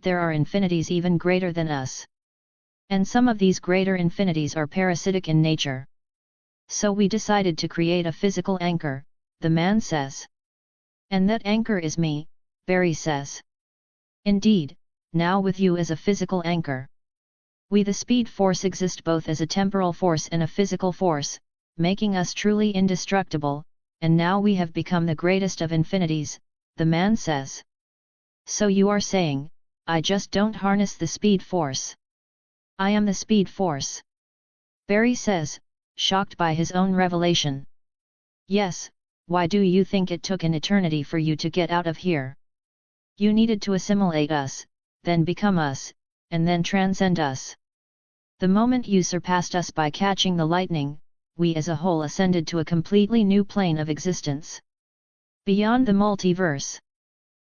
there are infinities even greater than us. And some of these greater infinities are parasitic in nature. So we decided to create a physical anchor, the man says. And that anchor is me, Barry says. Indeed, now with you as a physical anchor. We the speed force exist both as a temporal force and a physical force, making us truly indestructible, and now we have become the greatest of infinities, the man says. So you are saying, I just don't harness the speed force. I am the speed force. Barry says, shocked by his own revelation. Yes, why do you think it took an eternity for you to get out of here? You needed to assimilate us, then become us, and then transcend us. The moment you surpassed us by catching the lightning, we as a whole ascended to a completely new plane of existence. Beyond the multiverse.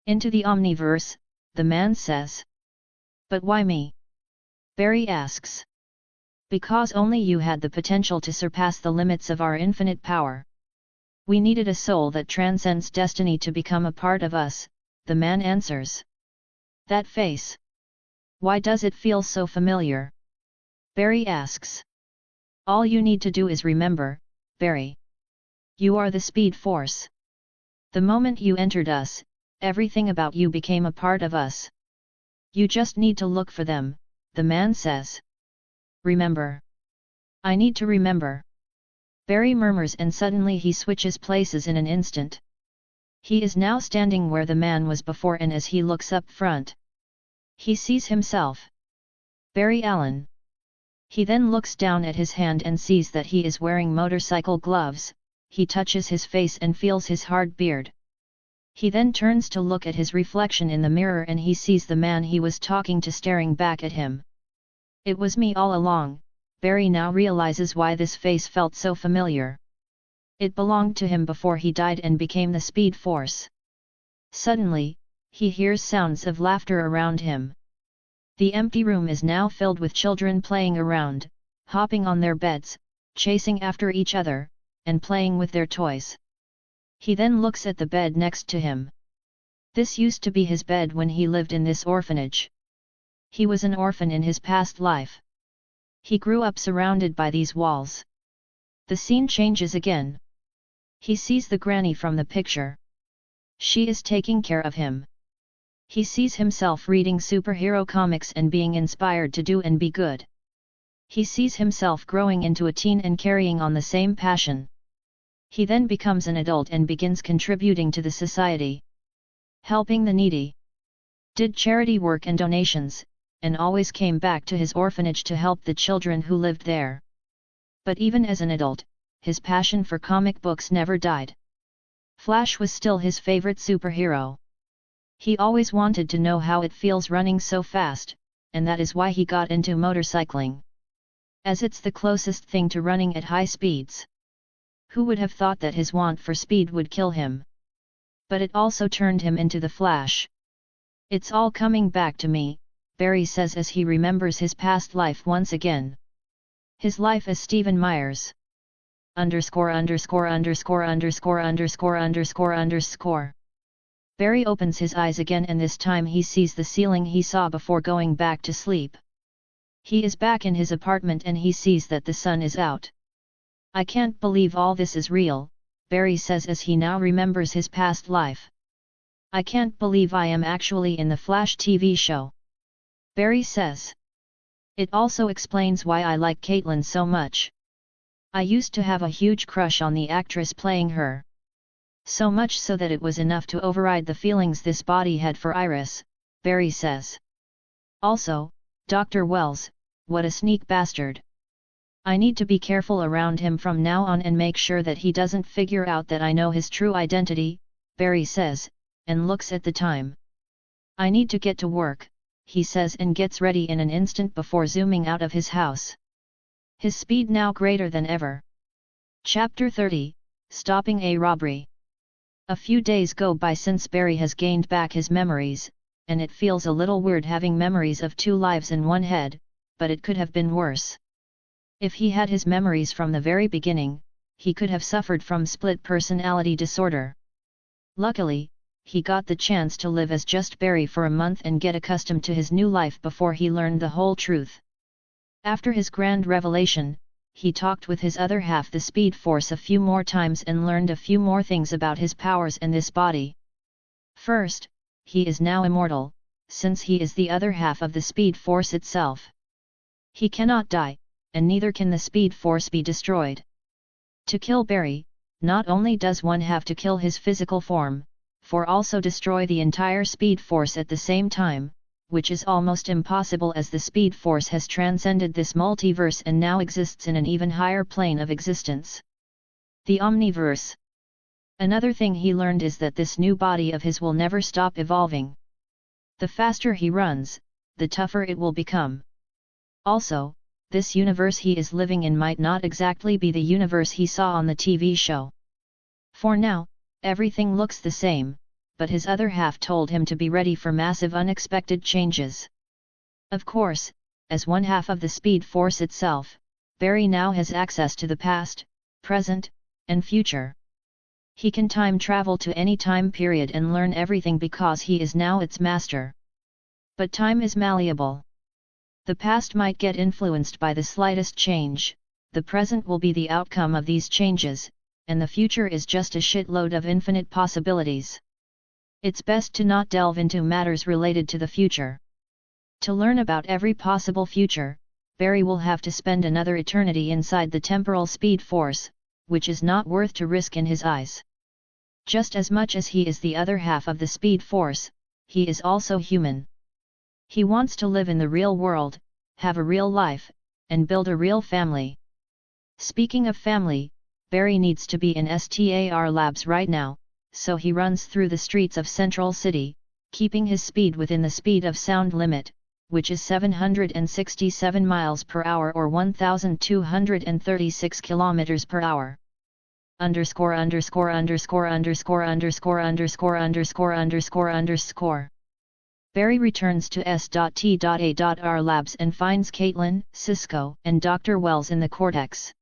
Into the omniverse, the man says. But why me? Barry asks. Because only you had the potential to surpass the limits of our infinite power. We needed a soul that transcends destiny to become a part of us, the man answers. That face. Why does it feel so familiar? Barry asks. All you need to do is remember, Barry. You are the speed force. The moment you entered us, everything about you became a part of us. You just need to look for them, the man says. Remember. I need to remember. Barry murmurs and suddenly he switches places in an instant. He is now standing where the man was before, and as he looks up front, he sees himself. Barry Allen. He then looks down at his hand and sees that he is wearing motorcycle gloves. He touches his face and feels his hard beard. He then turns to look at his reflection in the mirror and he sees the man he was talking to staring back at him. It was me all along, Barry now realizes why this face felt so familiar. It belonged to him before he died and became the speed force. Suddenly, he hears sounds of laughter around him. The empty room is now filled with children playing around, hopping on their beds, chasing after each other, and playing with their toys. He then looks at the bed next to him. This used to be his bed when he lived in this orphanage. He was an orphan in his past life. He grew up surrounded by these walls. The scene changes again. He sees the granny from the picture. She is taking care of him. He sees himself reading superhero comics and being inspired to do and be good. He sees himself growing into a teen and carrying on the same passion. He then becomes an adult and begins contributing to the society. Helping the needy. Did charity work and donations, and always came back to his orphanage to help the children who lived there. But even as an adult, his passion for comic books never died. Flash was still his favorite superhero. He always wanted to know how it feels running so fast, and that is why he got into motorcycling. As it's the closest thing to running at high speeds. Who would have thought that his want for speed would kill him? But it also turned him into the Flash. It's all coming back to me, Barry says as he remembers his past life once again. His life as Stephen Myers. _______________. Barry opens his eyes again and this time he sees the ceiling he saw before going back to sleep. He is back in his apartment and he sees that the sun is out. I can't believe all this is real, Barry says as he now remembers his past life. I can't believe I am actually in the Flash TV show. Barry says. It also explains why I like Caitlin so much. I used to have a huge crush on the actress playing her. So much so that it was enough to override the feelings this body had for Iris, Barry says. Also, Dr. Wells, what a sneak bastard. I need to be careful around him from now on and make sure that he doesn't figure out that I know his true identity, Barry says, and looks at the time. I need to get to work, he says and gets ready in an instant before zooming out of his house. His speed now greater than ever. Chapter 30, Stopping a Robbery. A few days go by since Barry has gained back his memories, and it feels a little weird having memories of two lives in one head, but it could have been worse. If he had his memories from the very beginning, he could have suffered from split personality disorder. Luckily, he got the chance to live as just Barry for a month and get accustomed to his new life before he learned the whole truth. After his grand revelation, he talked with his other half, the Speed Force, a few more times and learned a few more things about his powers and this body. First, he is now immortal, since he is the other half of the Speed Force itself. He cannot die, and neither can the Speed Force be destroyed. To kill Barry, not only does one have to kill his physical form, for also destroy the entire Speed Force at the same time, which is almost impossible as the Speed Force has transcended this multiverse and now exists in an even higher plane of existence. The Omniverse. Another thing he learned is that this new body of his will never stop evolving. The faster he runs, the tougher it will become. Also, this universe he is living in might not exactly be the universe he saw on the TV show. For now, everything looks the same, but his other half told him to be ready for massive unexpected changes. Of course, as one half of the Speed Force itself, Barry now has access to the past, present, and future. He can time travel to any time period and learn everything because he is now its master. But time is malleable. The past might get influenced by the slightest change, the present will be the outcome of these changes, and the future is just a shitload of infinite possibilities. It's best to not delve into matters related to the future. To learn about every possible future, Barry will have to spend another eternity inside the temporal Speed Force, which is not worth to risk in his eyes. Just as much as he is the other half of the Speed Force, he is also human. He wants to live in the real world, have a real life, and build a real family. Speaking of family, Barry needs to be in STAR Labs right now, so he runs through the streets of Central City, keeping his speed within the speed of sound limit, which is 767 miles per hour or 1,236 kilometers per hour. Underscore. Barry returns to S.T.A.R Labs and finds Caitlin, Cisco, and Dr. Wells in the cortex.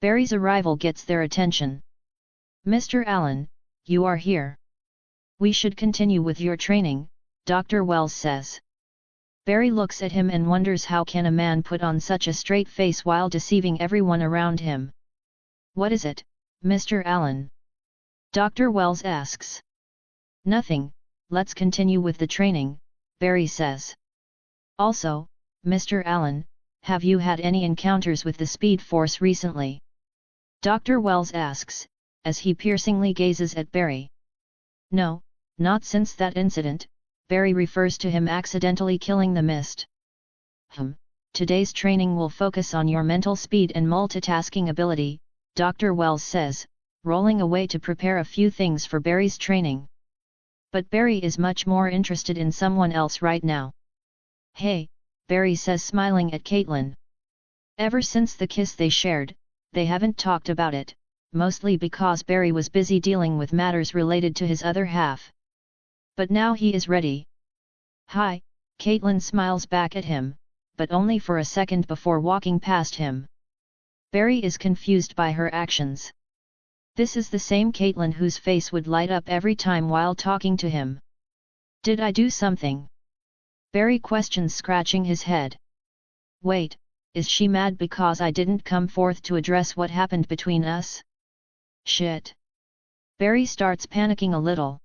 Barry's arrival gets their attention. Mr. Allen, you are here. We should continue with your training, Dr. Wells says. Barry looks at him and wonders how can a man put on such a straight face while deceiving everyone around him. What is it, Mr. Allen? Dr. Wells asks. Nothing, let's continue with the training, Barry says. Also, Mr. Allen, have you had any encounters with the Speed Force recently? Dr. Wells asks, as he piercingly gazes at Barry. No, not since that incident, Barry refers to him accidentally killing the mist. Today's training will focus on your mental speed and multitasking ability, Dr. Wells says, rolling away to prepare a few things for Barry's training. But Barry is much more interested in someone else right now. Hey, Barry says, smiling at Caitlin. Ever since the kiss they shared, they haven't talked about it, mostly because Barry was busy dealing with matters related to his other half. But now he is ready. Hi, Caitlin smiles back at him, but only for a second before walking past him. Barry is confused by her actions. This is the same Caitlin whose face would light up every time while talking to him. Did I do something? Barry questions, scratching his head. Wait, is she mad because I didn't come forth to address what happened between us? Shit. Barry starts panicking a little.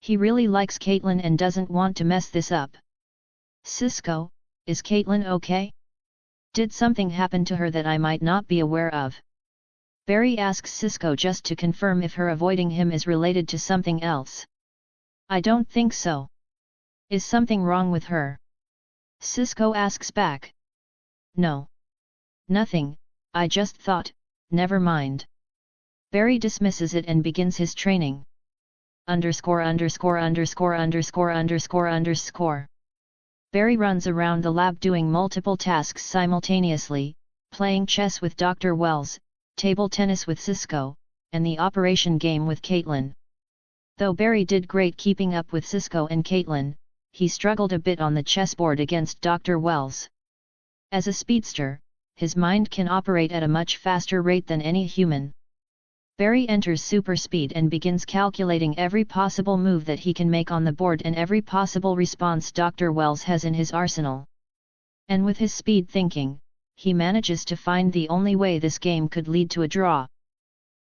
He really likes Caitlin and doesn't want to mess this up. Cisco, is Caitlin okay? Did something happen to her that I might not be aware of? Barry asks Cisco just to confirm if her avoiding him is related to something else. I don't think so. Is something wrong with her? Cisco asks back. No. Nothing, I just thought, never mind. Barry dismisses it and begins his training. Underscore. Barry runs around the lab doing multiple tasks simultaneously, playing chess with Dr. Wells, table tennis with Cisco, and the operation game with Caitlin. Though Barry did great keeping up with Cisco and Caitlin, he struggled a bit on the chessboard against Dr. Wells. As a speedster, his mind can operate at a much faster rate than any human. Barry enters super speed and begins calculating every possible move that he can make on the board and every possible response Dr. Wells has in his arsenal. And with his speed thinking, he manages to find the only way this game could lead to a draw.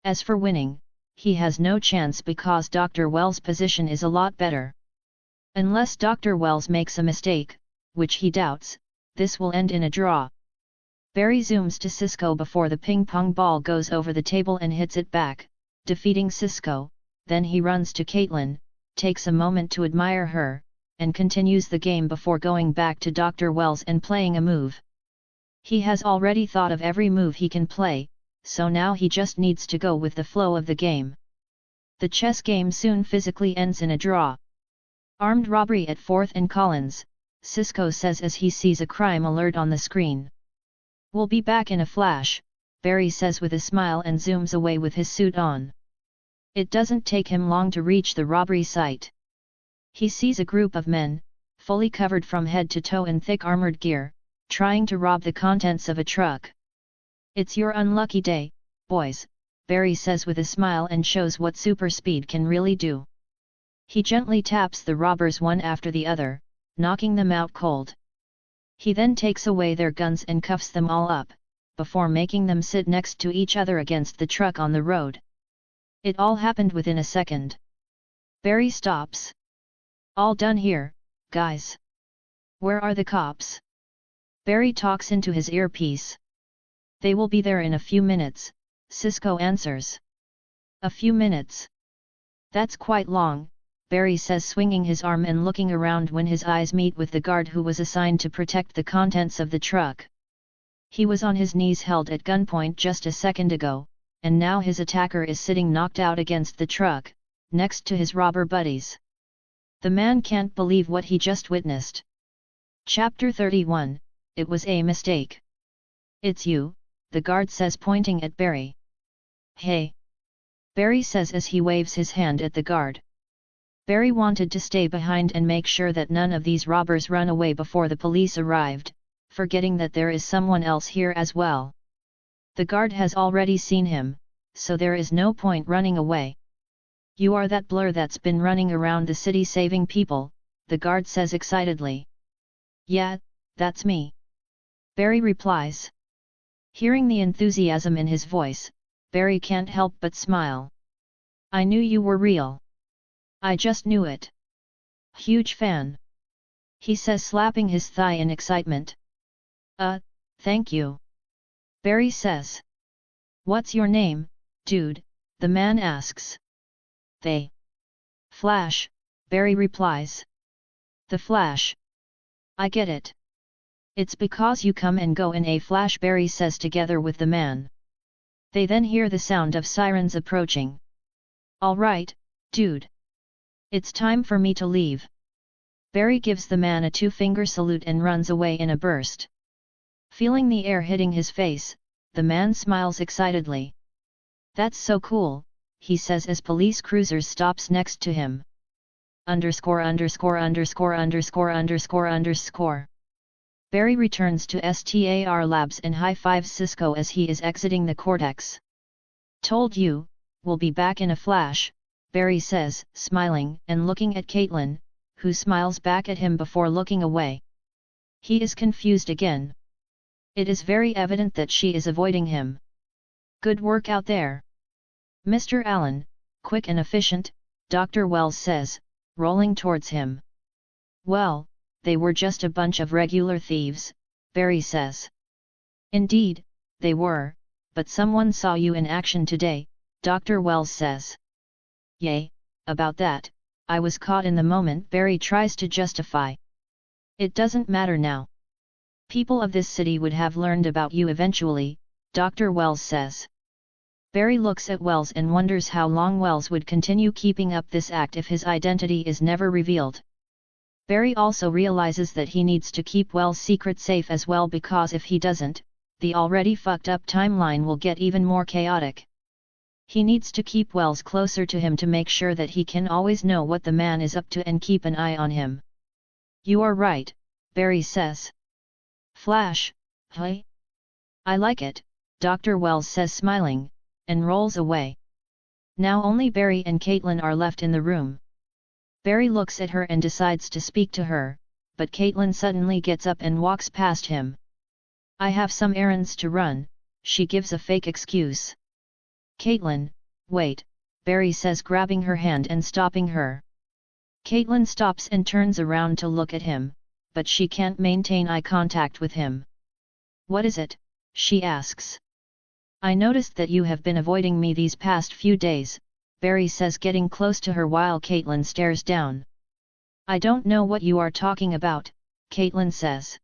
As for winning, he has no chance because Dr. Wells' position is a lot better. Unless Dr. Wells makes a mistake, which he doubts, this will end in a draw. Barry zooms to Cisco before the ping-pong ball goes over the table and hits it back, defeating Cisco. Then he runs to Caitlin, takes a moment to admire her, and continues the game before going back to Dr. Wells and playing a move. He has already thought of every move he can play, so now he just needs to go with the flow of the game. The chess game soon physically ends in a draw. Armed robbery at 4th and Collins, Cisco says as he sees a crime alert on the screen. We'll be back in a flash, Barry says with a smile and zooms away with his suit on. It doesn't take him long to reach the robbery site. He sees a group of men, fully covered from head to toe in thick armored gear, trying to rob the contents of a truck. It's your unlucky day, boys, Barry says with a smile and shows what super speed can really do. He gently taps the robbers one after the other, knocking them out cold. He then takes away their guns and cuffs them all up, before making them sit next to each other against the truck on the road. It all happened within a second. Barry stops. All done here, guys. Where are the cops? Barry talks into his earpiece. They will be there in a few minutes, Cisco answers. A few minutes. That's quite long, Barry says swinging his arm and looking around when his eyes meet with the guard who was assigned to protect the contents of the truck. He was on his knees held at gunpoint just a second ago, and now his attacker is sitting knocked out against the truck, next to his robber buddies. The man can't believe what he just witnessed. Chapter 31, It was a mistake. It's you, the guard says pointing at Barry. Hey! Barry says as he waves his hand at the guard. Barry wanted to stay behind and make sure that none of these robbers run away before the police arrived, forgetting that there is someone else here as well. The guard has already seen him, so there is no point running away. You are that blur that's been running around the city saving people, the guard says excitedly. Yeah, that's me. Barry replies. Hearing the enthusiasm in his voice, Barry can't help but smile. I knew you were real. I just knew it. Huge fan. He says slapping his thigh in excitement. Thank you. Barry says. What's your name, dude? The man asks. They. Flash, Barry replies. The Flash. I get it. It's because you come and go in a flash, Barry says together with the man. They then hear the sound of sirens approaching. All right, dude. It's time for me to leave. Barry gives the man a two-finger salute and runs away in a burst. Feeling the air hitting his face, the man smiles excitedly. That's so cool, he says as police cruisers stops next to him. Underscore. Barry returns to STAR Labs and high-fives Cisco as he is exiting the cortex. Told you, we'll be back in a flash, Barry says, smiling and looking at Caitlin, who smiles back at him before looking away. He is confused again. It is very evident that she is avoiding him. Good work out there. Mr. Allen, quick and efficient, Dr. Wells says, rolling towards him. Well, they were just a bunch of regular thieves, Barry says. Indeed, they were, but someone saw you in action today, Dr. Wells says. Yay, about that, I was caught in the moment, Barry tries to justify. It doesn't matter now. People of this city would have learned about you eventually, Dr. Wells says. Barry looks at Wells and wonders how long Wells would continue keeping up this act if his identity is never revealed. Barry also realizes that he needs to keep Wells' secret safe as well because if he doesn't, the already fucked up timeline will get even more chaotic. He needs to keep Wells closer to him to make sure that he can always know what the man is up to and keep an eye on him. You are right, Barry says. Flash, hey? I like it, Dr. Wells says smiling, and rolls away. Now only Barry and Caitlin are left in the room. Barry looks at her and decides to speak to her, but Caitlin suddenly gets up and walks past him. I have some errands to run, she gives a fake excuse. Caitlin, wait, Barry says, grabbing her hand and stopping her. Caitlin stops and turns around to look at him, but she can't maintain eye contact with him. What is it? She asks. I noticed that you have been avoiding me these past few days, Barry says, getting close to her while Caitlin stares down. I don't know what you are talking about, Caitlin says.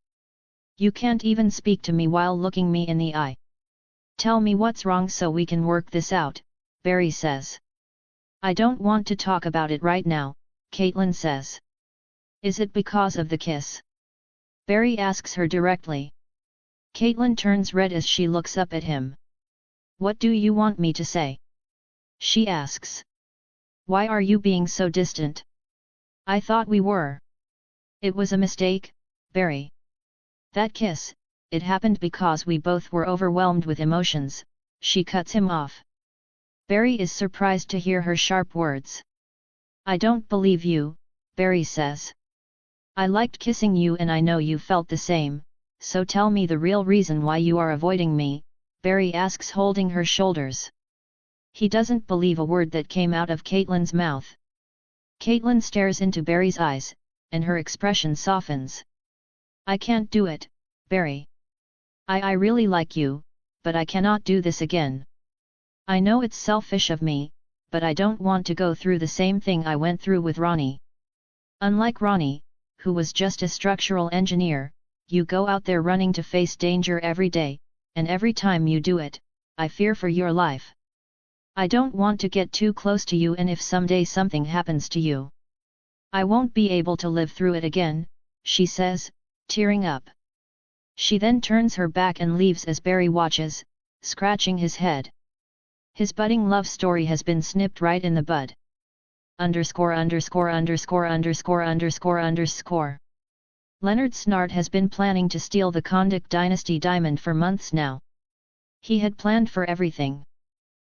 You can't even speak to me while looking me in the eye. Tell me what's wrong so we can work this out, Barry says. I don't want to talk about it right now, Caitlin says. Is it because of the kiss? Barry asks her directly. Caitlin turns red as she looks up at him. What do you want me to say? She asks. Why are you being so distant? I thought we were. It was a mistake, Barry. That kiss, it happened because we both were overwhelmed with emotions, she cuts him off. Barry is surprised to hear her sharp words. I don't believe you, Barry says. I liked kissing you and I know you felt the same, so tell me the real reason why you are avoiding me, Barry asks, holding her shoulders. He doesn't believe a word that came out of Caitlin's mouth. Caitlin stares into Barry's eyes, and her expression softens. I can't do it, Barry. I really like you, but I cannot do this again. I know it's selfish of me, but I don't want to go through the same thing I went through with Ronnie. Unlike Ronnie, who was just a structural engineer, you go out there running to face danger every day, and every time you do it, I fear for your life. I don't want to get too close to you, and if someday something happens to you, I won't be able to live through it again, she says, tearing up. She then turns her back and leaves as Barry watches, scratching his head. His budding love story has been snipped right in the bud. Underscore. Leonard Snart has been planning to steal the Kondik dynasty diamond for months now. He had planned for everything.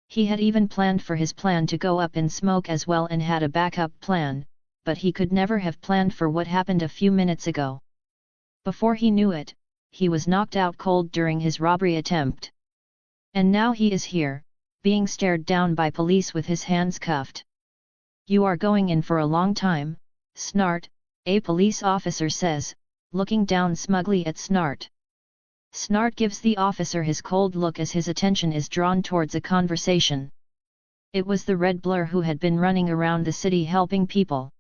He had even planned for his plan to go up in smoke as well and had a backup plan, but he could never have planned for what happened a few minutes ago. Before he knew it, he was knocked out cold during his robbery attempt. And now he is here, being stared down by police with his hands cuffed. You are going in for a long time, Snart, a police officer says, looking down smugly at Snart. Snart gives the officer his cold look as his attention is drawn towards a conversation. It was the red blur who had been running around the city helping people.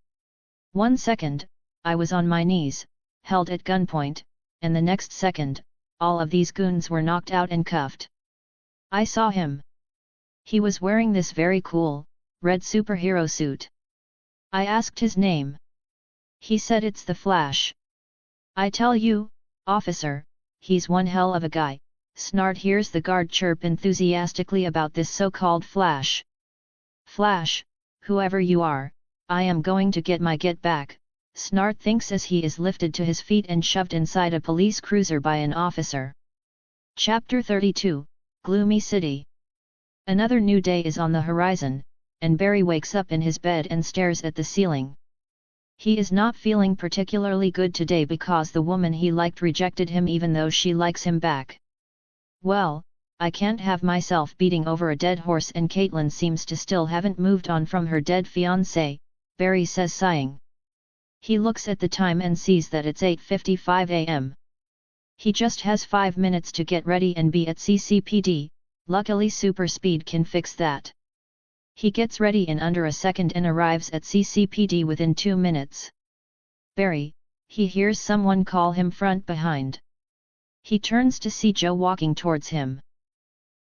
1 second, I was on my knees, held at gunpoint, and the next second, all of these goons were knocked out and cuffed. I saw him. He was wearing this very cool, red superhero suit. I asked his name. He said it's the Flash. I tell you, officer, he's one hell of a guy. Snart hears the guard chirp enthusiastically about this so-called Flash. Flash, whoever you are, I am going to get my get back, Snart thinks as he is lifted to his feet and shoved inside a police cruiser by an officer. Chapter 32, Gloomy City. Another new day is on the horizon, and Barry wakes up in his bed and stares at the ceiling. He is not feeling particularly good today because the woman he liked rejected him even though she likes him back. Well, I can't have myself beating over a dead horse, and Caitlin seems to still haven't moved on from her dead fiancé, Barry says, sighing. He looks at the time and sees that it's 8:55 a.m. He just has 5 minutes to get ready and be at CCPD, luckily super speed can fix that. He gets ready in under a second and arrives at CCPD within 2 minutes. Barry, he hears someone call him front behind. He turns to see Joe walking towards him.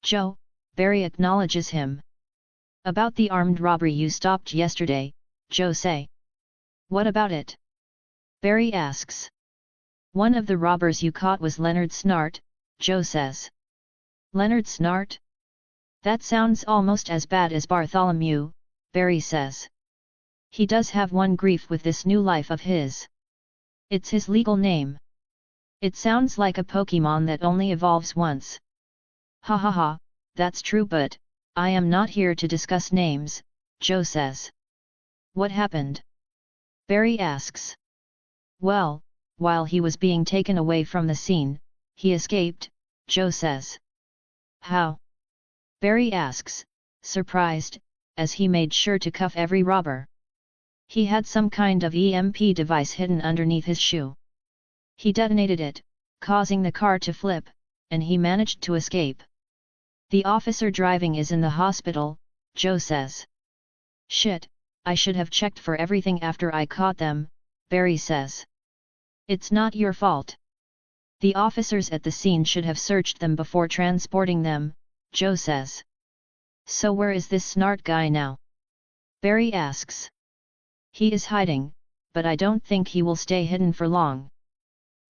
Joe, Barry acknowledges him. About the armed robbery you stopped yesterday, Joe say. What about it? Barry asks. One of the robbers you caught was Leonard Snart, Joe says. Leonard Snart? That sounds almost as bad as Bartholomew, Barry says. He does have one grief with this new life of his. It's his legal name. It sounds like a Pokemon that only evolves once. Ha ha ha, that's true, but I am not here to discuss names, Joe says. What happened? Barry asks. Well, while he was being taken away from the scene, he escaped, Joe says. How? Barry asks, surprised, as he made sure to cuff every robber. He had some kind of EMP device hidden underneath his shoe. He detonated it, causing the car to flip, and he managed to escape. The officer driving is in the hospital, Joe says. Shit, I should have checked for everything after I caught them, Barry says. It's not your fault. The officers at the scene should have searched them before transporting them, Joe says. So where is this Snart guy now? Barry asks. He is hiding, but I don't think he will stay hidden for long.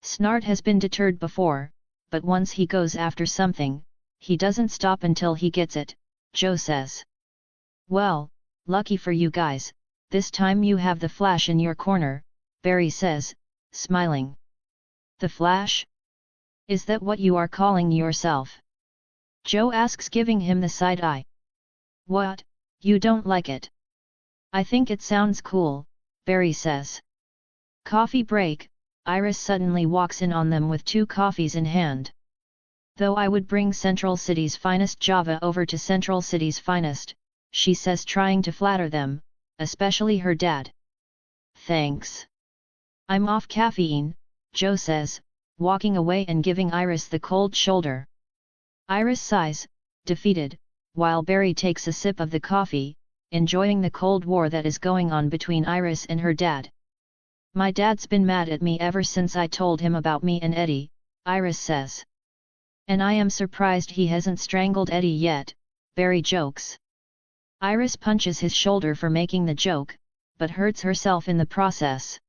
Snart has been deterred before, but once he goes after something, he doesn't stop until he gets it, Joe says. Well, lucky for you guys, this time you have the Flash in your corner, Barry says, smiling. The Flash? Is that what you are calling yourself? Joe asks, giving him the side eye. What, you don't like it? I think it sounds cool, Barry says. Coffee break, Iris suddenly walks in on them with 2 coffees in hand. Though I would bring Central City's finest Java over to Central City's finest, she says, trying to flatter them, especially her dad. Thanks. I'm off caffeine, Joe says, walking away and giving Iris the cold shoulder. Iris sighs, defeated, while Barry takes a sip of the coffee, enjoying the cold war that is going on between Iris and her dad. My dad's been mad at me ever since I told him about me and Eddie, Iris says. And I am surprised he hasn't strangled Eddie yet, Barry jokes. Iris punches his shoulder for making the joke, but hurts herself in the process.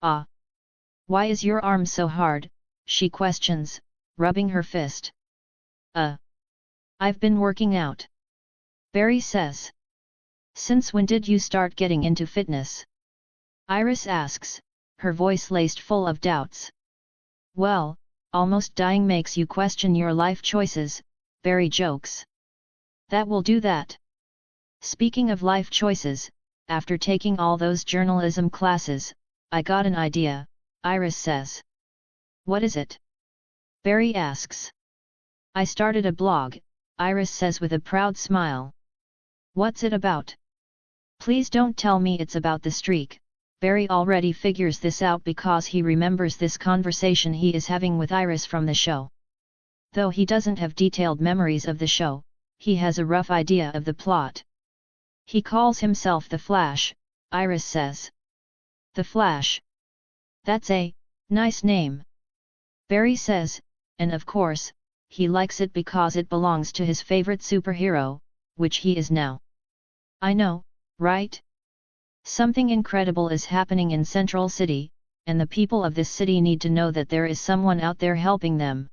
Ah! Why is your arm so hard? She questions, rubbing her fist. I've been working out. Barry says. Since when did you start getting into fitness? Iris asks, her voice laced full of doubts. Well, almost dying makes you question your life choices, Barry jokes. That will do that. Speaking of life choices, after taking all those journalism classes, I got an idea, Iris says. What is it? Barry asks. I started a blog, Iris says with a proud smile. What's it about? Please don't tell me it's about the streak. Barry already figures this out because he remembers this conversation he is having with Iris from the show. Though he doesn't have detailed memories of the show, he has a rough idea of the plot. He calls himself the Flash, Iris says. The Flash. That's a nice name. Barry says, and of course, he likes it because it belongs to his favorite superhero, which he is now. I know, right? Something incredible is happening in Central City, and the people of this city need to know that there is someone out there helping them.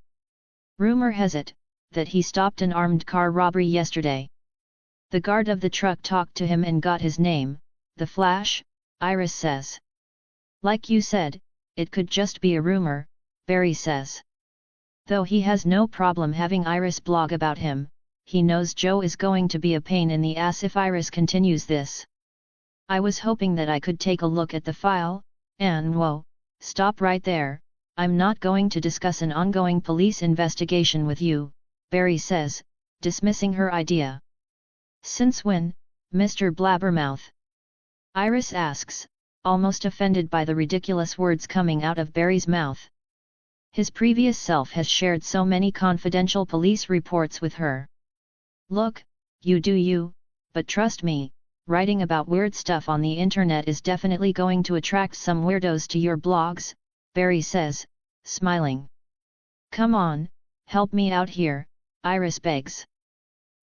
Rumor has it, that he stopped an armed car robbery yesterday. The guard of the truck talked to him and got his name, the Flash, Iris says. Like you said, it could just be a rumor, Barry says. Though he has no problem having Iris blog about him, he knows Joe is going to be a pain in the ass if Iris continues this. I was hoping that I could take a look at the file, and whoa, stop right there, I'm not going to discuss an ongoing police investigation with you, Barry says, dismissing her idea. Since when, Mr. Blabbermouth? Iris asks, almost offended by the ridiculous words coming out of Barry's mouth. His previous self has shared so many confidential police reports with her. Look, you do you, but trust me, writing about weird stuff on the internet is definitely going to attract some weirdos to your blogs, Barry says, smiling. Come on, help me out here, Iris begs.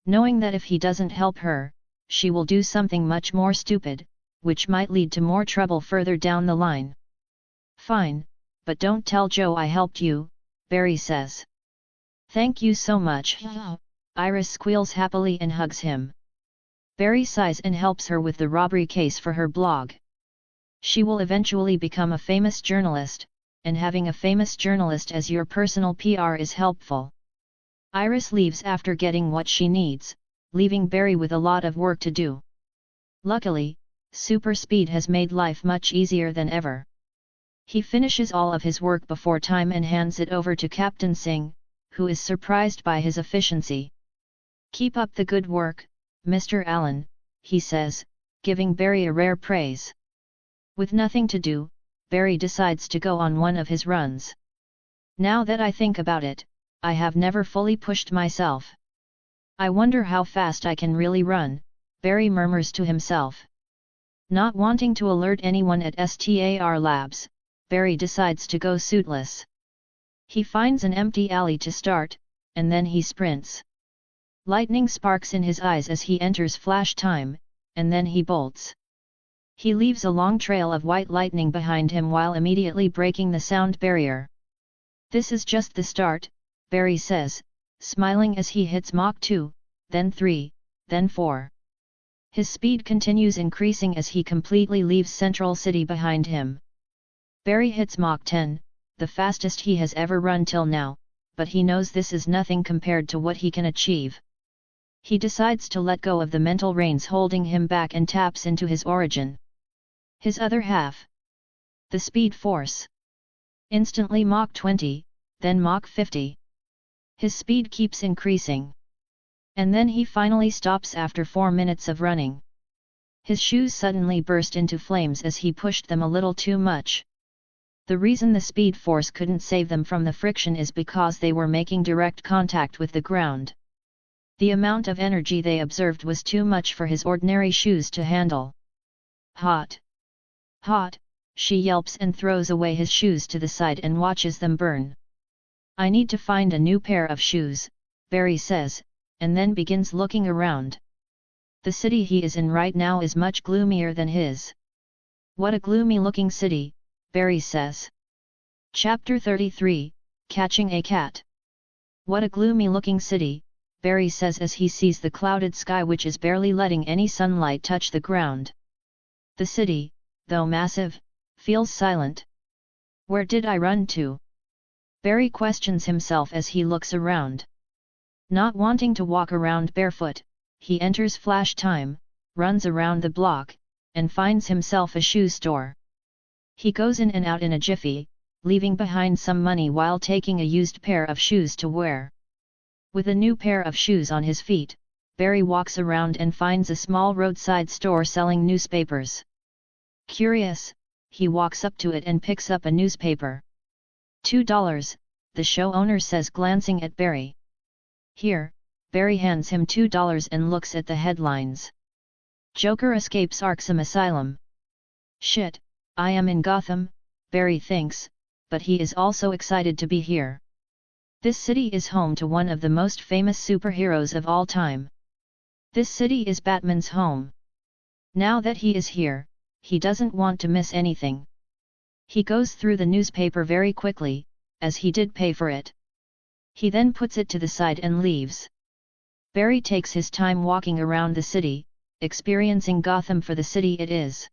Knowing that if he doesn't help her, she will do something much more stupid, which might lead to more trouble further down the line. Fine, but don't tell Joe I helped you, Barry says. Thank you so much. Iris squeals happily and hugs him. Barry sighs and helps her with the robbery case for her blog. She will eventually become a famous journalist, and having a famous journalist as your personal PR is helpful. Iris leaves after getting what she needs, leaving Barry with a lot of work to do. Luckily, super speed has made life much easier than ever. He finishes all of his work before time and hands it over to Captain Singh, who is surprised by his efficiency. "Keep up the good work, Mr. Allen," he says, giving Barry a rare praise. With nothing to do, Barry decides to go on one of his runs. "Now that I think about it, I have never fully pushed myself. I wonder how fast I can really run," Barry murmurs to himself. Not wanting to alert anyone at STAR Labs, Barry decides to go suitless. He finds an empty alley to start, and then he sprints. Lightning sparks in his eyes as he enters flash time, and then he bolts. He leaves a long trail of white lightning behind him while immediately breaking the sound barrier. "This is just the start," Barry says, smiling as he hits Mach 2, then 3, then 4. His speed continues increasing as he completely leaves Central City behind him. Barry hits Mach 10, the fastest he has ever run till now, but he knows this is nothing compared to what he can achieve. He decides to let go of the mental reins holding him back and taps into his origin. His other half. The speed force. Instantly Mach 20, then Mach 50. His speed keeps increasing. And then he finally stops after 4 minutes of running. His shoes suddenly burst into flames as he pushed them a little too much. The reason the speed force couldn't save them from the friction is because they were making direct contact with the ground. The amount of energy they observed was too much for his ordinary shoes to handle. "Hot! Hot!" she yelps and throws away his shoes to the side and watches them burn. "I need to find a new pair of shoes," Barry says, and then begins looking around. The city he is in right now is much gloomier than his. "What a gloomy-looking city," Barry says. Chapter 33, Catching a Cat. "What a gloomy-looking city," Barry says as he sees the clouded sky which is barely letting any sunlight touch the ground. The city, though massive, feels silent. "Where did I run to?" Barry questions himself as he looks around. Not wanting to walk around barefoot, he enters flash time, runs around the block, and finds himself a shoe store. He goes in and out in a jiffy, leaving behind some money while taking a used pair of shoes to wear. With a new pair of shoes on his feet, Barry walks around and finds a small roadside store selling newspapers. Curious, he walks up to it and picks up a newspaper. $2, the show owner says, glancing at Barry. "Here," Barry hands him $2 and looks at the headlines. "Joker escapes Arkham Asylum." "Shit, I am in Gotham," Barry thinks, but he is also excited to be here. This city is home to one of the most famous superheroes of all time. This city is Batman's home. Now that he is here, he doesn't want to miss anything. He goes through the newspaper very quickly, as he did pay for it. He then puts it to the side and leaves. Barry takes his time walking around the city, experiencing Gotham for the city it is.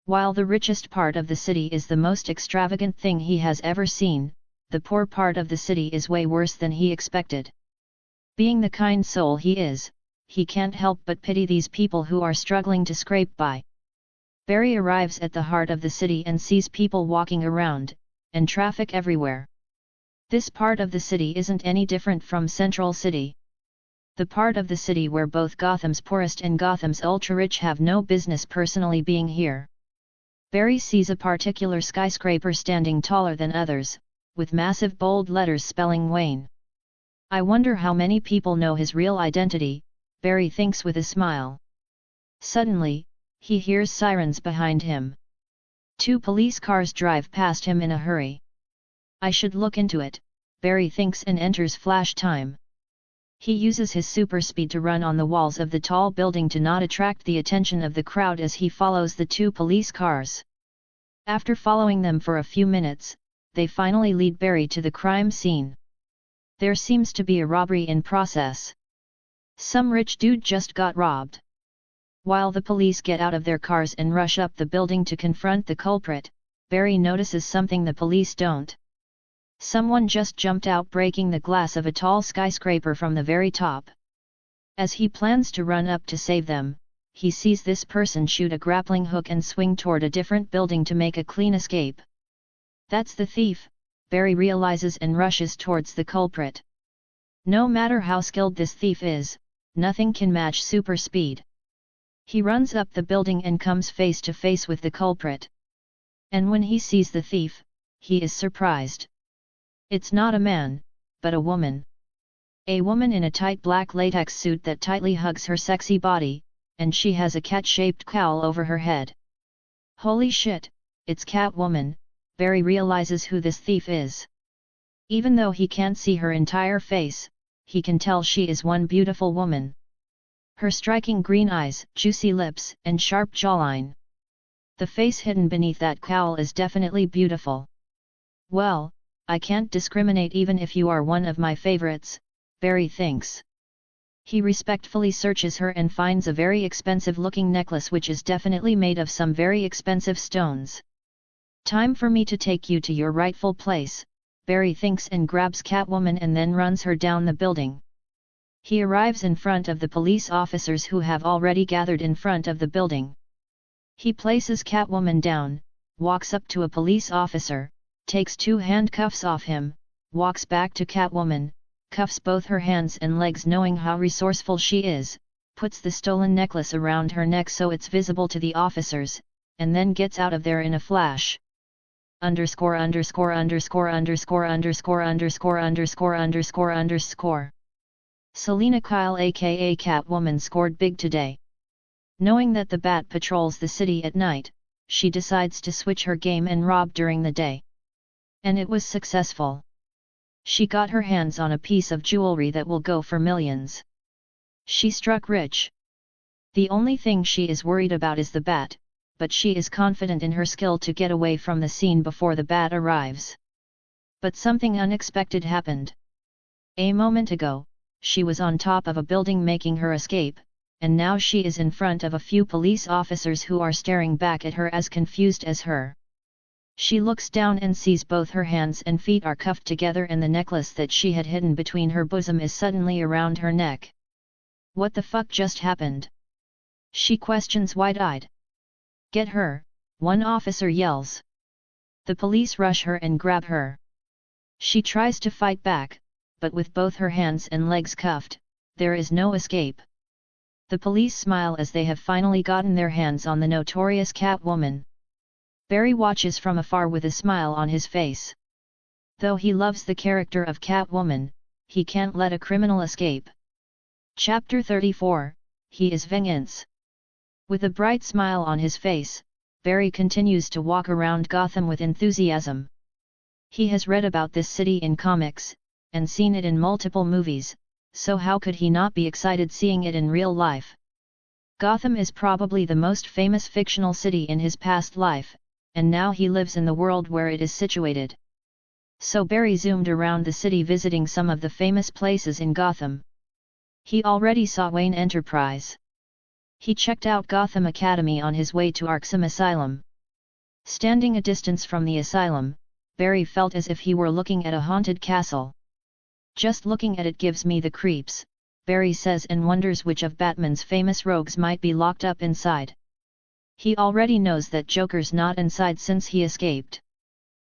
While the richest part of the city is the most extravagant thing he has ever seen, the poor part of the city is way worse than he expected. Being the kind soul he is, he can't help but pity these people who are struggling to scrape by. Barry arrives at the heart of the city and sees people walking around, and traffic everywhere. This part of the city isn't any different from Central City. The part of the city where both Gotham's poorest and Gotham's ultra-rich have no business personally being here. Barry sees a particular skyscraper standing taller than others, with massive bold letters spelling Wayne. I wonder how many people know his real identity, Barry thinks with a smile. Suddenly, he hears sirens behind him. 2 police cars drive past him in a hurry. I should look into it, Barry thinks and enters flash time. He uses his super speed to run on the walls of the tall building to not attract the attention of the crowd as he follows the 2 police cars. After following them for a few minutes, they finally lead Barry to the crime scene. There seems to be a robbery in process. Some rich dude just got robbed. While the police get out of their cars and rush up the building to confront the culprit, Barry notices something the police don't. Someone just jumped out breaking the glass of a tall skyscraper from the very top. As he plans to run up to save them, he sees this person shoot a grappling hook and swing toward a different building to make a clean escape. That's the thief, Barry realizes and rushes towards the culprit. No matter how skilled this thief is, nothing can match super speed. He runs up the building and comes face to face with the culprit. And when he sees the thief, he is surprised. It's not a man, but a woman. A woman in a tight black latex suit that tightly hugs her sexy body, and she has a cat-shaped cowl over her head. Holy shit, it's Catwoman, Barry realizes who this thief is. Even though he can't see her entire face, he can tell she is one beautiful woman. Her striking green eyes, juicy lips, and sharp jawline. The face hidden beneath that cowl is definitely beautiful. Well, I can't discriminate even if you are one of my favorites, Barry thinks. He respectfully searches her and finds a very expensive-looking necklace which is definitely made of some very expensive stones. Time for me to take you to your rightful place, Barry thinks and grabs Catwoman and then runs her down the building. He arrives in front of the police officers who have already gathered in front of the building. He places Catwoman down, walks up to a police officer, takes 2 handcuffs off him, walks back to Catwoman, cuffs both her hands and legs knowing how resourceful she is, puts the stolen necklace around her neck so it's visible to the officers, and then gets out of there in a flash. Underscore. Selena Kyle aka Catwoman scored big today. Knowing that the Bat patrols the city at night, she decides to switch her game and rob during the day. And it was successful. She got her hands on a piece of jewelry that will go for millions. She struck rich. The only thing she is worried about is the Bat, but she is confident in her skill to get away from the scene before the Bat arrives. But something unexpected happened. A moment ago, she was on top of a building making her escape, and now she is in front of a few police officers who are staring back at her as confused as her. She looks down and sees both her hands and feet are cuffed together and the necklace that she had hidden between her bosom is suddenly around her neck. What the fuck just happened? She questions wide-eyed. Get her, one officer yells. The police rush her and grab her. She tries to fight back, but with both her hands and legs cuffed, there is no escape. The police smile as they have finally gotten their hands on the notorious Catwoman. Barry watches from afar with a smile on his face. Though he loves the character of Catwoman, he can't let a criminal escape. Chapter 34, He is Vengeance. With a bright smile on his face, Barry continues to walk around Gotham with enthusiasm. He has read about this city in comics, and seen it in multiple movies, so how could he not be excited seeing it in real life? Gotham is probably the most famous fictional city in his past life, and now he lives in the world where it is situated. So Barry zoomed around the city visiting some of the famous places in Gotham. He already saw Wayne Enterprise. He checked out Gotham Academy on his way to Arkham Asylum. Standing a distance from the asylum, Barry felt as if he were looking at a haunted castle. Just looking at it gives me the creeps, Barry says and wonders which of Batman's famous rogues might be locked up inside. He already knows that Joker's not inside since he escaped.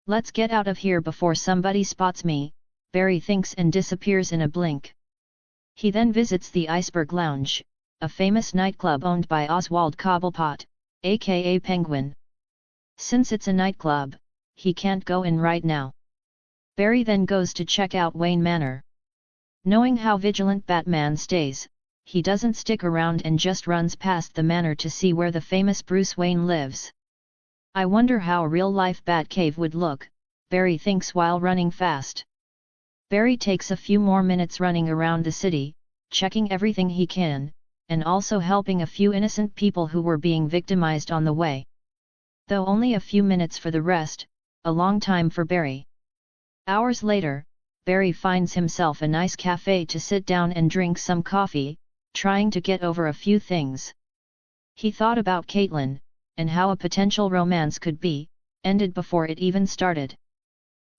Let's get out of here before somebody spots me, Barry thinks and disappears in a blink. He then visits the Iceberg Lounge, a famous nightclub owned by Oswald Cobblepot, aka Penguin. Since it's a nightclub, he can't go in right now. Barry then goes to check out Wayne Manor. Knowing how vigilant Batman stays, he doesn't stick around and just runs past the manor to see where the famous Bruce Wayne lives. I wonder how a real-life Batcave would look, Barry thinks while running fast. Barry takes a few more minutes running around the city, checking everything he can, and also helping a few innocent people who were being victimized on the way. Though only a few minutes for the rest, a long time for Barry. Hours later, Barry finds himself a nice cafe to sit down and drink some coffee, trying to get over a few things. He thought about Caitlin, and how a potential romance could be ended before it even started.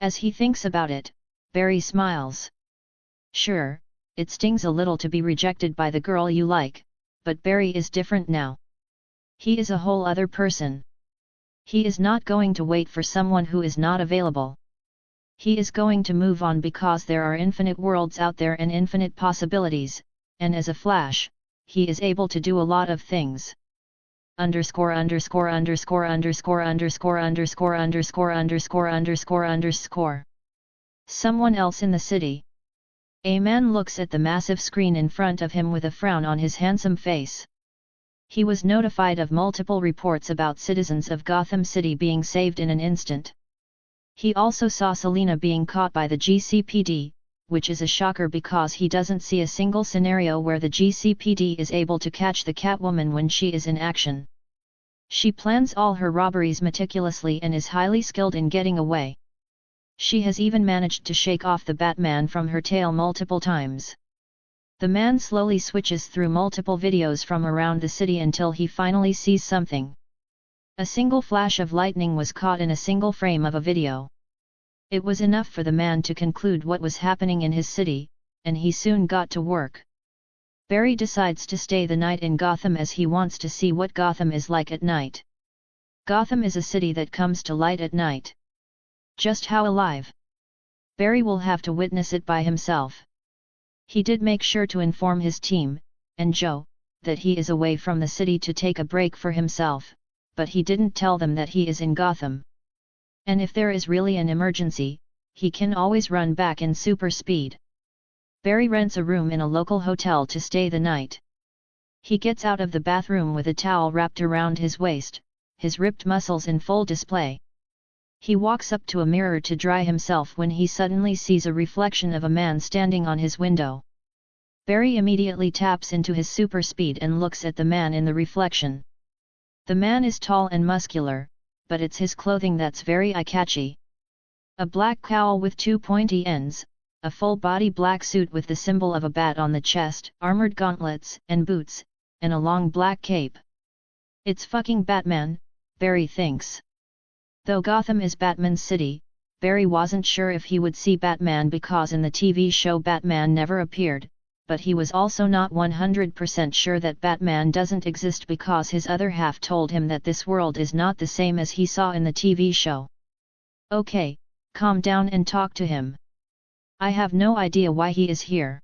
As he thinks about it, Barry smiles. Sure, it stings a little to be rejected by the girl you like, but Barry is different now. He is a whole other person. He is not going to wait for someone who is not available. He is going to move on because there are infinite worlds out there and infinite possibilities, and as a Flash, he is able to do a lot of things. Underscore underscore underscore underscore underscore underscore underscore underscore underscore underscore. Someone else in the city. A man looks at the massive screen in front of him with a frown on his handsome face. He was notified of multiple reports about citizens of Gotham City being saved in an instant. He also saw Selina being caught by the GCPD, which is a shocker because he doesn't see a single scenario where the GCPD is able to catch the Catwoman when she is in action. She plans all her robberies meticulously and is highly skilled in getting away. She has even managed to shake off the Batman from her tail multiple times. The man slowly switches through multiple videos from around the city until he finally sees something. A single flash of lightning was caught in a single frame of a video. It was enough for the man to conclude what was happening in his city, and he soon got to work. Barry decides to stay the night in Gotham as he wants to see what Gotham is like at night. Gotham is a city that comes to light at night. Just how alive? Barry will have to witness it by himself. He did make sure to inform his team, and Joe, that he is away from the city to take a break for himself, but he didn't tell them that he is in Gotham. And if there is really an emergency, he can always run back in super speed. Barry rents a room in a local hotel to stay the night. He gets out of the bathroom with a towel wrapped around his waist, his ripped muscles in full display. He walks up to a mirror to dry himself when he suddenly sees a reflection of a man standing on his window. Barry immediately taps into his super speed and looks at the man in the reflection. The man is tall and muscular, but it's his clothing that's very eye-catchy. A black cowl with two pointy ends, a full-body black suit with the symbol of a bat on the chest, armored gauntlets and boots, and a long black cape. It's fucking Batman, Barry thinks. Though Gotham is Batman's city, Barry wasn't sure if he would see Batman because in the TV show Batman never appeared, but he was also not 100% sure that Batman doesn't exist because his other half told him that this world is not the same as he saw in the TV show. Okay, calm down and talk to him. I have no idea why he is here.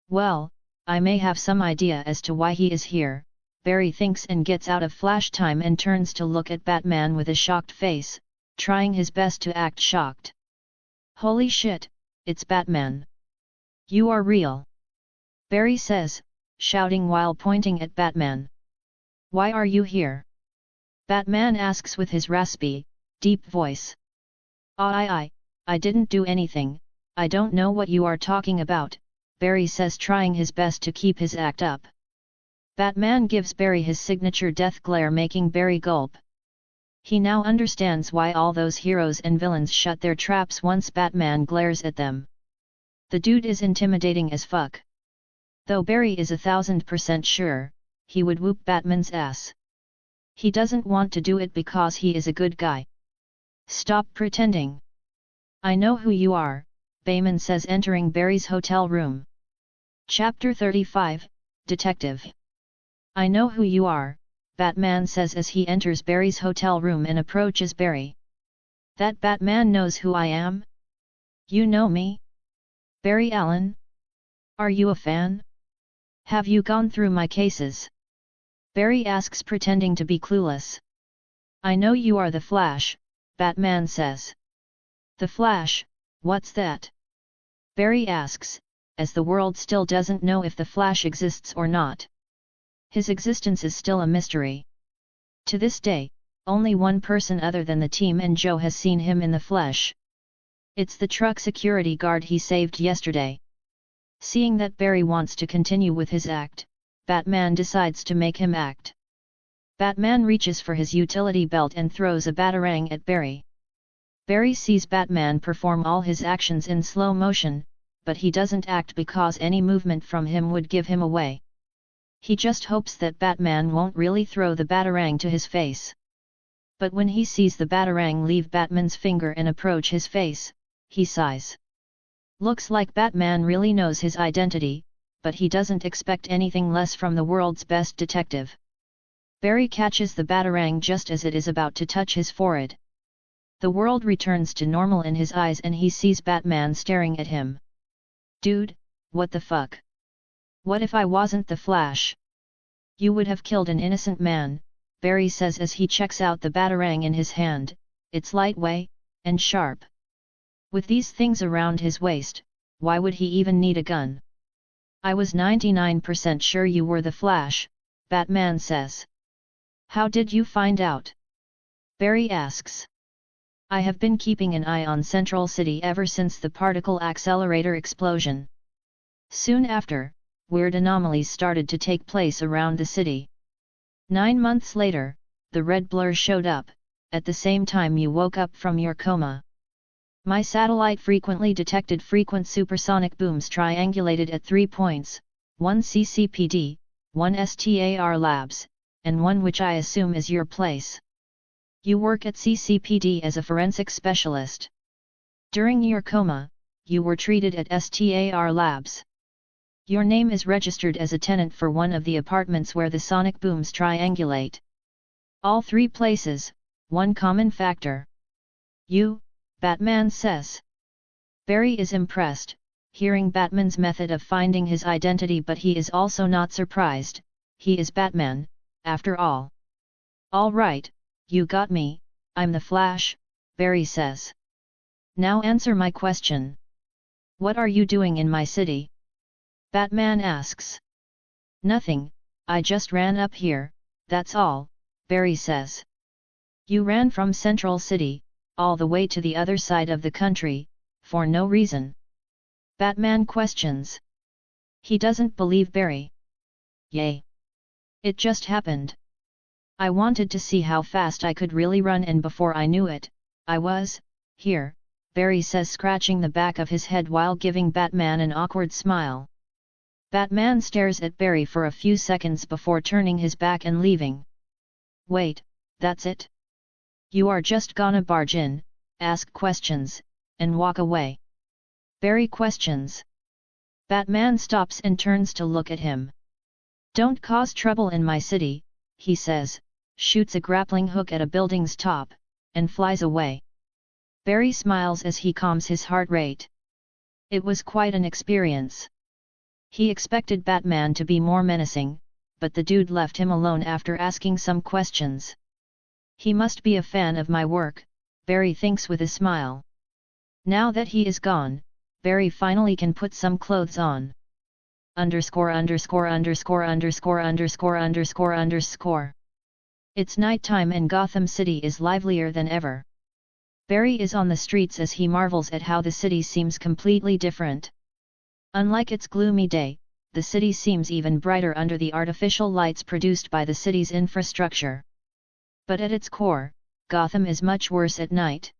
Well, I may have some idea as to why he is here, Barry thinks and gets out of flash time and turns to look at Batman with a shocked face, trying his best to act shocked. Holy shit, it's Batman. You are real. Barry says, shouting while pointing at Batman. Why are you here? Batman asks with his raspy, deep voice. I didn't do anything, I don't know what you are talking about, Barry says trying his best to keep his act up. Batman gives Barry his signature death glare making Barry gulp. He now understands why all those heroes and villains shut their traps once Batman glares at them. The dude is intimidating as fuck. Though Barry is 1000% sure, he would whoop Batman's ass. He doesn't want to do it because he is a good guy. Stop pretending. I know who you are, Bayman says entering Barry's hotel room. Chapter 35, Detective. I know who you are, Batman says as he enters Barry's hotel room and approaches Barry. That Batman knows who I am? You know me? Barry Allen? Are you a fan? Have you gone through my cases? Barry asks pretending to be clueless. I know you are the Flash, Batman says. The Flash, what's that? Barry asks, as the world still doesn't know if the Flash exists or not. His existence is still a mystery. To this day, only one person other than the team and Joe has seen him in the flesh. It's the truck security guard he saved yesterday. Seeing that Barry wants to continue with his act, Batman decides to make him act. Batman reaches for his utility belt and throws a batarang at Barry. Barry sees Batman perform all his actions in slow motion, but he doesn't act because any movement from him would give him away. He just hopes that Batman won't really throw the batarang to his face. But when he sees the batarang leave Batman's finger and approach his face, he sighs. Looks like Batman really knows his identity, but he doesn't expect anything less from the world's best detective. Barry catches the batarang just as it is about to touch his forehead. The world returns to normal in his eyes and he sees Batman staring at him. Dude, what the fuck? What if I wasn't the Flash? You would have killed an innocent man, Barry says as he checks out the batarang in his hand. It's lightweight and sharp. With these things around his waist, why would he even need a gun? I was 99% sure you were the Flash, Batman says. How did you find out? Barry asks. I have been keeping an eye on Central City ever since the particle accelerator explosion. Soon after, weird anomalies started to take place around the city. 9 months later, the red blur showed up, at the same time you woke up from your coma. My satellite frequently detected frequent supersonic booms triangulated at 3 points, one CCPD, one STAR Labs, and one which I assume is your place. You work at CCPD as a forensic specialist. During your coma, you were treated at STAR Labs. Your name is registered as a tenant for one of the apartments where the sonic booms triangulate. All 3 places, one common factor. You, Batman says. Barry is impressed, hearing Batman's method of finding his identity, but he is also not surprised. He is Batman, after all. All right, you got me, I'm the Flash, Barry says. Now answer my question. What are you doing in my city? Batman asks. Nothing, I just ran up here, that's all, Barry says. You ran from Central City, all the way to the other side of the country, for no reason? Batman questions. He doesn't believe Barry. Yay! It just happened. I wanted to see how fast I could really run, and before I knew it, I was here, Barry says, scratching the back of his head while giving Batman an awkward smile. Batman stares at Barry for a few seconds before turning his back and leaving. Wait, that's it? You are just gonna barge in, ask questions, and walk away? Barry questions. Batman stops and turns to look at him. Don't cause trouble in my city, he says, shoots a grappling hook at a building's top, and flies away. Barry smiles as he calms his heart rate. It was quite an experience. He expected Batman to be more menacing, but the dude left him alone after asking some questions. He must be a fan of my work, Barry thinks with a smile. Now that he is gone, Barry finally can put some clothes on. It's nighttime and Gotham City is livelier than ever. Barry is on the streets as he marvels at how the city seems completely different. Unlike its gloomy day, the city seems even brighter under the artificial lights produced by the city's infrastructure. But at its core, Gotham is much worse at night.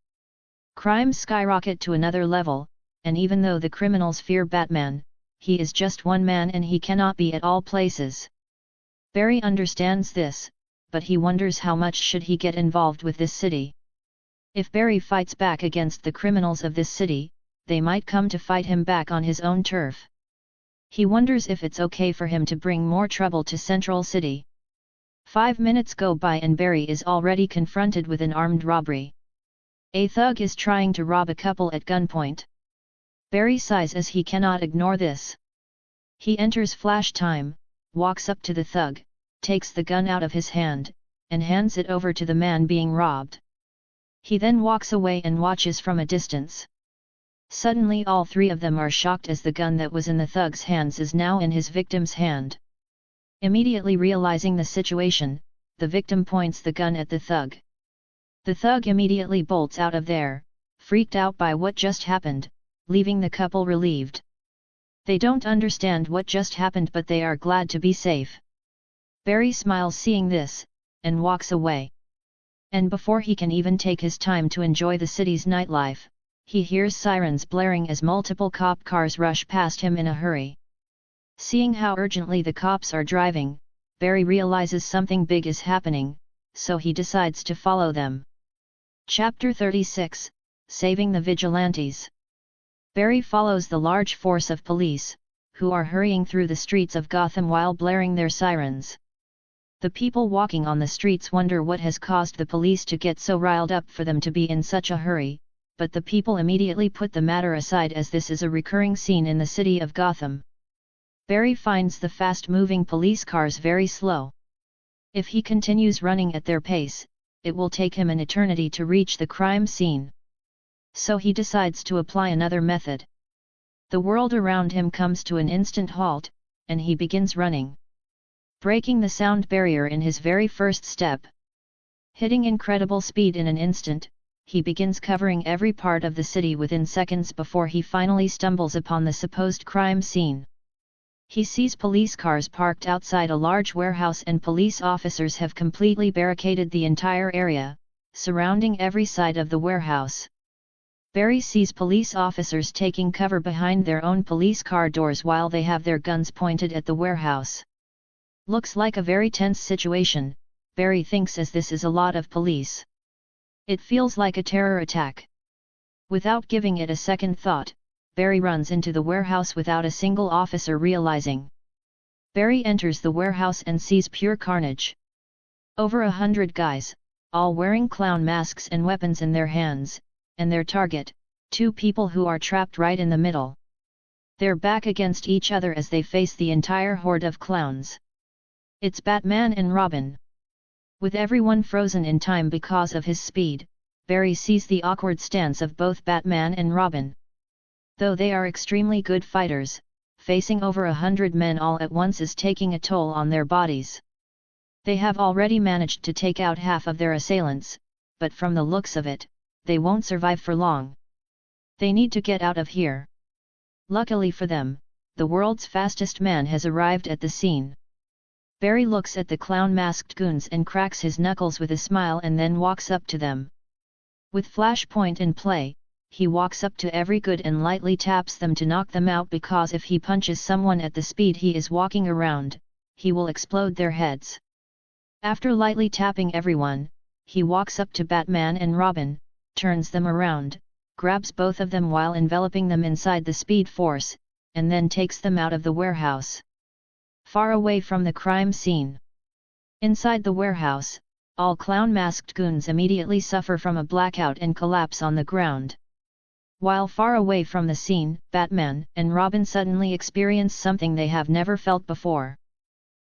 Crimes skyrocket to another level, and even though the criminals fear Batman, he is just one man and he cannot be at all places. Barry understands this, but he wonders how much should he get involved with this city. If Barry fights back against the criminals of this city, they might come to fight him back on his own turf. He wonders if it's okay for him to bring more trouble to Central City. 5 minutes go by and Barry is already confronted with an armed robbery. A thug is trying to rob a couple at gunpoint. Barry sighs as he cannot ignore this. He enters Flash time, walks up to the thug, takes the gun out of his hand, and hands it over to the man being robbed. He then walks away and watches from a distance. Suddenly all 3 of them are shocked as the gun that was in the thug's hands is now in his victim's hand. Immediately realizing the situation, the victim points the gun at the thug. The thug immediately bolts out of there, freaked out by what just happened, leaving the couple relieved. They don't understand what just happened, but they are glad to be safe. Barry smiles seeing this, and walks away. And before he can even take his time to enjoy the city's nightlife, he hears sirens blaring as multiple cop cars rush past him in a hurry. Seeing how urgently the cops are driving, Barry realizes something big is happening, so he decides to follow them. Chapter 36, Saving the Vigilantes. Barry follows the large force of police, who are hurrying through the streets of Gotham while blaring their sirens. The people walking on the streets wonder what has caused the police to get so riled up for them to be in such a hurry, but the people immediately put the matter aside as this is a recurring scene in the city of Gotham. Barry finds the fast-moving police cars very slow. If he continues running at their pace, it will take him an eternity to reach the crime scene. So he decides to apply another method. The world around him comes to an instant halt, and he begins running, breaking the sound barrier in his very first step. Hitting incredible speed in an instant, he begins covering every part of the city within seconds before he finally stumbles upon the supposed crime scene. He sees police cars parked outside a large warehouse and police officers have completely barricaded the entire area, surrounding every side of the warehouse. Barry sees police officers taking cover behind their own police car doors while they have their guns pointed at the warehouse. Looks like a very tense situation, Barry thinks, as this is a lot of police. It feels like a terror attack. Without giving it a second thought, Barry runs into the warehouse without a single officer realizing. Barry enters the warehouse and sees pure carnage. Over 100 guys, all wearing clown masks and weapons in their hands, and their target, 2 people who are trapped right in the middle. They're back against each other as they face the entire horde of clowns. It's Batman and Robin. With everyone frozen in time because of his speed, Barry sees the awkward stance of both Batman and Robin. Though they are extremely good fighters, facing over 100 men all at once is taking a toll on their bodies. They have already managed to take out half of their assailants, but from the looks of it, they won't survive for long. They need to get out of here. Luckily for them, the world's fastest man has arrived at the scene. Barry looks at the clown-masked goons and cracks his knuckles with a smile and then walks up to them. With Flashpoint in play, he walks up to every good and lightly taps them to knock them out, because if he punches someone at the speed he is walking around, he will explode their heads. After lightly tapping everyone, he walks up to Batman and Robin, turns them around, grabs both of them while enveloping them inside the Speed Force, and then takes them out of the warehouse, far away from the crime scene. Inside the warehouse, all clown-masked goons immediately suffer from a blackout and collapse on the ground. While far away from the scene, Batman and Robin suddenly experience something they have never felt before.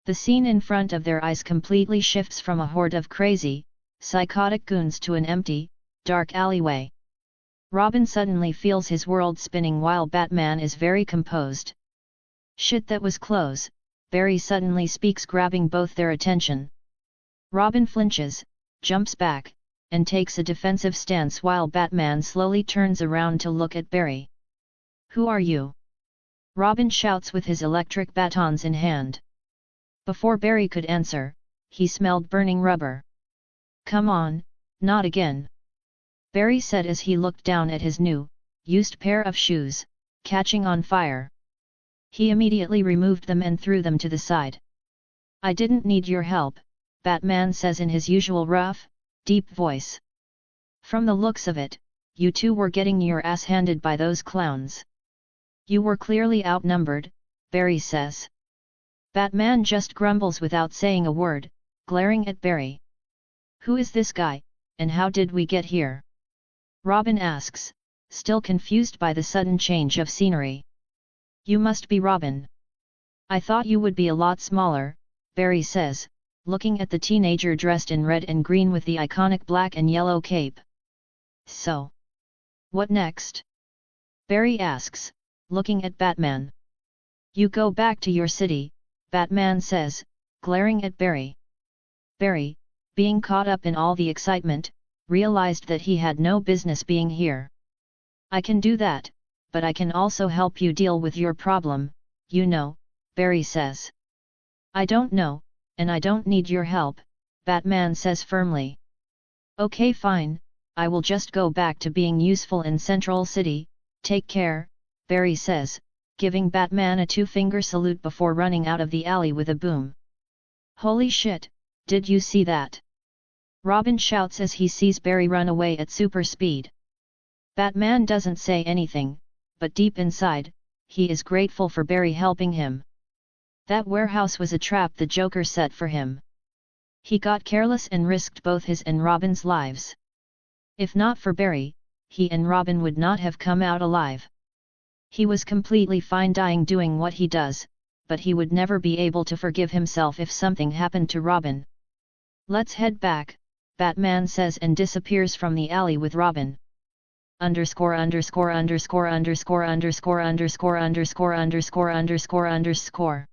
The scene in front of their eyes completely shifts from a horde of crazy, psychotic goons to an empty, dark alleyway. Robin suddenly feels his world spinning while Batman is very composed. "Shit, that was close," Barry suddenly speaks, grabbing both their attention. Robin flinches, jumps back, and takes a defensive stance while Batman slowly turns around to look at Barry. "Who are you?" Robin shouts with his electric batons in hand. Before Barry could answer, he smelled burning rubber. "Come on, not again," Barry said as he looked down at his new, used pair of shoes, catching on fire. He immediately removed them and threw them to the side. "I didn't need your help," Batman says in his usual rough, deep voice. "From the looks of it, you two were getting your ass handed by those clowns." "You were clearly outnumbered," Barry says. Batman just grumbles without saying a word, glaring at Barry. "Who is this guy, and how did we get here?" Robin asks, still confused by the sudden change of scenery. "You must be Robin. I thought you would be a lot smaller," Barry says, looking at the teenager dressed in red and green with the iconic black and yellow cape. "So, what next?" Barry asks, looking at Batman. "You go back to your city," Batman says, glaring at Barry. Barry, being caught up in all the excitement, realized that he had no business being here. "I can do that, but I can also help you deal with your problem, you know," Barry says. "I don't know, and I don't need your help," Batman says firmly. "Okay, fine, I will just go back to being useful in Central City, take care," Barry says, giving Batman a 2-finger salute before running out of the alley with a boom. "Holy shit, did you see that?" Robin shouts as he sees Barry run away at super speed. Batman doesn't say anything, but deep inside, he is grateful for Barry helping him. That warehouse was a trap the Joker set for him. He got careless and risked both his and Robin's lives. If not for Barry, he and Robin would not have come out alive. He was completely fine dying doing what he does, but he would never be able to forgive himself if something happened to Robin. "Let's head back," Batman says and disappears from the alley with Robin. Underscore underscore underscore underscore underscore underscore underscore underscore underscore underscore.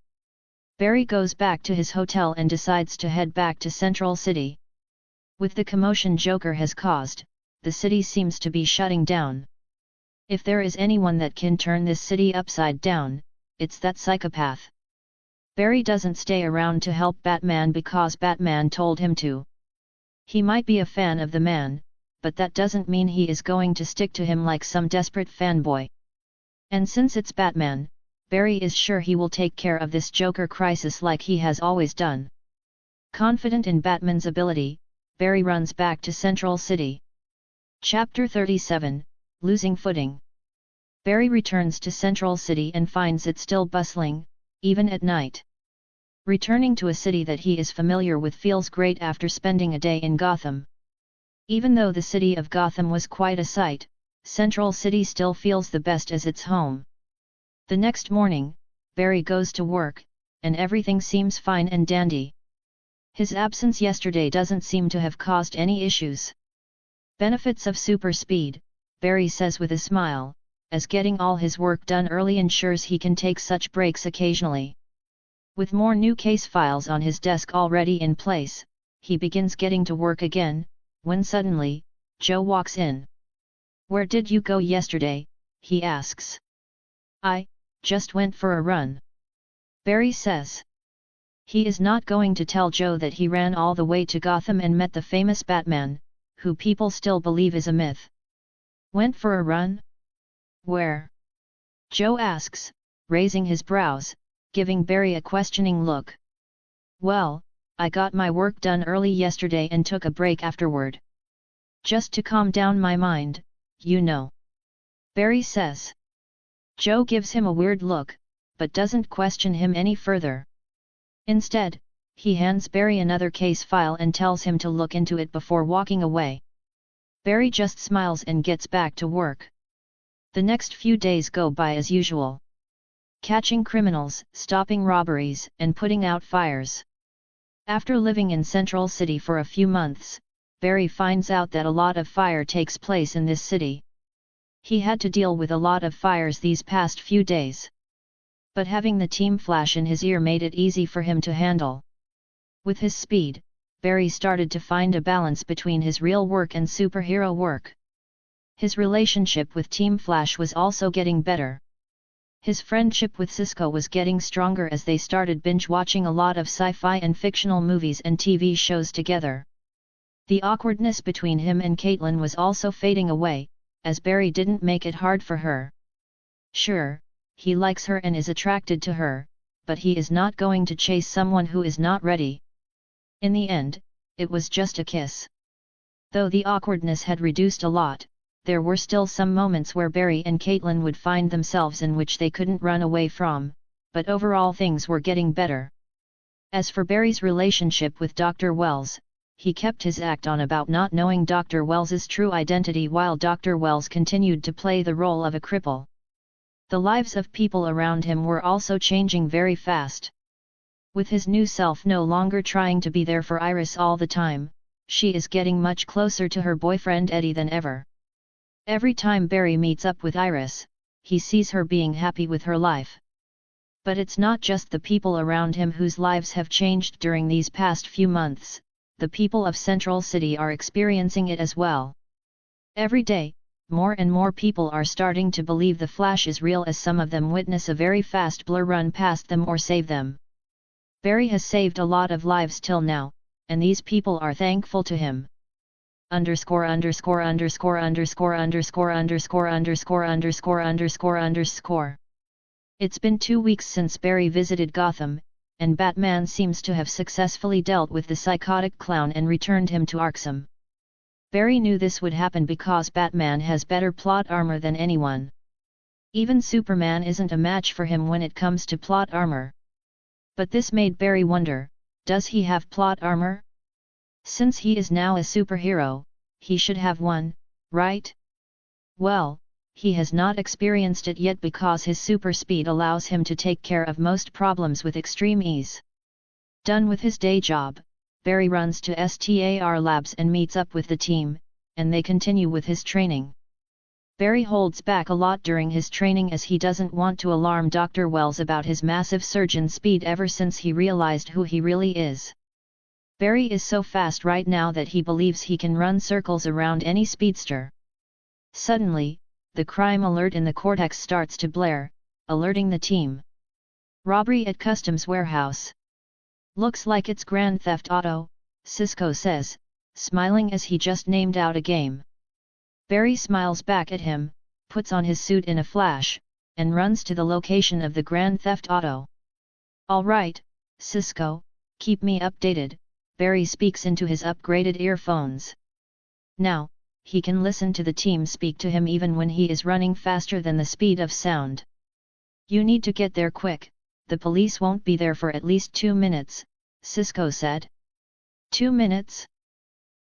Barry goes back to his hotel and decides to head back to Central City. With the commotion Joker has caused, the city seems to be shutting down. If there is anyone that can turn this city upside down, it's that psychopath. Barry doesn't stay around to help Batman because Batman told him to. He might be a fan of the man, but that doesn't mean he is going to stick to him like some desperate fanboy. And since it's Batman, Barry is sure he will take care of this Joker crisis like he has always done. Confident in Batman's ability, Barry runs back to Central City. Chapter 37, Losing Footing. Barry returns to Central City and finds it still bustling, even at night. Returning to a city that he is familiar with feels great after spending a day in Gotham. Even though the city of Gotham was quite a sight, Central City still feels the best as its home. The next morning, Barry goes to work, and everything seems fine and dandy. His absence yesterday doesn't seem to have caused any issues. Benefits of super speed, Barry says with a smile, as getting all his work done early ensures he can take such breaks occasionally. With more new case files on his desk already in place, he begins getting to work again, when suddenly, Joe walks in. "Where did you go yesterday?" he asks. "I just went for a run," Barry says. He is not going to tell Joe that he ran all the way to Gotham and met the famous Batman, who people still believe is a myth. "Went for a run? Where?" Joe asks, raising his brows, giving Barry a questioning look. "Well, I got my work done early yesterday and took a break afterward. Just to calm down my mind, you know," Barry says. Joe gives him a weird look, but doesn't question him any further. Instead, he hands Barry another case file and tells him to look into it before walking away. Barry just smiles and gets back to work. The next few days go by as usual. Catching criminals, stopping robberies, and putting out fires. After living in Central City for a few months, Barry finds out that a lot of fire takes place in this city. He had to deal with a lot of fires these past few days. But having the team flash in his ear made it easy for him to handle. With his speed, Barry started to find a balance between his real work and superhero work. His relationship with Team Flash was also getting better. His friendship with Cisco was getting stronger as they started binge-watching a lot of sci-fi and fictional movies and TV shows together. The awkwardness between him and Caitlin was also fading away, as Barry didn't make it hard for her. Sure, he likes her and is attracted to her, but he is not going to chase someone who is not ready. In the end, it was just a kiss. Though the awkwardness had reduced a lot, there were still some moments where Barry and Caitlin would find themselves in which they couldn't run away from, but overall things were getting better. As for Barry's relationship with Dr. Wells, he kept his act on about not knowing Dr. Wells's true identity while Dr. Wells continued to play the role of a cripple. The lives of people around him were also changing very fast. With his new self no longer trying to be there for Iris all the time, she is getting much closer to her boyfriend Eddie than ever. Every time Barry meets up with Iris, he sees her being happy with her life. But it's not just the people around him whose lives have changed during these past few months, the people of Central City are experiencing it as well. Every day, more and more people are starting to believe the Flash is real as some of them witness a very fast blur run past them or save them. Barry has saved a lot of lives till now, and these people are thankful to him. Underscore underscore underscore underscore underscore underscore underscore underscore underscore underscore. It's been 2 weeks since Barry visited Gotham, and Batman seems to have successfully dealt with the psychotic clown and returned him to Arkham. Barry knew this would happen because Batman has better plot armor than anyone. Even Superman isn't a match for him when it comes to plot armor. But this made Barry wonder, does he have plot armor? Since he is now a superhero, he should have one, right? Well, he has not experienced it yet because his super speed allows him to take care of most problems with extreme ease. Done with his day job, Barry runs to STAR Labs and meets up with the team, and they continue with his training. Barry holds back a lot during his training as he doesn't want to alarm Dr. Wells about his massive surge in speed ever since he realized who he really is. Barry is so fast right now that he believes he can run circles around any speedster. Suddenly, the crime alert in the cortex starts to blare, alerting the team. Robbery at customs warehouse. Looks like it's Grand Theft Auto, Cisco says, smiling as he just named out a game. Barry smiles back at him, puts on his suit in a flash, and runs to the location of the Grand Theft Auto. All right, Cisco, keep me updated, Barry speaks into his upgraded earphones. Now, he can listen to the team speak to him even when he is running faster than the speed of sound. You need to get there quick, the police won't be there for at least 2 minutes, Cisco said. 2 minutes?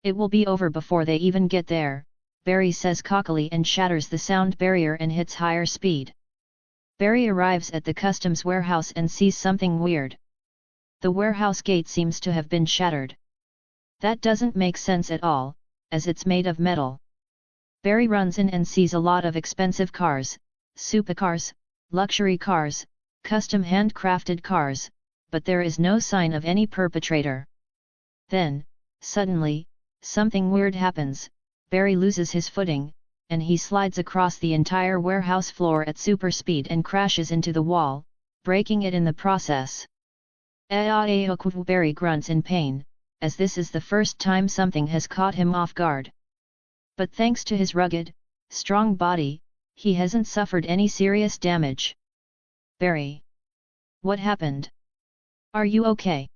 It will be over before they even get there, Barry says cockily and shatters the sound barrier and hits higher speed. Barry arrives at the customs warehouse and sees something weird. The warehouse gate seems to have been shattered. That doesn't make sense at all, as it's made of metal. Barry runs in and sees a lot of expensive cars, supercars, luxury cars, custom handcrafted cars, but there is no sign of any perpetrator. Then, suddenly, something weird happens. Barry loses his footing, and he slides across the entire warehouse floor at super speed and crashes into the wall, breaking it in the process. Barry grunts in pain, as this is the first time something has caught him off guard. But thanks to his rugged, strong body, he hasn't suffered any serious damage. Barry. What happened? Are you okay?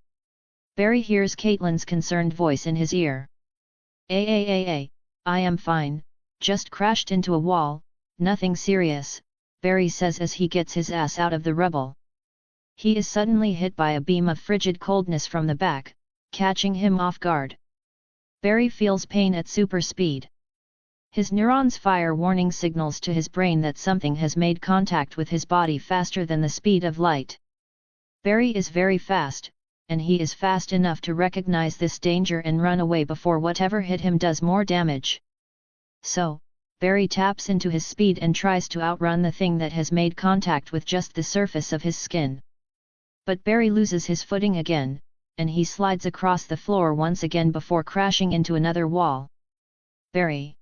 Barry hears Caitlin's concerned voice in his ear. I am fine, just crashed into a wall, nothing serious, Barry says as he gets his ass out of the rubble. He is suddenly hit by a beam of frigid coldness from the back, catching him off guard. Barry feels pain at super speed. His neurons fire warning signals to his brain that something has made contact with his body faster than the speed of light. Barry is very fast, and he is fast enough to recognize this danger and run away before whatever hit him does more damage. So, Barry taps into his speed and tries to outrun the thing that has made contact with just the surface of his skin. But Barry loses his footing again, and he slides across the floor once again before crashing into another wall. Barry.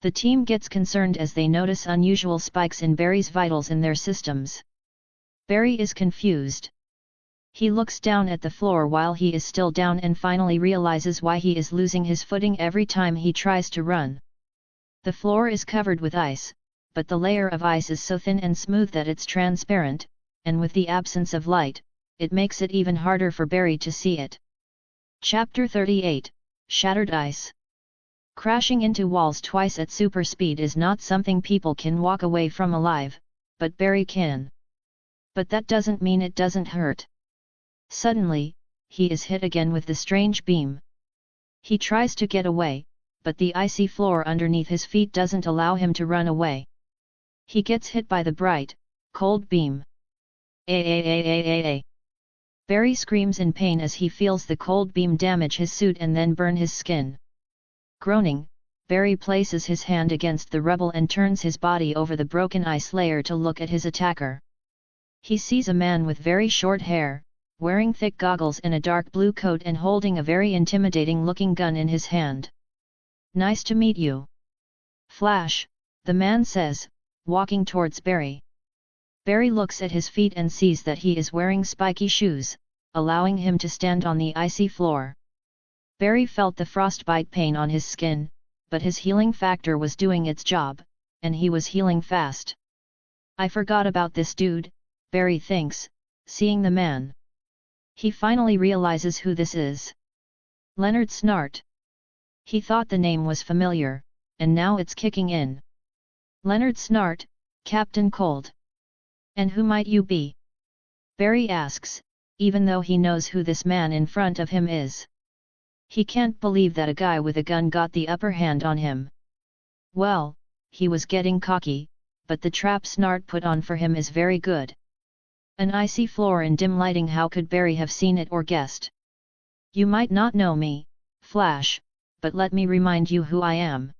The team gets concerned as they notice unusual spikes in Barry's vitals in their systems. Barry is confused. He looks down at the floor while he is still down and finally realizes why he is losing his footing every time he tries to run. The floor is covered with ice, but the layer of ice is so thin and smooth that it's transparent, and with the absence of light, it makes it even harder for Barry to see it. Chapter 38, Shattered Ice. Crashing into walls twice at super speed is not something people can walk away from alive, but Barry can. But that doesn't mean it doesn't hurt. Suddenly, he is hit again with the strange beam. He tries to get away, but the icy floor underneath his feet doesn't allow him to run away. He gets hit by the bright, cold beam. Barry screams in pain as he feels the cold beam damage his suit and then burn his skin. Groaning, Barry places his hand against the rubble and turns his body over the broken ice layer to look at his attacker. He sees a man with very short hair, wearing thick goggles and a dark blue coat and holding a very intimidating-looking gun in his hand. Nice to meet you. Flash, the man says, walking towards Barry. Barry looks at his feet and sees that he is wearing spiky shoes, allowing him to stand on the icy floor. Barry felt the frostbite pain on his skin, but his healing factor was doing its job, and he was healing fast. I forgot about this dude, Barry thinks, seeing the man. He finally realizes who this is. Leonard Snart. He thought the name was familiar, and now it's kicking in. Leonard Snart, Captain Cold. And who might you be? Barry asks, even though he knows who this man in front of him is. He can't believe that a guy with a gun got the upper hand on him. Well, he was getting cocky, but the trap Snart put on for him is very good. An icy floor in dim lighting, how could Barry have seen it or guessed? You might not know me, Flash, but let me remind you who I am.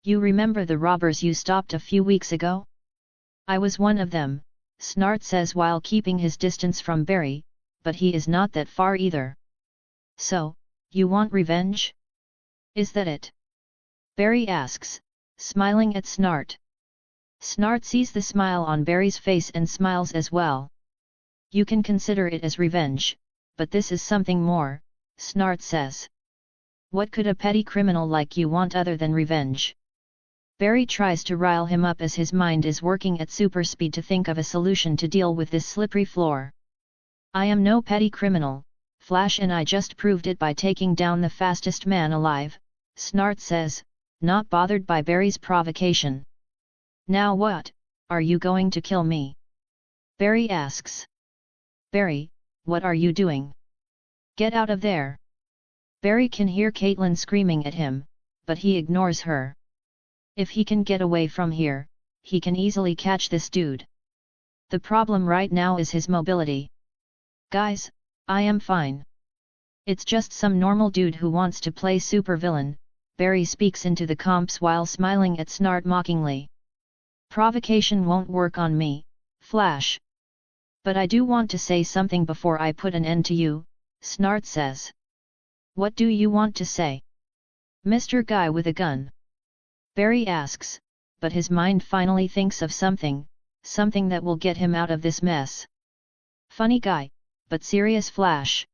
You remember the robbers you stopped a few weeks ago? I was one of them, Snart says while keeping his distance from Barry, but he is not that far either. So, you want revenge? Is that it? Barry asks, smiling at Snart. Snart sees the smile on Barry's face and smiles as well. You can consider it as revenge, but this is something more, Snart says. What could a petty criminal like you want other than revenge? Barry tries to rile him up as his mind is working at super speed to think of a solution to deal with this slippery floor. I am no petty criminal, Flash, and I just proved it by taking down the fastest man alive, Snart says, not bothered by Barry's provocation. Now what, are you going to kill me? Barry asks. Barry, what are you doing? Get out of there! Barry can hear Caitlin screaming at him, but he ignores her. If he can get away from here, he can easily catch this dude. The problem right now is his mobility. Guys, I am fine. It's just some normal dude who wants to play supervillain, Barry speaks into the comps while smiling at Snart mockingly. Provocation won't work on me, Flash. But I do want to say something before I put an end to you, Snart says. What do you want to say? Mr. Guy with a gun? Barry asks, but his mind finally thinks of something that will get him out of this mess. Funny guy, but serious Flash.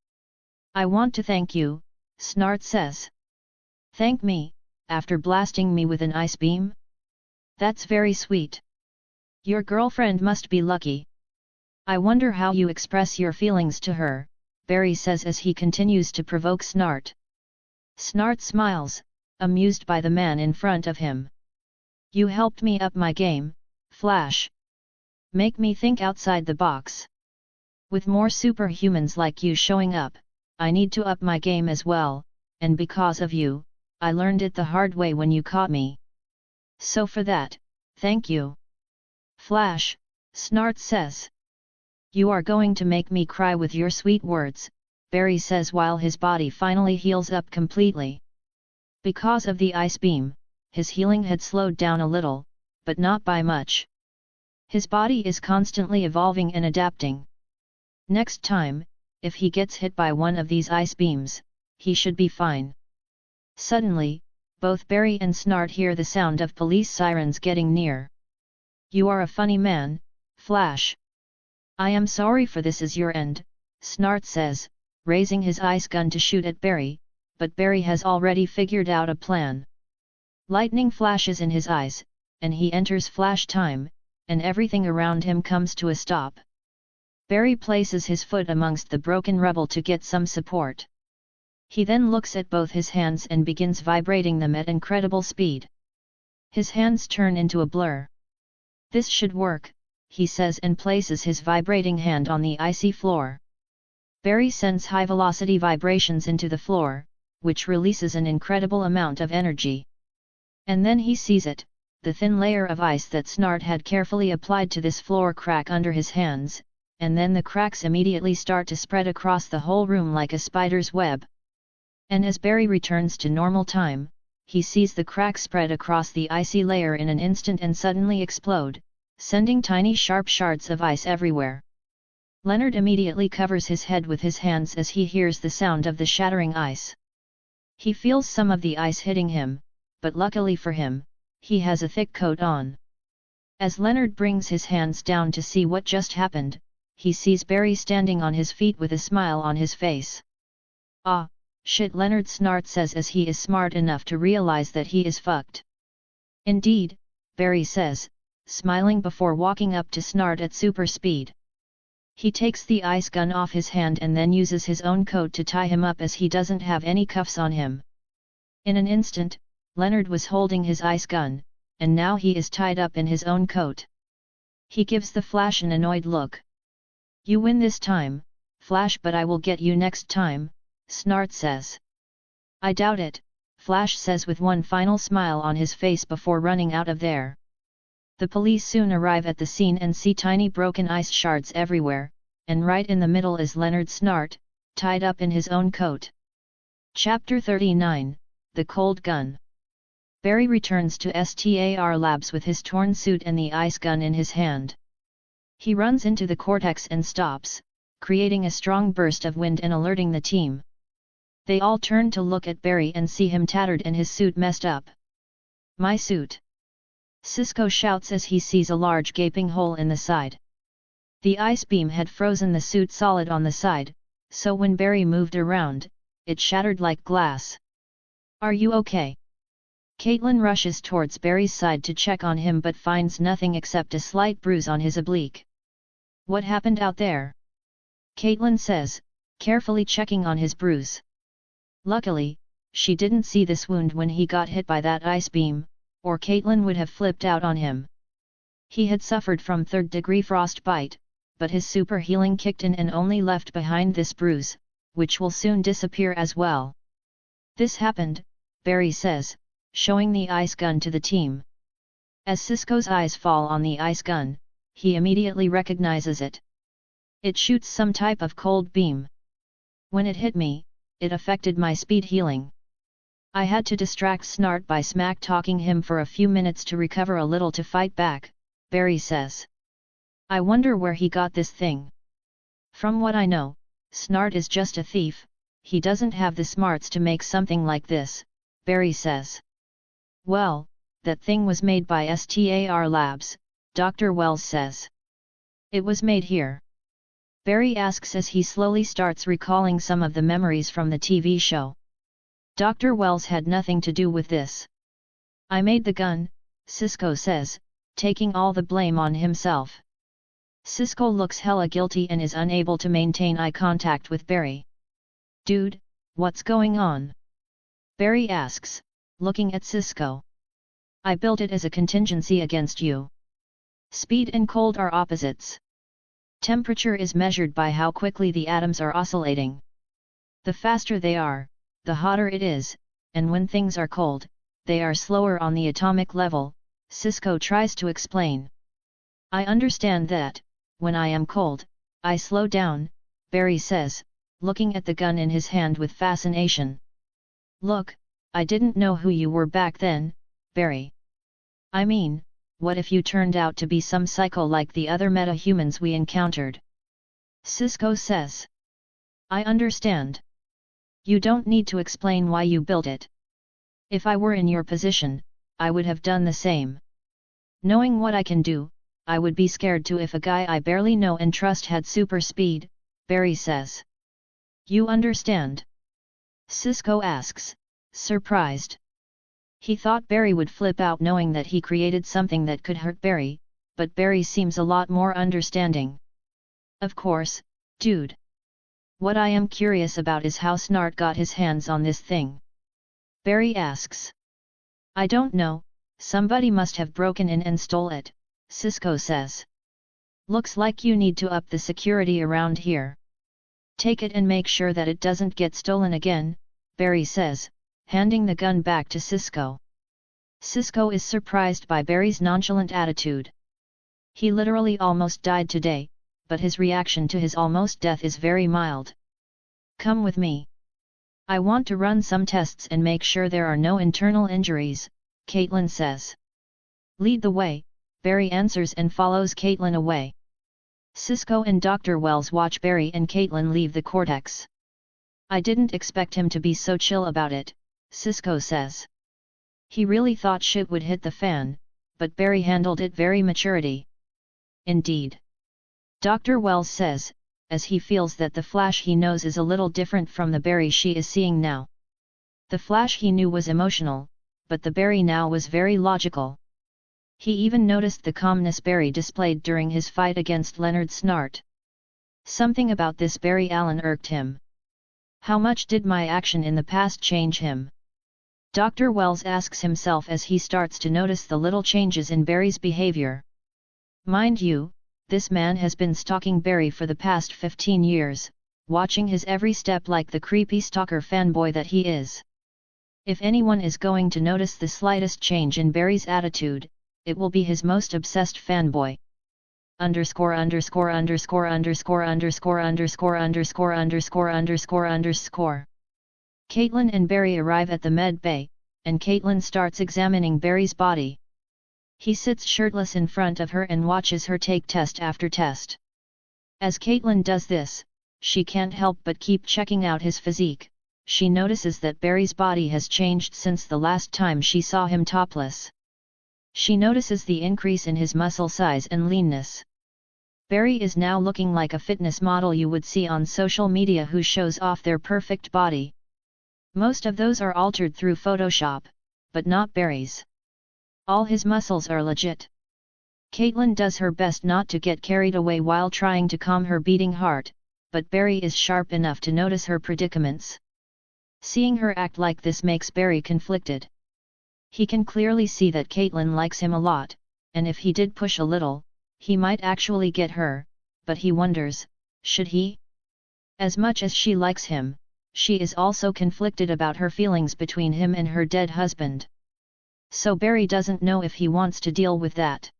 I want to thank you, Snart says. Thank me, after blasting me with an ice beam? That's very sweet. Your girlfriend must be lucky. I wonder how you express your feelings to her, Barry says as he continues to provoke Snart. Snart smiles, amused by the man in front of him. You helped me up my game, Flash. Make me think outside the box. With more superhumans like you showing up, I need to up my game as well, and because of you, I learned it the hard way when you caught me. So for that, thank you. Flash, Snart says. You are going to make me cry with your sweet words, Barry says while his body finally heals up completely. Because of the ice beam, his healing had slowed down a little, but not by much. His body is constantly evolving and adapting. Next time, if he gets hit by one of these ice beams, he should be fine. Suddenly, both Barry and Snart hear the sound of police sirens getting near. You are a funny man, Flash. I am sorry for this is your end, Snart says, raising his ice gun to shoot at Barry, but Barry has already figured out a plan. Lightning flashes in his eyes, and he enters flash time, and everything around him comes to a stop. Barry places his foot amongst the broken rubble to get some support. He then looks at both his hands and begins vibrating them at incredible speed. His hands turn into a blur. This should work, he says and places his vibrating hand on the icy floor. Barry sends high-velocity vibrations into the floor, which releases an incredible amount of energy. And then he sees it, the thin layer of ice that Snart had carefully applied to this floor crack under his hands, and then the cracks immediately start to spread across the whole room like a spider's web. And as Barry returns to normal time, he sees the cracks spread across the icy layer in an instant and suddenly explode, sending tiny sharp shards of ice everywhere. Leonard immediately covers his head with his hands as he hears the sound of the shattering ice. He feels some of the ice hitting him, but luckily for him, he has a thick coat on. As Leonard brings his hands down to see what just happened, he sees Barry standing on his feet with a smile on his face. Ah, shit, Leonard Snart says as he is smart enough to realize that he is fucked. Indeed, Barry says, smiling before walking up to Snart at super speed. He takes the ice gun off his hand and then uses his own coat to tie him up as he doesn't have any cuffs on him. In an instant, Leonard was holding his ice gun, and now he is tied up in his own coat. He gives the Flash an annoyed look. You win this time, Flash, but I will get you next time, Snart says. I doubt it, Flash says with one final smile on his face before running out of there. The police soon arrive at the scene and see tiny broken ice shards everywhere, and right in the middle is Leonard Snart, tied up in his own coat. Chapter 39, The Cold Gun. Barry returns to STAR Labs with his torn suit and the ice gun in his hand. He runs into the cortex and stops, creating a strong burst of wind and alerting the team. They all turn to look at Barry and see him tattered and his suit messed up. My suit! Cisco shouts as he sees a large gaping hole in the side. The ice beam had frozen the suit solid on the side, so when Barry moved around, it shattered like glass. Are you okay? Caitlin rushes towards Barry's side to check on him but finds nothing except a slight bruise on his oblique. What happened out there? Caitlin says, carefully checking on his bruise. Luckily, she didn't see this wound when he got hit by that ice beam, or Caitlin would have flipped out on him. He had suffered from third-degree frostbite, but his super healing kicked in and only left behind this bruise, which will soon disappear as well. This happened, Barry says, showing the ice gun to the team. As Cisco's eyes fall on the ice gun, he immediately recognizes it. It shoots some type of cold beam. When it hit me, it affected my speed healing. I had to distract Snart by smack-talking him for a few minutes to recover a little to fight back, Barry says. I wonder where he got this thing. From what I know, Snart is just a thief, he doesn't have the smarts to make something like this, Barry says. Well, that thing was made by STAR Labs, Dr. Wells says. It was made here. Barry asks as he slowly starts recalling some of the memories from the TV show. Dr. Wells had nothing to do with this. I made the gun, Cisco says, taking all the blame on himself. Cisco looks hella guilty and is unable to maintain eye contact with Barry. Dude, what's going on? Barry asks, looking at Cisco. I built it as a contingency against you. Speed and cold are opposites. Temperature is measured by how quickly the atoms are oscillating. The faster they are, the hotter it is, and when things are cold, they are slower on the atomic level, Cisco tries to explain. I understand that, when I am cold, I slow down, Barry says, looking at the gun in his hand with fascination. Look, I didn't know who you were back then, Barry. I mean, what if you turned out to be some psycho like the other meta-humans we encountered? Cisco says. I understand. You don't need to explain why you built it. If I were in your position, I would have done the same. Knowing what I can do, I would be scared too if a guy I barely know and trust had super speed, Barry says. You understand? Cisco asks, surprised. He thought Barry would flip out knowing that he created something that could hurt Barry, but Barry seems a lot more understanding. Of course, dude. What I am curious about is how Snart got his hands on this thing. Barry asks. I don't know, somebody must have broken in and stole it, Cisco says. Looks like you need to up the security around here. Take it and make sure that it doesn't get stolen again, Barry says, handing the gun back to Cisco. Cisco is surprised by Barry's nonchalant attitude. He literally almost died today, but his reaction to his almost death is very mild. Come with me. I want to run some tests and make sure there are no internal injuries, Caitlin says. Lead the way, Barry answers and follows Caitlin away. Cisco and Dr. Wells watch Barry and Caitlin leave the cortex. I didn't expect him to be so chill about it, Cisco says. He really thought shit would hit the fan, but Barry handled it very maturely. Indeed. Dr. Wells says, as he feels that the Flash he knows is a little different from the Barry she is seeing now. The Flash he knew was emotional, but the Barry now was very logical. He even noticed the calmness Barry displayed during his fight against Leonard Snart. Something about this Barry Allen irked him. How much did my action in the past change him? Dr. Wells asks himself as he starts to notice the little changes in Barry's behavior. Mind you, this man has been stalking Barry for the past 15 years, watching his every step like the creepy stalker fanboy that he is. If anyone is going to notice the slightest change in Barry's attitude, it will be his most obsessed fanboy. Underscore underscore underscore underscore underscore underscore underscore underscore underscore underscore. Caitlin and Barry arrive at the med bay, and Caitlin starts examining Barry's body. He sits shirtless in front of her and watches her take test after test. As Caitlin does this, she can't help but keep checking out his physique. She notices that Barry's body has changed since the last time she saw him topless. She notices the increase in his muscle size and leanness. Barry is now looking like a fitness model you would see on social media who shows off their perfect body. Most of those are altered through Photoshop, but not Barry's. All his muscles are legit. Caitlin does her best not to get carried away while trying to calm her beating heart, but Barry is sharp enough to notice her predicaments. Seeing her act like this makes Barry conflicted. He can clearly see that Caitlin likes him a lot, and if he did push a little, he might actually get her, but he wonders, should he? As much as she likes him, she is also conflicted about her feelings between him and her dead husband. So Barry doesn't know if he wants to deal with that.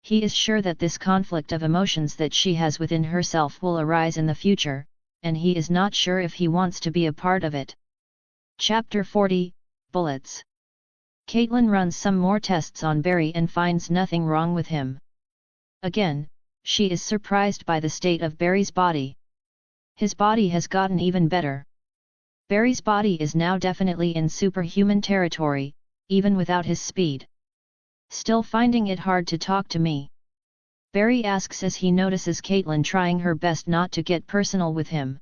He is sure that this conflict of emotions that she has within herself will arise in the future, and he is not sure if he wants to be a part of it. Chapter 40, Bullets. Caitlin runs some more tests on Barry and finds nothing wrong with him. Again, she is surprised by the state of Barry's body. His body has gotten even better. Barry's body is now definitely in superhuman territory, even without his speed. Still finding it hard to talk to me? Barry asks as he notices Caitlin trying her best not to get personal with him.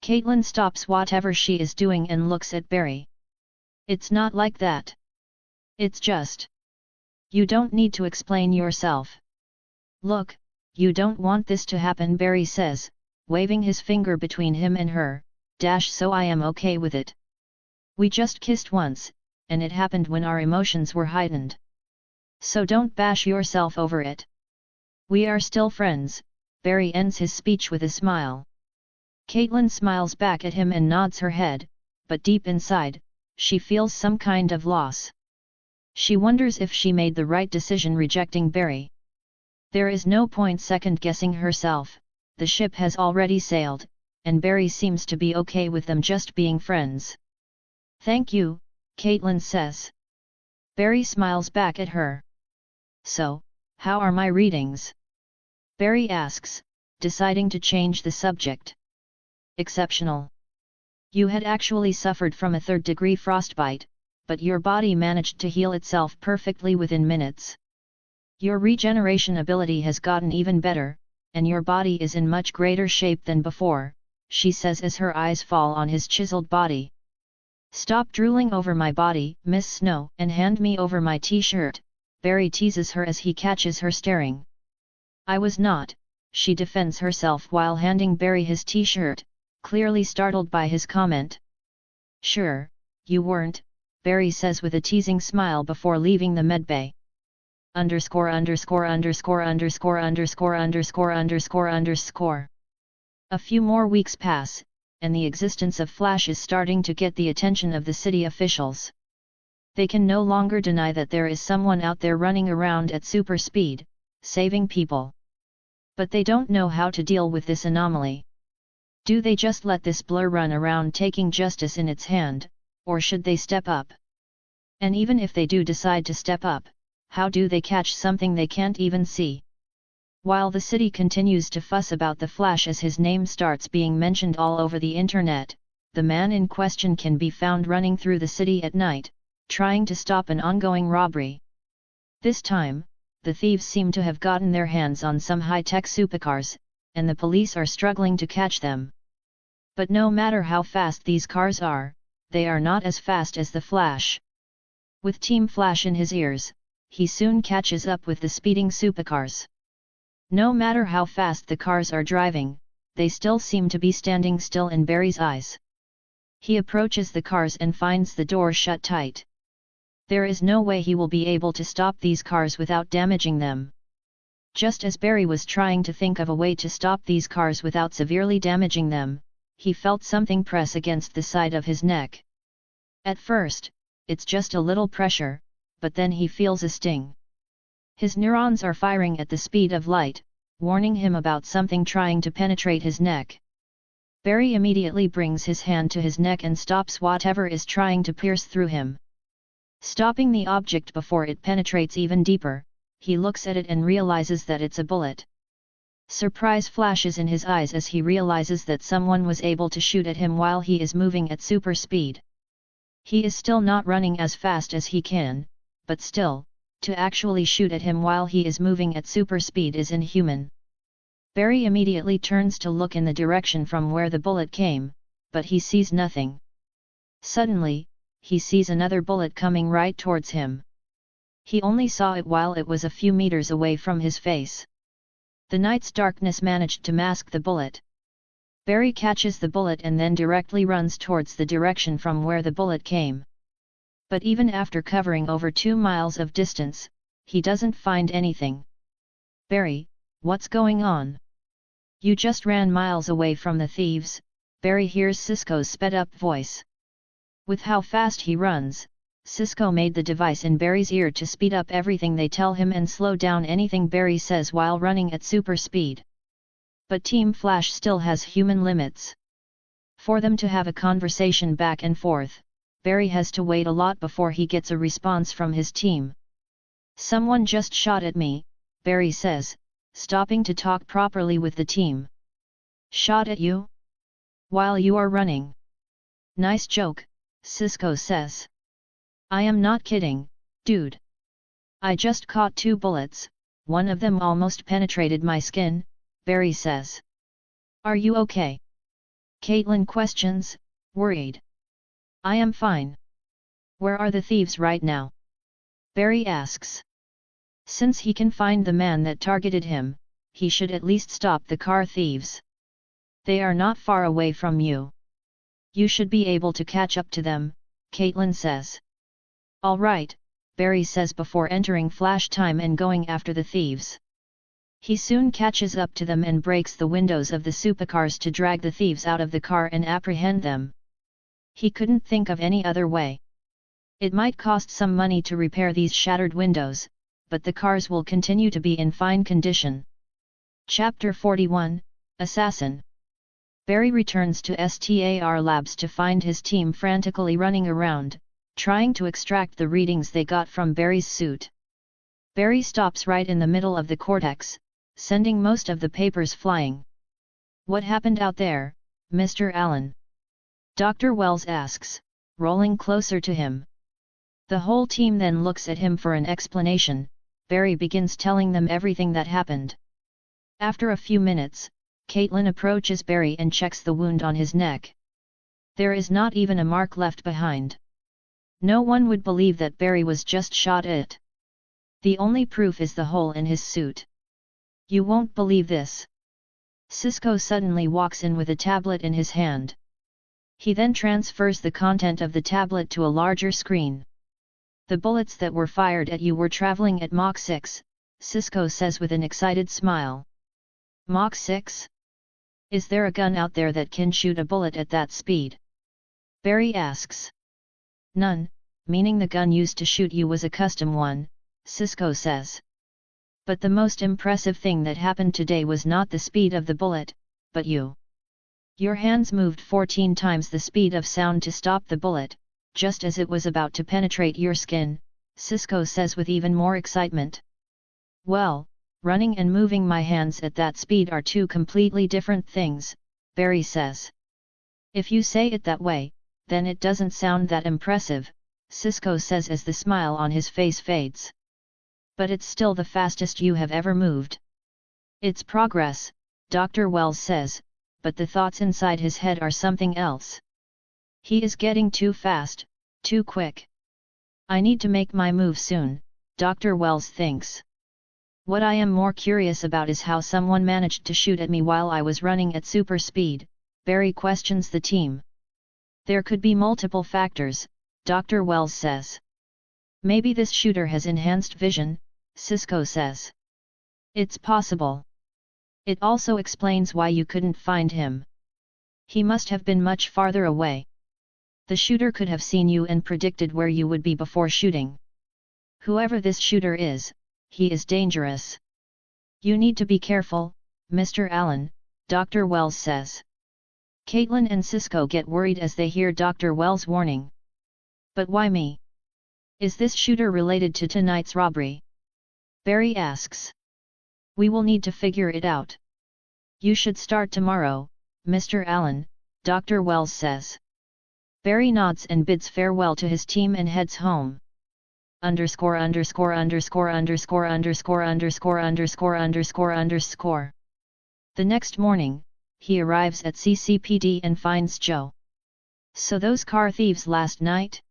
Caitlin stops whatever she is doing and looks at Barry. It's not like that. It's just. You don't need to explain yourself. Look, you don't want this to happen, Barry says, waving his finger between him and her, so I am okay with it. We just kissed once, and it happened when our emotions were heightened. So don't bash yourself over it. We are still friends. Barry ends his speech with a smile. Caitlin smiles back at him and nods her head, but deep inside, she feels some kind of loss. She wonders if she made the right decision rejecting Barry. There is no point second-guessing herself, the ship has already sailed, and Barry seems to be okay with them just being friends. Thank you, Caitlin says. Barry smiles back at her. So, how are my readings? Barry asks, deciding to change the subject. Exceptional. You had actually suffered from a third-degree frostbite, but your body managed to heal itself perfectly within minutes. Your regeneration ability has gotten even better, and your body is in much greater shape than before, she says as her eyes fall on his chiseled body. Stop drooling over my body, Miss Snow, and hand me over my t-shirt, Barry teases her as he catches her staring. I was not, she defends herself while handing Barry his t-shirt, clearly startled by his comment. Sure, you weren't, Barry says with a teasing smile before leaving the medbay. Underscore underscore underscore underscore underscore underscore underscore underscore. A few more weeks pass, and the existence of Flash is starting to get the attention of the city officials. They can no longer deny that there is someone out there running around at super speed, saving people. But they don't know how to deal with this anomaly. Do they just let this blur run around taking justice in its hand, or should they step up? And even if they do decide to step up, how do they catch something they can't even see? While the city continues to fuss about the Flash as his name starts being mentioned all over the internet, the man in question can be found running through the city at night, trying to stop an ongoing robbery. This time, the thieves seem to have gotten their hands on some high-tech supercars, and the police are struggling to catch them. But no matter how fast these cars are, they are not as fast as the Flash. With Team Flash in his ears, he soon catches up with the speeding supercars. No matter how fast the cars are driving, they still seem to be standing still in Barry's eyes. He approaches the cars and finds the door shut tight. There is no way he will be able to stop these cars without damaging them. Just as Barry was trying to think of a way to stop these cars without severely damaging them, he felt something press against the side of his neck. At first, it's just a little pressure, but then he feels a sting. His neurons are firing at the speed of light, warning him about something trying to penetrate his neck. Barry immediately brings his hand to his neck and stops whatever is trying to pierce through him. Stopping the object before it penetrates even deeper, he looks at it and realizes that it's a bullet. Surprise flashes in his eyes as he realizes that someone was able to shoot at him while he is moving at super speed. He is still not running as fast as he can, but still, to actually shoot at him while he is moving at super speed is inhuman. Barry immediately turns to look in the direction from where the bullet came, but he sees nothing. Suddenly, he sees another bullet coming right towards him. He only saw it while it was a few meters away from his face. The night's darkness managed to mask the bullet. Barry catches the bullet and then directly runs towards the direction from where the bullet came. But even after covering over 2 miles of distance, he doesn't find anything. "Barry, what's going on? You just ran miles away from the thieves," Barry hears Cisco's sped-up voice. With how fast he runs, Cisco made the device in Barry's ear to speed up everything they tell him and slow down anything Barry says while running at super speed. But Team Flash still has human limits. For them to have a conversation back and forth, Barry has to wait a lot before he gets a response from his team. "Someone just shot at me," Barry says, stopping to talk properly with the team. "Shot at you? While you are running? Nice joke," Cisco says. "I am not kidding, dude. I just caught 2 bullets, one of them almost penetrated my skin," Barry says. "Are you okay?" Caitlin questions, worried. "I am fine. Where are the thieves right now?" Barry asks. Since he can find the man that targeted him, he should at least stop the car thieves. "They are not far away from you. You should be able to catch up to them," Caitlin says. "All right," Barry says before entering flash time and going after the thieves. He soon catches up to them and breaks the windows of the supercars to drag the thieves out of the car and apprehend them. He couldn't think of any other way. It might cost some money to repair these shattered windows, but the cars will continue to be in fine condition. Chapter 41, Assassin. Barry returns to STAR Labs to find his team frantically running around, trying to extract the readings they got from Barry's suit. Barry stops right in the middle of the cortex, sending most of the papers flying. "What happened out there, Mr. Allen?" Dr. Wells asks, rolling closer to him. The whole team then looks at him for an explanation. Barry begins telling them everything that happened. After a few minutes, Caitlin approaches Barry and checks the wound on his neck. There is not even a mark left behind. No one would believe that Barry was just shot at. The only proof is the hole in his suit. "You won't believe this." Cisco suddenly walks in with a tablet in his hand. He then transfers the content of the tablet to a larger screen. "The bullets that were fired at you were traveling at Mach 6, Cisco says with an excited smile. "Mach 6? Is there a gun out there that can shoot a bullet at that speed?" Barry asks. "None, meaning the gun used to shoot you was a custom one," Cisco says. "But the most impressive thing that happened today was not the speed of the bullet, but you. Your hands moved 14 times the speed of sound to stop the bullet, just as it was about to penetrate your skin," Cisco says with even more excitement. "Well, running and moving my hands at that speed are 2 completely different things," Barry says. "If you say it that way, then it doesn't sound that impressive," Cisco says as the smile on his face fades. "But it's still the fastest you have ever moved." "It's progress," Dr. Wells says, but the thoughts inside his head are something else. "He is getting too fast, too quick. I need to make my move soon," Dr. Wells thinks. "What I am more curious about is how someone managed to shoot at me while I was running at super speed," Barry questions the team. "There could be multiple factors," Dr. Wells says. "Maybe this shooter has enhanced vision," Cisco says. It's possible. It also explains why you couldn't find him. He must have been much farther away. The shooter could have seen you and predicted where you would be before shooting. Whoever this shooter is, he is dangerous. You need to be careful, Mr. Allen, Dr. Wells says. Caitlin and Cisco get worried as they hear Dr. Wells' warning. But why me? Is this shooter related to tonight's robbery? Barry asks. We will need to figure it out. You should start tomorrow, Mr. Allen, Dr. Wells says. Barry nods and bids farewell to his team and heads home. Underscore. The next morning, he arrives at CCPD and finds Joe. So those car thieves last night?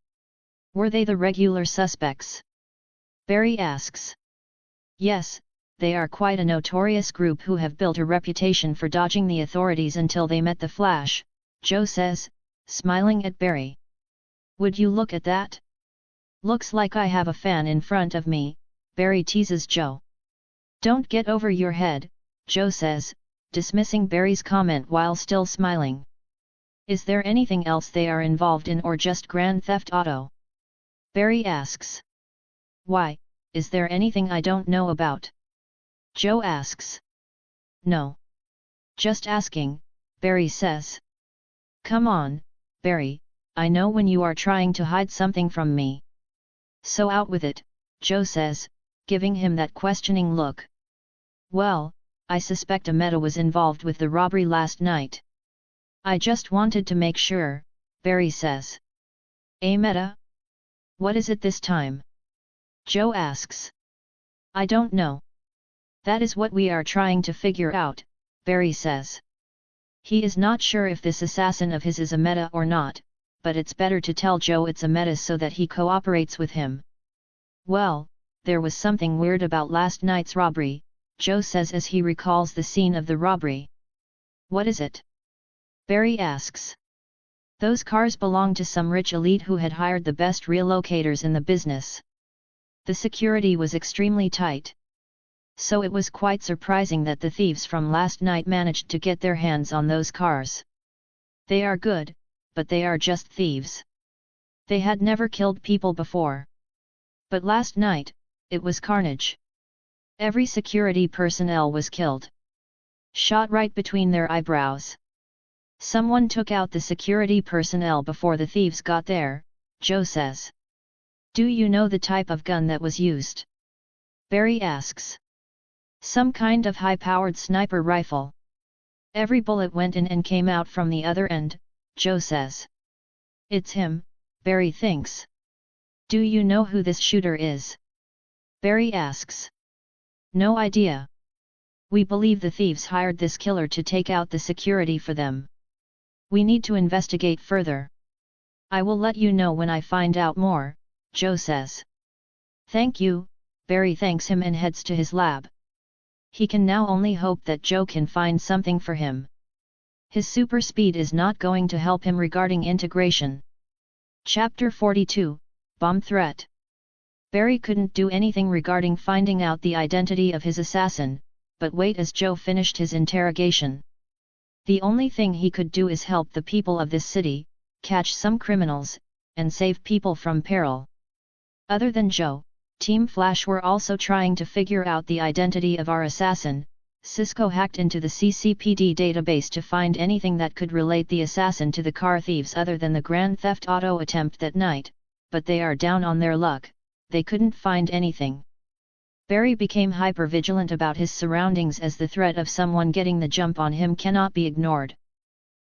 Were they the regular suspects? Barry asks. Yes, they are quite a notorious group who have built a reputation for dodging the authorities until they met the Flash, Joe says, smiling at Barry. Would you look at that? Looks like I have a fan in front of me, Barry teases Joe. Don't get over your head, Joe says, dismissing Barry's comment while still smiling. Is there anything else they are involved in or just Grand Theft Auto? Barry asks. Why, is there anything I don't know about? Joe asks. No. Just asking, Barry says. Come on, Barry, I know when you are trying to hide something from me. So out with it, Joe says, giving him that questioning look. Well, I suspect a Meta was involved with the robbery last night. I just wanted to make sure, Barry says. A Meta? What is it this time? Joe asks. I don't know. That is what we are trying to figure out, Barry says. He is not sure if this assassin of his is a Meta or not, but it's better to tell Joe it's a Meta so that he cooperates with him. Well, there was something weird about last night's robbery, Joe says as he recalls the scene of the robbery. What is it? Barry asks. Those cars belong to some rich elite who had hired the best relocators in the business. The security was extremely tight. So it was quite surprising that the thieves from last night managed to get their hands on those cars. They are good, but they are just thieves. They had never killed people before. But last night, it was carnage. Every security personnel was killed. Shot right between their eyebrows. Someone took out the security personnel before the thieves got there, Joe says. Do you know the type of gun that was used? Barry asks. Some kind of high-powered sniper rifle. Every bullet went in and came out from the other end, Joe says. It's him, Barry thinks. Do you know who this shooter is? Barry asks. No idea. We believe the thieves hired this killer to take out the security for them. We need to investigate further. I will let you know when I find out more, Joe says. Thank you, Barry thanks him and heads to his lab. He can now only hope that Joe can find something for him. His super speed is not going to help him regarding integration. Chapter 42, Bomb Threat. Barry couldn't do anything regarding finding out the identity of his assassin, but wait as Joe finished his interrogation. The only thing he could do is help the people of this city, catch some criminals, and save people from peril. Other than Joe, Team Flash were also trying to figure out the identity of our assassin. Cisco hacked into the CCPD database to find anything that could relate the assassin to the car thieves other than the Grand Theft Auto attempt that night, but they are down on their luck, they couldn't find anything. Barry became hyper-vigilant about his surroundings as the threat of someone getting the jump on him cannot be ignored.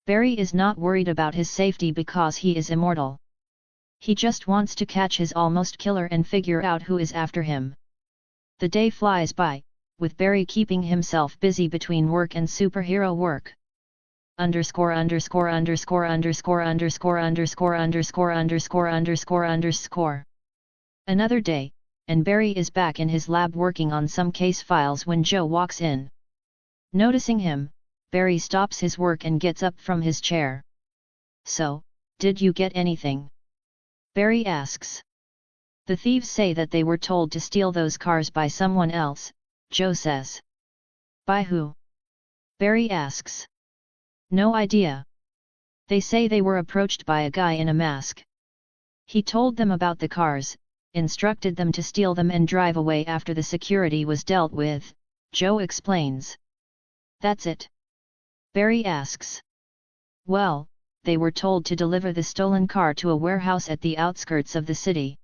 Barry is not worried about his safety because he is immortal. He just wants to catch his almost killer and figure out who is after him. The day flies by, with Barry keeping himself busy between work and superhero work. Underscore. Another day, and Barry is back in his lab working on some case files when Joe walks in. Noticing him, Barry stops his work and gets up from his chair. So, did you get anything? Barry asks. The thieves say that they were told to steal those cars by someone else, Joe says. By who? Barry asks. No idea. They say they were approached by a guy in a mask. He told them about the cars, instructed them to steal them and drive away after the security was dealt with, Joe explains. That's it? Barry asks. Well, they were told to deliver the stolen car to a warehouse at the outskirts of the city.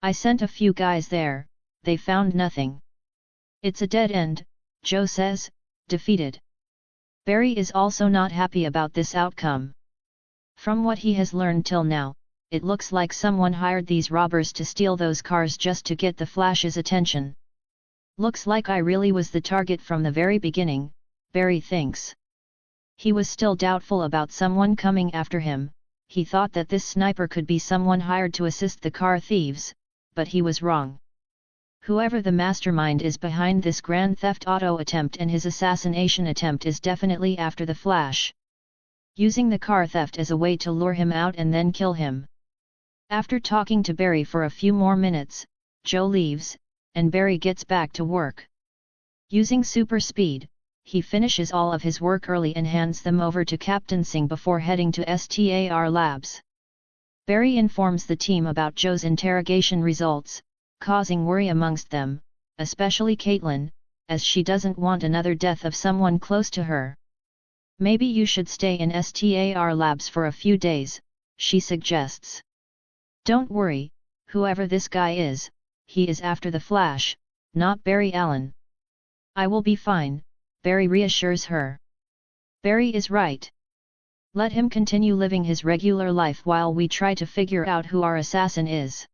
I sent a few guys there, they found nothing. It's a dead end, Joe says, defeated. Barry is also not happy about this outcome. From what he has learned till now, it looks like someone hired these robbers to steal those cars just to get the Flash's attention. Looks like I really was the target from the very beginning, Barry thinks. He was still doubtful about someone coming after him, he thought that this sniper could be someone hired to assist the car thieves, but he was wrong. Whoever the mastermind is behind this Grand Theft Auto attempt and his assassination attempt is definitely after the Flash. Using the car theft as a way to lure him out and then kill him. After talking to Barry for a few more minutes, Joe leaves, and Barry gets back to work. Using super speed, he finishes all of his work early and hands them over to Captain Singh before heading to STAR Labs. Barry informs the team about Joe's interrogation results, causing worry amongst them, especially Caitlin, as she doesn't want another death of someone close to her. Maybe you should stay in STAR Labs for a few days, she suggests. Don't worry, whoever this guy is, he is after the Flash, not Barry Allen. I will be fine, Barry reassures her. Barry is right. Let him continue living his regular life while we try to figure out who our assassin is.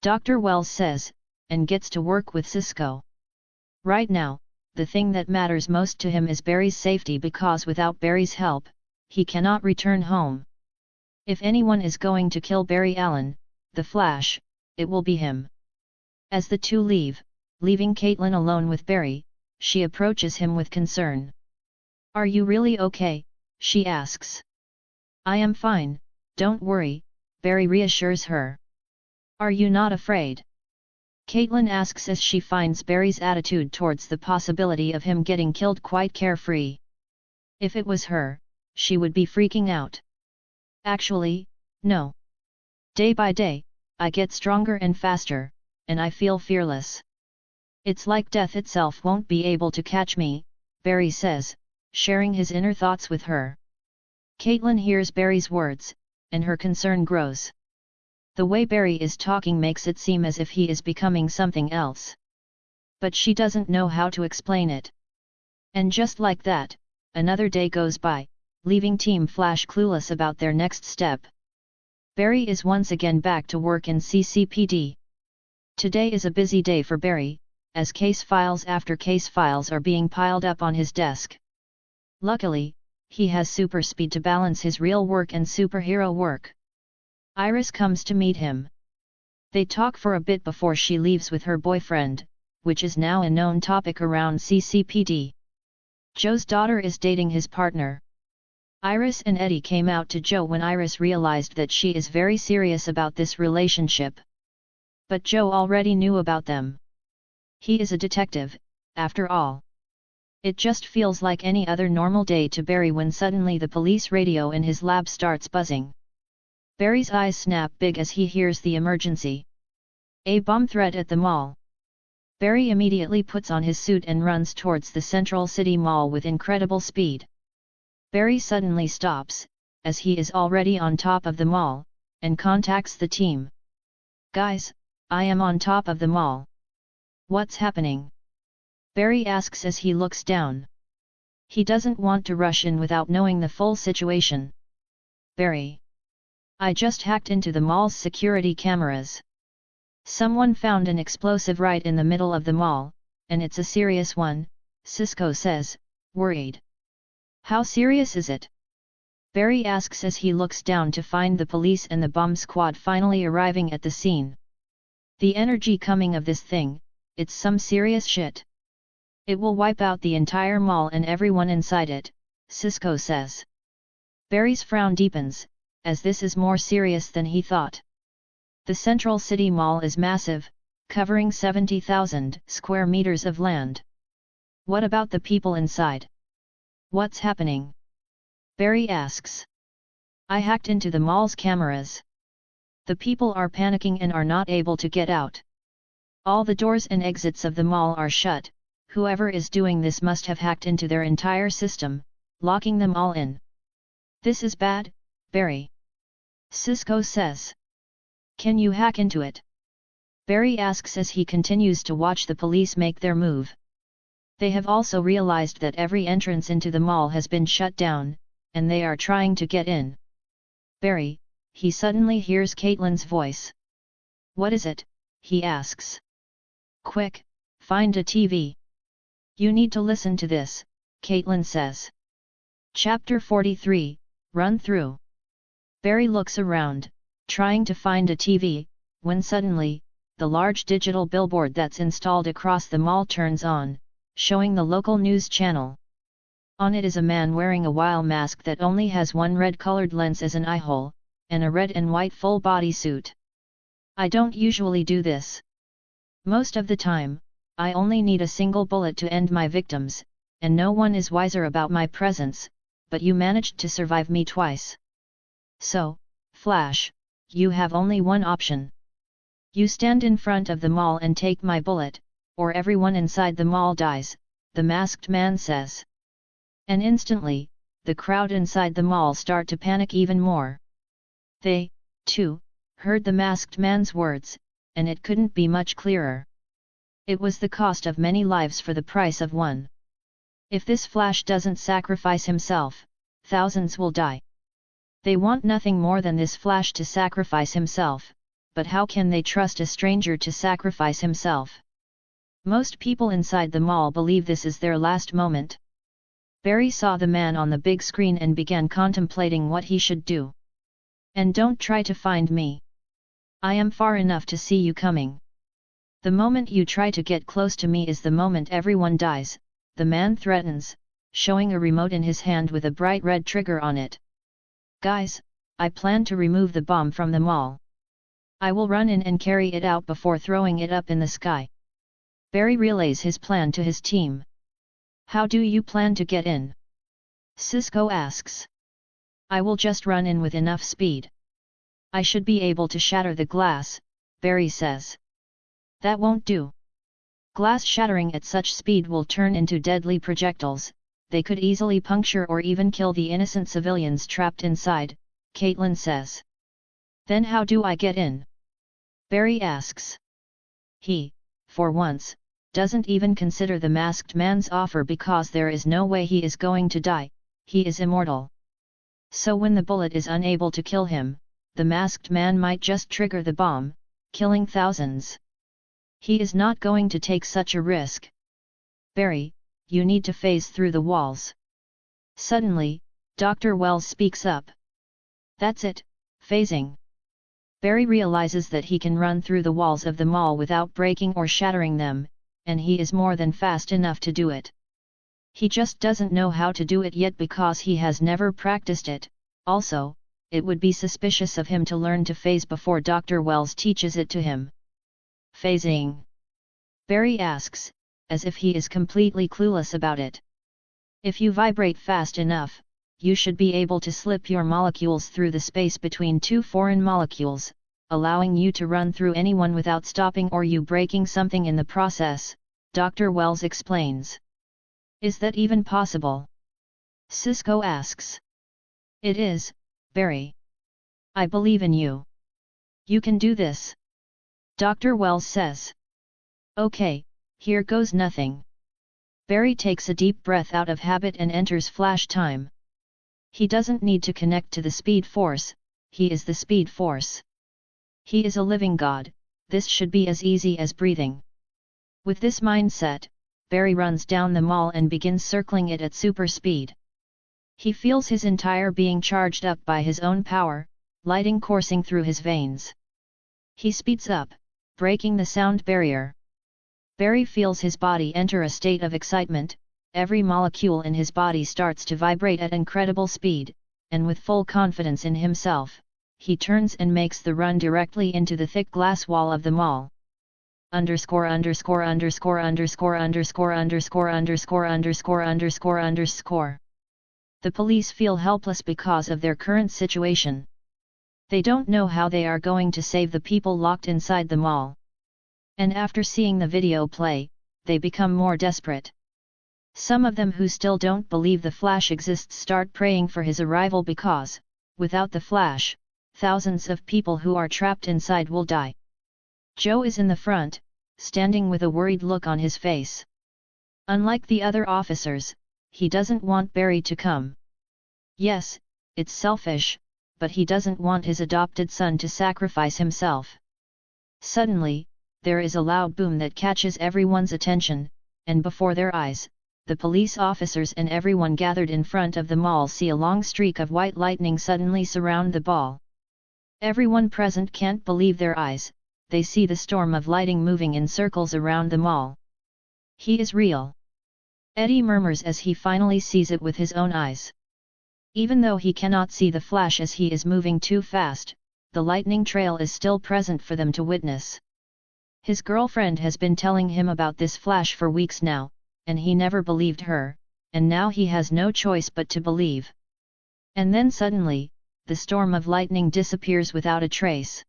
Dr. Wells says, and gets to work with Cisco. Right now, the thing that matters most to him is Barry's safety because without Barry's help, he cannot return home. If anyone is going to kill Barry Allen, the Flash, it will be him. As the two leave, leaving Caitlin alone with Barry, she approaches him with concern. Are you really okay? She asks. I am fine, don't worry, Barry reassures her. Are you not afraid? Caitlin asks as she finds Barry's attitude towards the possibility of him getting killed quite carefree. If it was her, she would be freaking out. Actually, no. Day by day, I get stronger and faster, and I feel fearless. It's like death itself won't be able to catch me, Barry says, sharing his inner thoughts with her. Caitlin hears Barry's words, and her concern grows. The way Barry is talking makes it seem as if he is becoming something else. But she doesn't know how to explain it. And just like that, another day goes by, leaving Team Flash clueless about their next step. Barry is once again back to work in CCPD. Today is a busy day for Barry, as case files after case files are being piled up on his desk. Luckily, he has super speed to balance his real work and superhero work. Iris comes to meet him. They talk for a bit before she leaves with her boyfriend, which is now a known topic around CCPD. Joe's daughter is dating his partner. Iris and Eddie came out to Joe when Iris realized that she is very serious about this relationship. But Joe already knew about them. He is a detective, after all. It just feels like any other normal day to Barry when suddenly the police radio in his lab starts buzzing. Barry's eyes snap big as he hears the emergency. A bomb threat at the mall. Barry immediately puts on his suit and runs towards the Central City Mall with incredible speed. Barry suddenly stops, as he is already on top of the mall, and contacts the team. Guys, I am on top of the mall. What's happening? Barry asks as he looks down. He doesn't want to rush in without knowing the full situation. Barry. I just hacked into the mall's security cameras. Someone found an explosive right in the middle of the mall, and it's a serious one, Cisco says, worried. How serious is it? Barry asks as he looks down to find the police and the bomb squad finally arriving at the scene. The energy coming of this thing, it's some serious shit. It will wipe out the entire mall and everyone inside it, Cisco says. Barry's frown deepens, as this is more serious than he thought. The Central City Mall is massive, covering 70,000 square meters of land. What about the people inside? What's happening? Barry asks. I hacked into the mall's cameras. The people are panicking and are not able to get out. All the doors and exits of the mall are shut. Whoever is doing this must have hacked into their entire system, locking them all in. This is bad, Barry. Cisco says. Can you hack into it? Barry asks as he continues to watch the police make their move. They have also realized that every entrance into the mall has been shut down, and they are trying to get in. Barry, he suddenly hears Caitlin's voice. What is it? He asks. Quick, find a TV. You need to listen to this, Caitlin says. Chapter 43, Run Through. Barry looks around, trying to find a TV, when suddenly, the large digital billboard that's installed across the mall turns on, showing the local news channel. On it is a man wearing a wire mask that only has one red-colored lens as an eye hole, and a red and white full-body suit. I don't usually do this. Most of the time, I only need a single bullet to end my victims, and no one is wiser about my presence, but you managed to survive me twice. So, Flash, you have only one option. You stand in front of the mall and take my bullet, or everyone inside the mall dies, the masked man says. And instantly, the crowd inside the mall start to panic even more. They, too, heard the masked man's words, and it couldn't be much clearer. It was the cost of many lives for the price of one. If this Flash doesn't sacrifice himself, thousands will die. They want nothing more than this Flash to sacrifice himself, but how can they trust a stranger to sacrifice himself? Most people inside the mall believe this is their last moment. Barry saw the man on the big screen and began contemplating what he should do. And don't try to find me. I am far enough to see you coming. The moment you try to get close to me is the moment everyone dies, the man threatens, showing a remote in his hand with a bright red trigger on it. Guys, I plan to remove the bomb from the mall. I will run in and carry it out before throwing it up in the sky. Barry relays his plan to his team. How do you plan to get in? Cisco asks. I will just run in with enough speed. I should be able to shatter the glass, Barry says. That won't do. Glass shattering at such speed will turn into deadly projectiles, they could easily puncture or even kill the innocent civilians trapped inside, Caitlin says. Then how do I get in? Barry asks. He, for once, doesn't even consider the masked man's offer because there is no way he is going to die, he is immortal. So when the bullet is unable to kill him, the masked man might just trigger the bomb, killing thousands. He is not going to take such a risk. Barry, you need to phase through the walls. Suddenly, Dr. Wells speaks up. That's it, phasing. Barry realizes that he can run through the walls of the mall without breaking or shattering them, and he is more than fast enough to do it. He just doesn't know how to do it yet because he has never practiced it. Also, it would be suspicious of him to learn to phase before Dr. Wells teaches it to him. Phasing? Barry asks, as if he is completely clueless about it. If you vibrate fast enough, you should be able to slip your molecules through the space between two foreign molecules, allowing you to run through anyone without stopping or you breaking something in the process, Dr. Wells explains. Is that even possible? Cisco asks. It is, Barry. I believe in you. You can do this. Dr. Wells says. Okay, here goes nothing. Barry takes a deep breath out of habit and enters flash time. He doesn't need to connect to the speed force, he is the speed force. He is a living god, this should be as easy as breathing. With this mindset, Barry runs down the mall and begins circling it at super speed. He feels his entire being charged up by his own power, lighting coursing through his veins. He speeds up, breaking the sound barrier. Barry feels his body enter a state of excitement, every molecule in his body starts to vibrate at incredible speed, and with full confidence in himself, he turns and makes the run directly into the thick glass wall of the mall. underscore underscore underscore underscore underscore underscore underscore underscore underscore underscore. The police feel helpless because of their current situation. They don't know how they are going to save the people locked inside the mall. And after seeing the video play, they become more desperate. Some of them who still don't believe the Flash exists start praying for his arrival because, without the Flash, thousands of people who are trapped inside will die. Joe is in the front, standing with a worried look on his face. Unlike the other officers, he doesn't want Barry to come. Yes, it's selfish, but he doesn't want his adopted son to sacrifice himself. Suddenly, there is a loud boom that catches everyone's attention, and before their eyes, the police officers and everyone gathered in front of the mall see a long streak of white lightning suddenly surround the ball. Everyone present can't believe their eyes, they see the storm of lightning moving in circles around the mall. He is real. Eddie murmurs as he finally sees it with his own eyes. Even though he cannot see the Flash as he is moving too fast, the lightning trail is still present for them to witness. His girlfriend has been telling him about this Flash for weeks now, and he never believed her, and now he has no choice but to believe. And then suddenly, the storm of lightning disappears without a trace.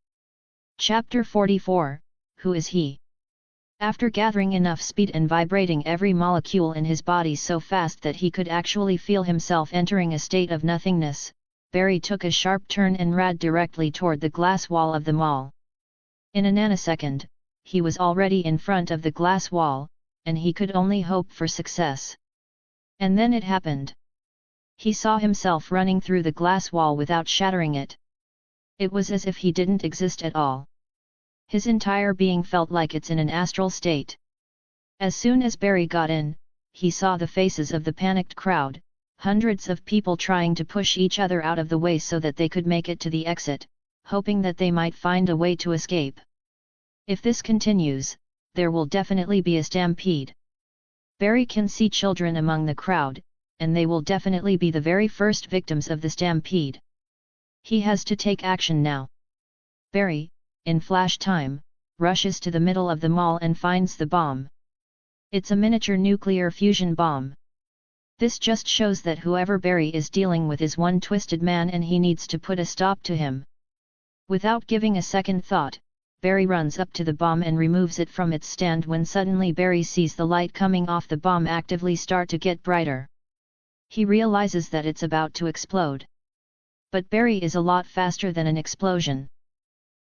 Chapter 44, Who is he? After gathering enough speed and vibrating every molecule in his body so fast that he could actually feel himself entering a state of nothingness, Barry took a sharp turn and ran directly toward the glass wall of the mall. In a nanosecond, he was already in front of the glass wall, and he could only hope for success. And then it happened. He saw himself running through the glass wall without shattering it. It was as if he didn't exist at all. His entire being felt like it's in an astral state. As soon as Barry got in, he saw the faces of the panicked crowd, hundreds of people trying to push each other out of the way so that they could make it to the exit, hoping that they might find a way to escape. If this continues, there will definitely be a stampede. Barry can see children among the crowd, and they will definitely be the very first victims of the stampede. He has to take action now. Barry, in flash time, rushes to the middle of the mall and finds the bomb. It's a miniature nuclear fusion bomb. This just shows that whoever Barry is dealing with is one twisted man and he needs to put a stop to him. Without giving a second thought, Barry runs up to the bomb and removes it from its stand when suddenly Barry sees the light coming off the bomb actively start to get brighter. He realizes that it's about to explode. But Barry is a lot faster than an explosion.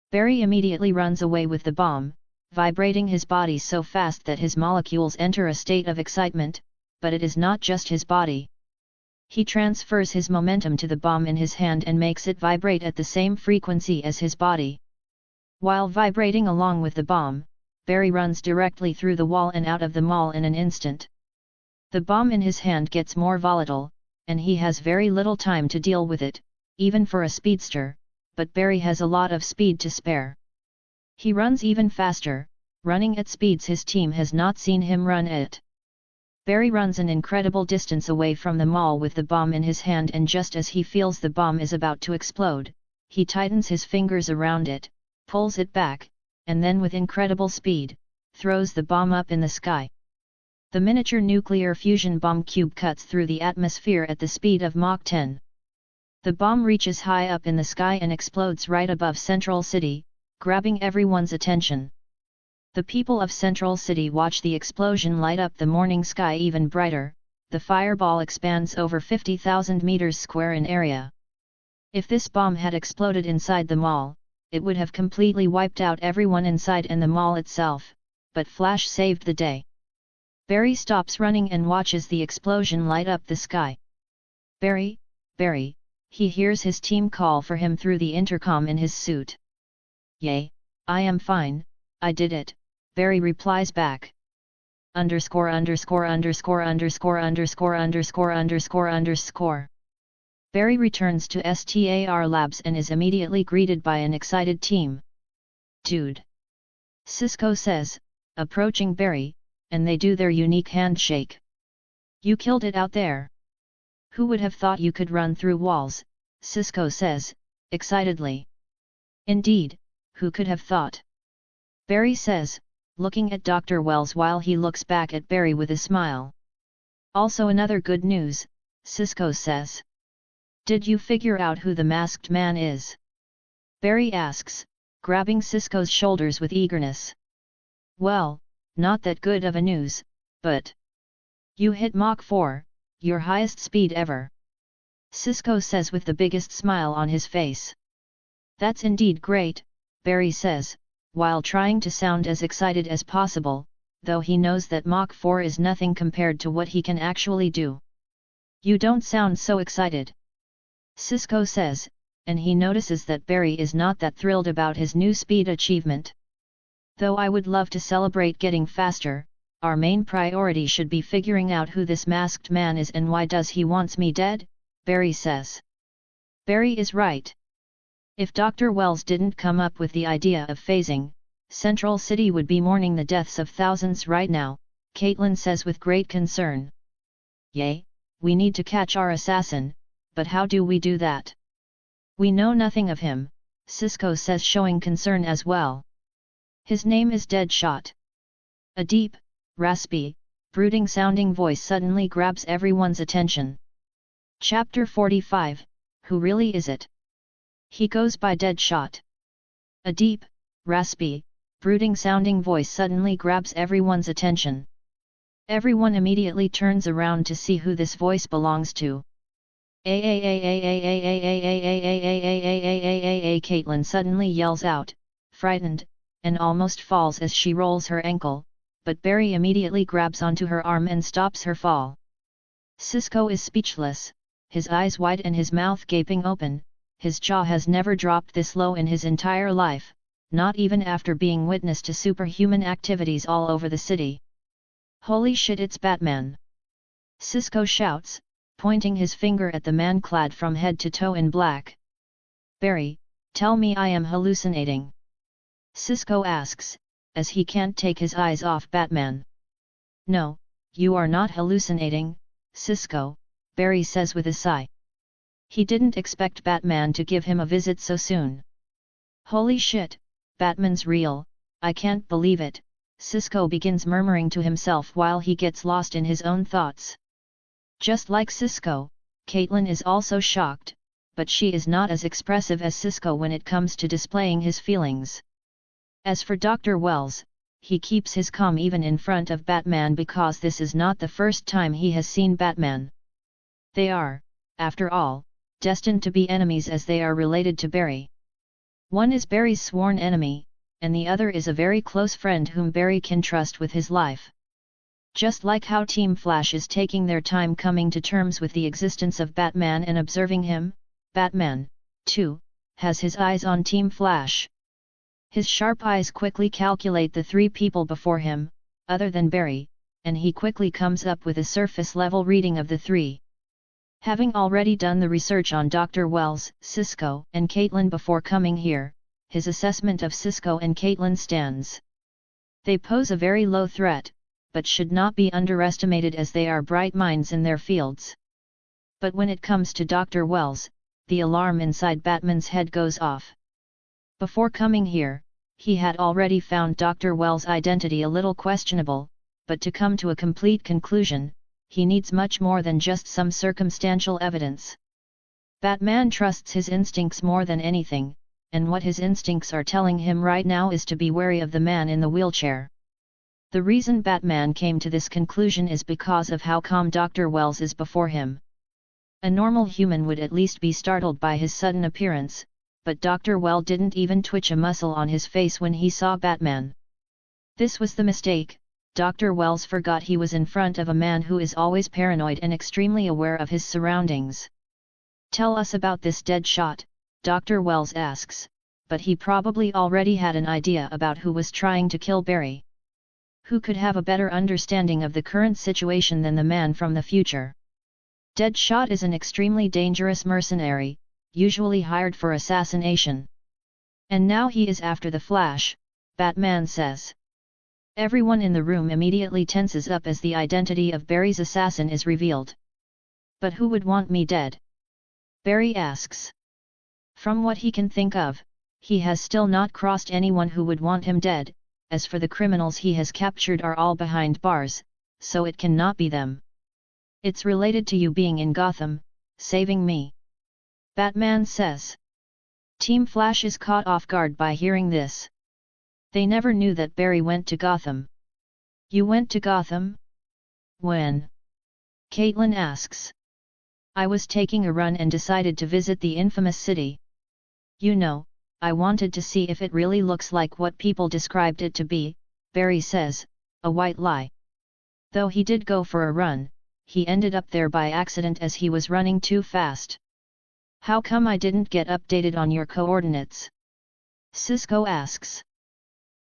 Barry immediately runs away with the bomb, vibrating his body so fast that his molecules enter a state of excitement, but it is not just his body. He transfers his momentum to the bomb in his hand and makes it vibrate at the same frequency as his body. While vibrating along with the bomb, Barry runs directly through the wall and out of the mall in an instant. The bomb in his hand gets more volatile, and he has very little time to deal with it, even for a speedster, but Barry has a lot of speed to spare. He runs even faster, running at speeds his team has not seen him run at. Barry runs an incredible distance away from the mall with the bomb in his hand, and just as he feels the bomb is about to explode, he tightens his fingers around it, pulls it back, and then with incredible speed, throws the bomb up in the sky. The miniature nuclear fusion bomb cube cuts through the atmosphere at the speed of Mach 10. The bomb reaches high up in the sky and explodes right above Central City, grabbing everyone's attention. The people of Central City watch the explosion light up the morning sky even brighter. The fireball expands over 50,000 meters square in area. If this bomb had exploded inside the mall, it would have completely wiped out everyone inside and the mall itself, but Flash saved the day. Barry stops running and watches the explosion light up the sky. Barry, Barry, he hears his team call for him through the intercom in his suit. Yay, I am fine, I did it, Barry replies back. Underscore underscore underscore underscore underscore underscore underscore underscore. Barry returns to STAR Labs and is immediately greeted by an excited team. Dude! Cisco says, approaching Barry, and they do their unique handshake. You killed it out there. Who would have thought you could run through walls, Cisco says, excitedly. Indeed, who could have thought? Barry says, looking at Dr. Wells while he looks back at Barry with a smile. Also another good news, Cisco says. Did you figure out who the masked man is? Barry asks, grabbing Cisco's shoulders with eagerness. Well, not that good of a news, but... You hit Mach 4, your highest speed ever. Cisco says with the biggest smile on his face. That's indeed great, Barry says, while trying to sound as excited as possible, though he knows that Mach 4 is nothing compared to what he can actually do. You don't sound so excited. Cisco says, and he notices that Barry is not that thrilled about his new speed achievement. Though I would love to celebrate getting faster, our main priority should be figuring out who this masked man is and why does he wants me dead, Barry says. Barry is right. If Dr. Wells didn't come up with the idea of phasing, Central City would be mourning the deaths of thousands right now, Caitlin says with great concern. Yay, we need to catch our assassin, but how do we do that? We know nothing of him, Cisco says showing concern as well. His name is Deadshot. A deep, raspy, brooding-sounding voice suddenly grabs everyone's attention. Chapter 45, Who really is it? He goes by Deadshot. A deep, raspy, brooding-sounding voice suddenly grabs everyone's attention. Everyone immediately turns around to see who this voice belongs to. Caitlin suddenly yells out, frightened, and almost falls as she rolls her ankle, but Barry immediately grabs onto her arm and stops her fall. Cisco is speechless, his eyes wide and his mouth gaping open, his jaw has never dropped this low in his entire life, not even after being witness to superhuman activities all over the city. Holy shit, it's Batman! Cisco shouts, pointing his finger at the man clad from head to toe in black. Barry, tell me I am hallucinating. Cisco asks, as he can't take his eyes off Batman. No, you are not hallucinating, Cisco, Barry says with a sigh. He didn't expect Batman to give him a visit so soon. Holy shit, Batman's real, I can't believe it, Cisco begins murmuring to himself while he gets lost in his own thoughts. Just like Cisco, Caitlin is also shocked, but she is not as expressive as Cisco when it comes to displaying his feelings. As for Dr. Wells, he keeps his calm even in front of Batman because this is not the first time he has seen Batman. They are, after all, destined to be enemies as they are related to Barry. One is Barry's sworn enemy, and the other is a very close friend whom Barry can trust with his life. Just like how Team Flash is taking their time coming to terms with the existence of Batman and observing him, Batman, too, has his eyes on Team Flash. His sharp eyes quickly calculate the three people before him, other than Barry, and he quickly comes up with a surface-level reading of the three. Having already done the research on Dr. Wells, Cisco, and Caitlin before coming here, his assessment of Cisco and Caitlin stands. They pose a very low threat, but should not be underestimated as they are bright minds in their fields. But when it comes to Dr. Wells, the alarm inside Batman's head goes off. Before coming here, he had already found Dr. Wells' identity a little questionable, but to come to a complete conclusion, he needs much more than just some circumstantial evidence. Batman trusts his instincts more than anything, and what his instincts are telling him right now is to be wary of the man in the wheelchair. The reason Batman came to this conclusion is because of how calm Dr. Wells is before him. A normal human would at least be startled by his sudden appearance, but Dr. Wells didn't even twitch a muscle on his face when he saw Batman. This was the mistake. Dr. Wells forgot he was in front of a man who is always paranoid and extremely aware of his surroundings. Tell us about this Deadshot, Dr. Wells asks, but he probably already had an idea about who was trying to kill Barry. Who could have a better understanding of the current situation than the man from the future? Deadshot is an extremely dangerous mercenary, usually hired for assassination. And now he is after the Flash, Batman says. Everyone in the room immediately tenses up as the identity of Barry's assassin is revealed. But who would want me dead? Barry asks. From what he can think of, he has still not crossed anyone who would want him dead, as for the criminals he has captured are all behind bars, so it cannot be them. It's related to you being in Gotham, saving me. Batman says. Team Flash is caught off guard by hearing this. They never knew that Barry went to Gotham. You went to Gotham? When? Caitlin asks. I was taking a run and decided to visit the infamous city. You know, I wanted to see if it really looks like what people described it to be, Barry says, a white lie. Though he did go for a run, he ended up there by accident as he was running too fast. How come I didn't get updated on your coordinates? Cisco asks.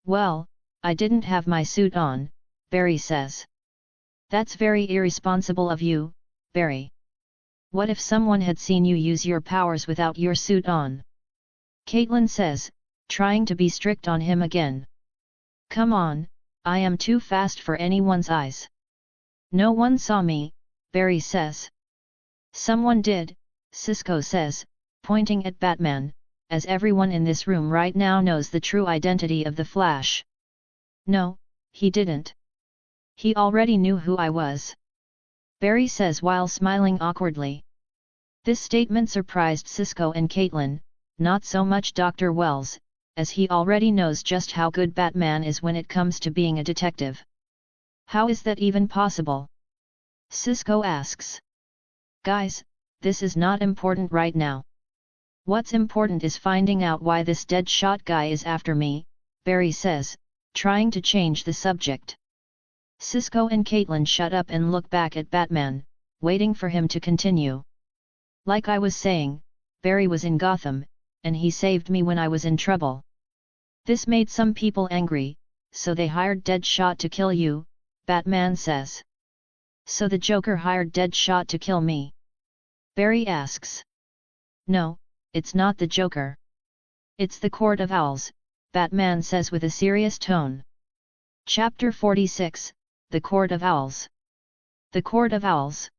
Well, I didn't have my suit on, Barry says. That's very irresponsible of you, Barry. What if someone had seen you use your powers without your suit on? Caitlin says, trying to be strict on him again. Come on, I am too fast for anyone's eyes. No one saw me, Barry says. Someone did, Cisco says, pointing at Batman, as everyone in this room right now knows the true identity of the Flash. No, he didn't. He already knew who I was. Barry says while smiling awkwardly. This statement surprised Cisco and Caitlin, not so much Dr. Wells, as he already knows just how good Batman is when it comes to being a detective. How is that even possible? Cisco asks. Guys, this is not important right now. What's important is finding out why this Deadshot guy is after me, Barry says, trying to change the subject. Cisco and Caitlin shut up and look back at Batman, waiting for him to continue. Like I was saying, Barry was in Gotham, and he saved me when I was in trouble. This made some people angry, so they hired Deadshot to kill you, Batman says. So the Joker hired Deadshot to kill me? Barry asks. No, it's not the Joker. It's the Court of Owls, Batman says with a serious tone. Chapter 46, The Court of Owls. The Court of Owls.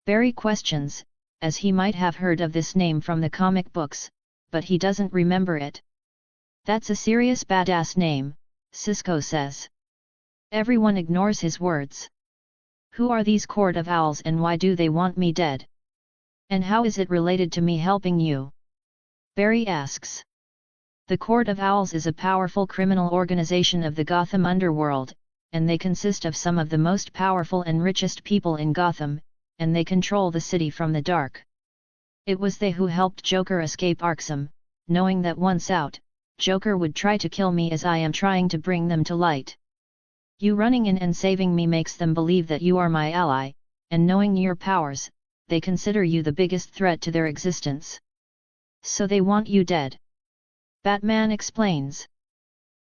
Barry questions, as he might have heard of this name from the comic books, but he doesn't remember it. That's a serious badass name, Cisco says. Everyone ignores his words. Who are these Court of Owls and why do they want me dead? And how is it related to me helping you? Barry asks. The Court of Owls is a powerful criminal organization of the Gotham underworld, and they consist of some of the most powerful and richest people in Gotham, and they control the city from the dark. It was they who helped Joker escape Arkham, knowing that once out, Joker would try to kill me as I am trying to bring them to light. You running in and saving me makes them believe that you are my ally, and knowing your powers, they consider you the biggest threat to their existence. So they want you dead. Batman explains.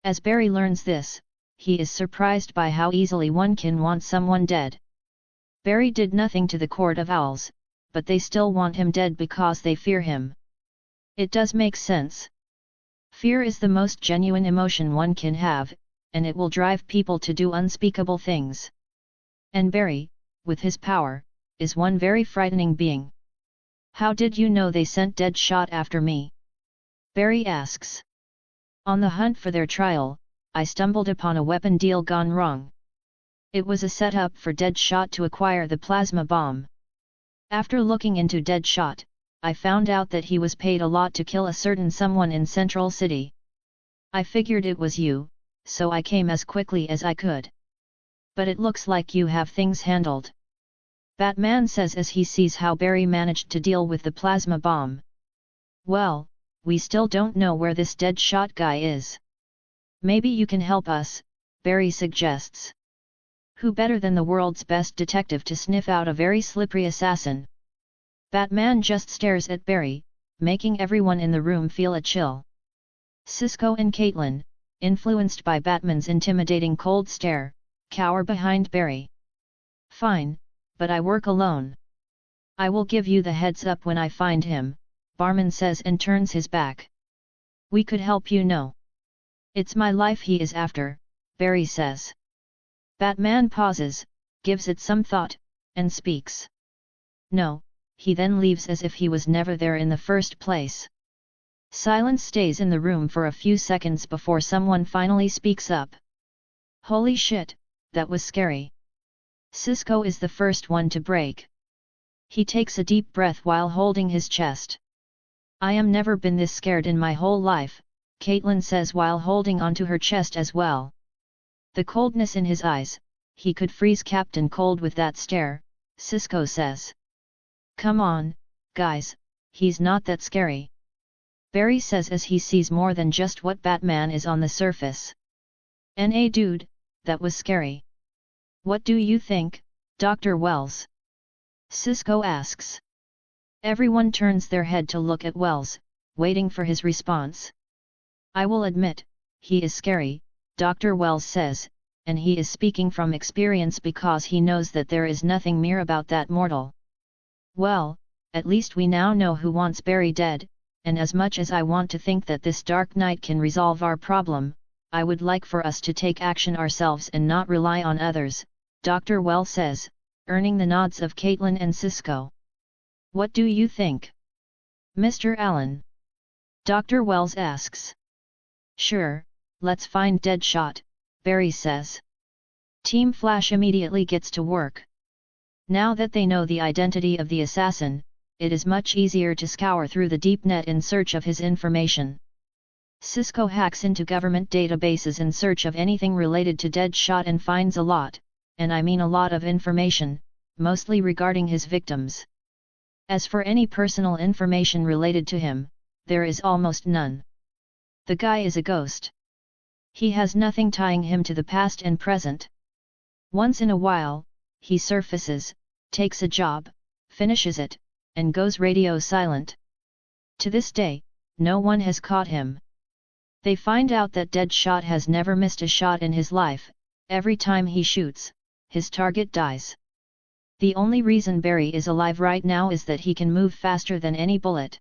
As Barry learns this, he is surprised by how easily one can want someone dead. Barry did nothing to the Court of Owls, but they still want him dead because they fear him. It does make sense. Fear is the most genuine emotion one can have, and it will drive people to do unspeakable things. And Barry, with his power, is one very frightening being. How did you know they sent Deadshot after me? Barry asks. On the hunt for their trial, I stumbled upon a weapon deal gone wrong. It was a setup for Deadshot to acquire the plasma bomb. After looking into Deadshot, I found out that he was paid a lot to kill a certain someone in Central City. I figured it was you, so I came as quickly as I could. But it looks like you have things handled. Batman says as he sees how Barry managed to deal with the plasma bomb. Well, we still don't know where this Deadshot guy is. Maybe you can help us, Barry suggests. Who better than the world's best detective to sniff out a very slippery assassin? Batman just stares at Barry, making everyone in the room feel a chill. Cisco and Caitlin, influenced by Batman's intimidating cold stare, cower behind Barry. Fine, but I work alone. I will give you the heads up when I find him, Barman says and turns his back. We could help you know. It's my life he is after, Barry says. Batman pauses, gives it some thought, and speaks. No, he then leaves as if he was never there in the first place. Silence stays in the room for a few seconds before someone finally speaks up. Holy shit, that was scary. Cisco is the first one to break. He takes a deep breath while holding his chest. I am never been this scared in my whole life, Caitlin says while holding onto her chest as well. The coldness in his eyes, he could freeze Captain Cold with that stare, Cisco says. Come on, guys, he's not that scary. Barry says as he sees more than just what Batman is on the surface. Nah dude, that was scary. What do you think, Dr. Wells? Cisco asks. Everyone turns their head to look at Wells, waiting for his response. I will admit, he is scary, Dr. Wells says, and he is speaking from experience because he knows that there is nothing mere about that mortal. Well, at least we now know who wants Barry dead, and as much as I want to think that this dark night can resolve our problem, I would like for us to take action ourselves and not rely on others, Dr. Wells says, earning the nods of Caitlin and Cisco. What do you think, Mr. Allen? Dr. Wells asks. Sure, let's find Deadshot, Barry says. Team Flash immediately gets to work. Now that they know the identity of the assassin, it is much easier to scour through the deep net in search of his information. Cisco hacks into government databases in search of anything related to Deadshot and finds a lot, and I mean a lot of information, mostly regarding his victims. As for any personal information related to him, there is almost none. The guy is a ghost. He has nothing tying him to the past and present. Once in a while, he surfaces, takes a job, finishes it, and goes radio silent. To this day, no one has caught him. They find out that Deadshot has never missed a shot in his life. Every time he shoots, his target dies. The only reason Barry is alive right now is that he can move faster than any bullet.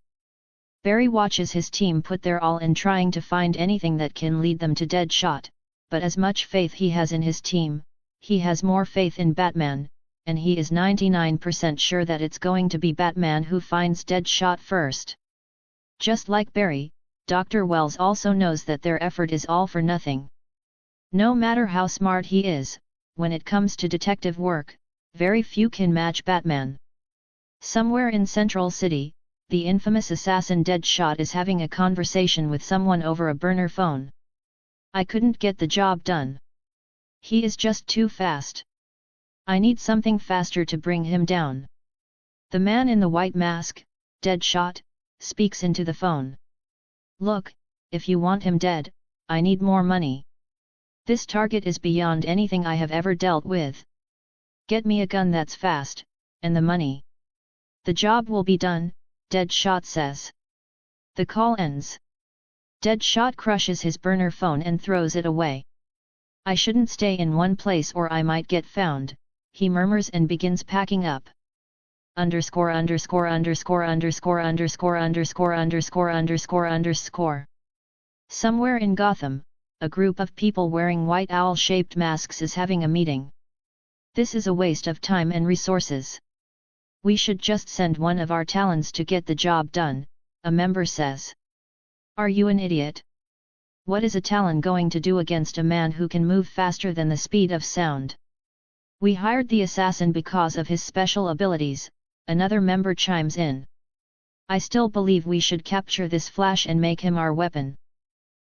Barry watches his team put their all in trying to find anything that can lead them to Deadshot, but as much faith he has in his team, he has more faith in Batman, and he is 99% sure that it's going to be Batman who finds Deadshot first. Just like Barry, Dr. Wells also knows that their effort is all for nothing. No matter how smart he is, when it comes to detective work, very few can match Batman. Somewhere in Central City, the infamous assassin Deadshot is having a conversation with someone over a burner phone. I couldn't get the job done. He is just too fast. I need something faster to bring him down. The man in the white mask, Deadshot, speaks into the phone. Look, if you want him dead, I need more money. This target is beyond anything I have ever dealt with. Get me a gun that's fast, and the money. The job will be done, Deadshot says. The call ends. Deadshot crushes his burner phone and throws it away. I shouldn't stay in one place or I might get found, he murmurs and begins packing up. Underscore. Somewhere in Gotham, a group of people wearing white owl-shaped masks is having a meeting. This is a waste of time and resources. We should just send one of our talons to get the job done, a member says. Are you an idiot? What is a talon going to do against a man who can move faster than the speed of sound? We hired the assassin because of his special abilities, another member chimes in. I still believe we should capture this Flash and make him our weapon.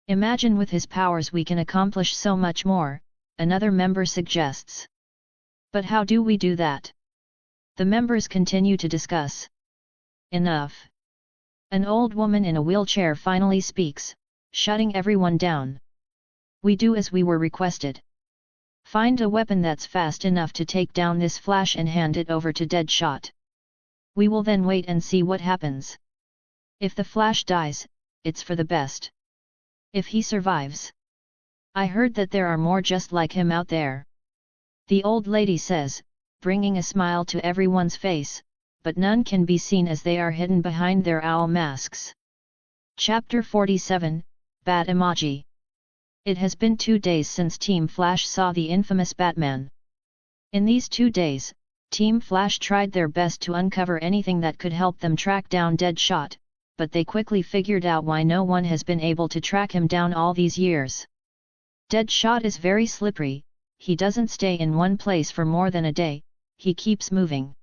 Imagine with his powers we can accomplish so much more, another member suggests. But how do we do that? The members continue to discuss. Enough. An old woman in a wheelchair finally speaks, shutting everyone down. We do as we were requested. Find a weapon that's fast enough to take down this Flash and hand it over to Deadshot. We will then wait and see what happens. If the Flash dies, it's for the best. If he survives. I heard that there are more just like him out there. The old lady says, bringing a smile to everyone's face, but none can be seen as they are hidden behind their owl masks. Chapter 47, Bat Emoji. It has been 2 days since Team Flash saw the infamous Batman. In these 2 days, Team Flash tried their best to uncover anything that could help them track down Deadshot, but they quickly figured out why no one has been able to track him down all these years. Deadshot is very slippery, he doesn't stay in one place for more than a day, he keeps moving.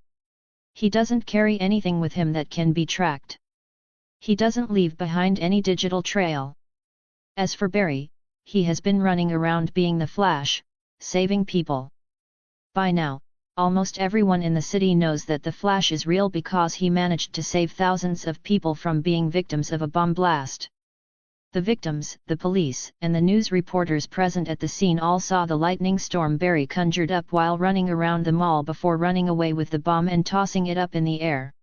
He doesn't carry anything with him that can be tracked. He doesn't leave behind any digital trail. As for Barry, he has been running around being the Flash, saving people. By now, almost everyone in the city knows that the Flash is real because he managed to save thousands of people from being victims of a bomb blast. The victims, the police, and the news reporters present at the scene all saw the lightning storm Barry conjured up while running around the mall before running away with the bomb and tossing it up in the air.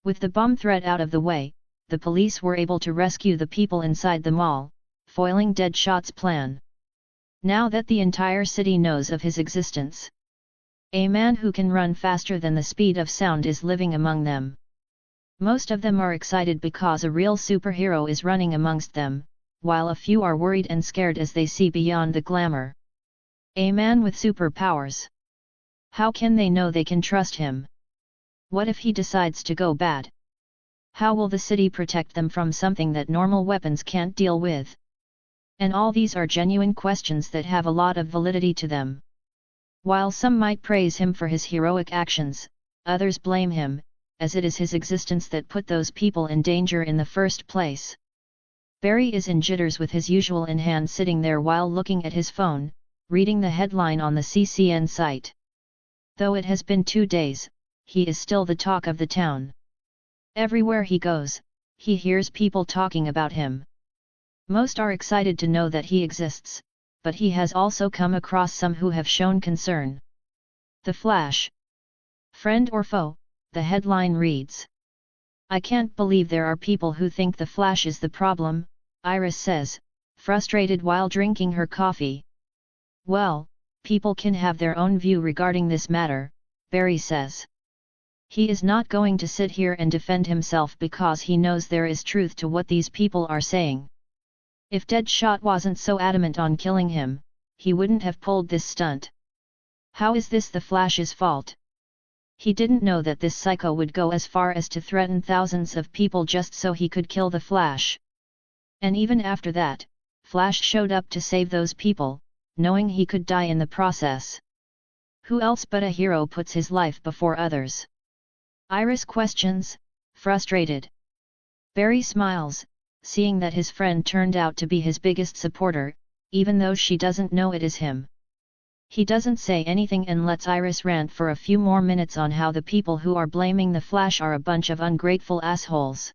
With the bomb threat out of the way, the police were able to rescue the people inside the mall, foiling Deadshot's plan. Now that the entire city knows of his existence, a man who can run faster than the speed of sound is living among them. Most of them are excited because a real superhero is running amongst them, while a few are worried and scared as they see beyond the glamour. A man with superpowers. How can they know they can trust him? What if he decides to go bad? How will the city protect them from something that normal weapons can't deal with? And all these are genuine questions that have a lot of validity to them. While some might praise him for his heroic actions, others blame him, as it is his existence that put those people in danger in the first place. Barry is in jitters with his usual in hand, sitting there while looking at his phone, reading the headline on the CCN site. Though it has been 2 days, he is still the talk of the town. Everywhere he goes, he hears people talking about him. Most are excited to know that he exists, but he has also come across some who have shown concern. The Flash. Friend or foe? The headline reads. I can't believe there are people who think the Flash is the problem, Iris says, frustrated while drinking her coffee. Well, people can have their own view regarding this matter, Barry says. He is not going to sit here and defend himself because he knows there is truth to what these people are saying. If Deadshot wasn't so adamant on killing him, he wouldn't have pulled this stunt. How is this the Flash's fault? He didn't know that this psycho would go as far as to threaten thousands of people just so he could kill the Flash. And even after that, Flash showed up to save those people, knowing he could die in the process. Who else but a hero puts his life before others? Iris questions, frustrated. Barry smiles, seeing that his friend turned out to be his biggest supporter, even though she doesn't know it is him. He doesn't say anything and lets Iris rant for a few more minutes on how the people who are blaming the Flash are a bunch of ungrateful assholes.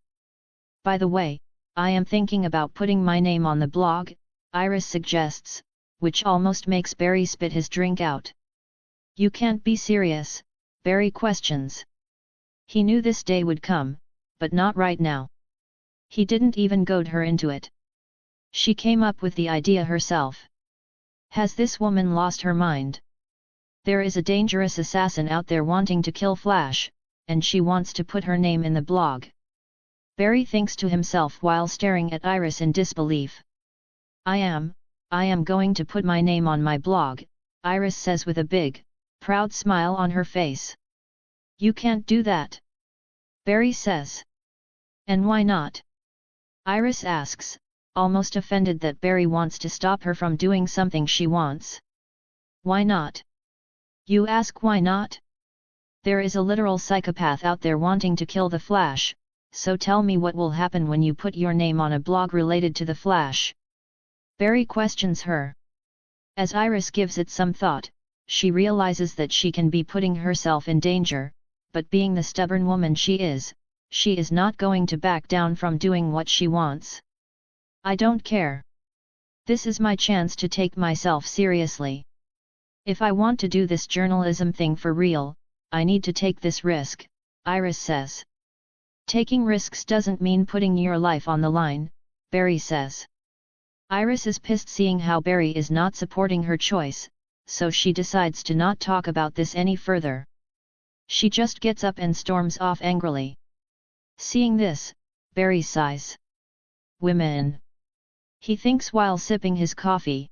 By the way, I am thinking about putting my name on the blog, Iris suggests, which almost makes Barry spit his drink out. You can't be serious, Barry questions. He knew this day would come, but not right now. He didn't even goad her into it. She came up with the idea herself. Has this woman lost her mind? There is a dangerous assassin out there wanting to kill Flash, and she wants to put her name in the blog. Barry thinks to himself while staring at Iris in disbelief. I am going to put my name on my blog, Iris says with a big, proud smile on her face. You can't do that, Barry says. And why not? Iris asks, almost offended that Barry wants to stop her from doing something she wants. Why not? You ask why not? There is a literal psychopath out there wanting to kill the Flash, so tell me what will happen when you put your name on a blog related to the Flash. Barry questions her. As Iris gives it some thought, she realizes that she can be putting herself in danger, but being the stubborn woman she is not going to back down from doing what she wants. I don't care. This is my chance to take myself seriously. If I want to do this journalism thing for real, I need to take this risk, Iris says. Taking risks doesn't mean putting your life on the line, Barry says. Iris is pissed seeing how Barry is not supporting her choice, so she decides to not talk about this any further. She just gets up and storms off angrily. Seeing this, Barry sighs. Women. He thinks while sipping his coffee.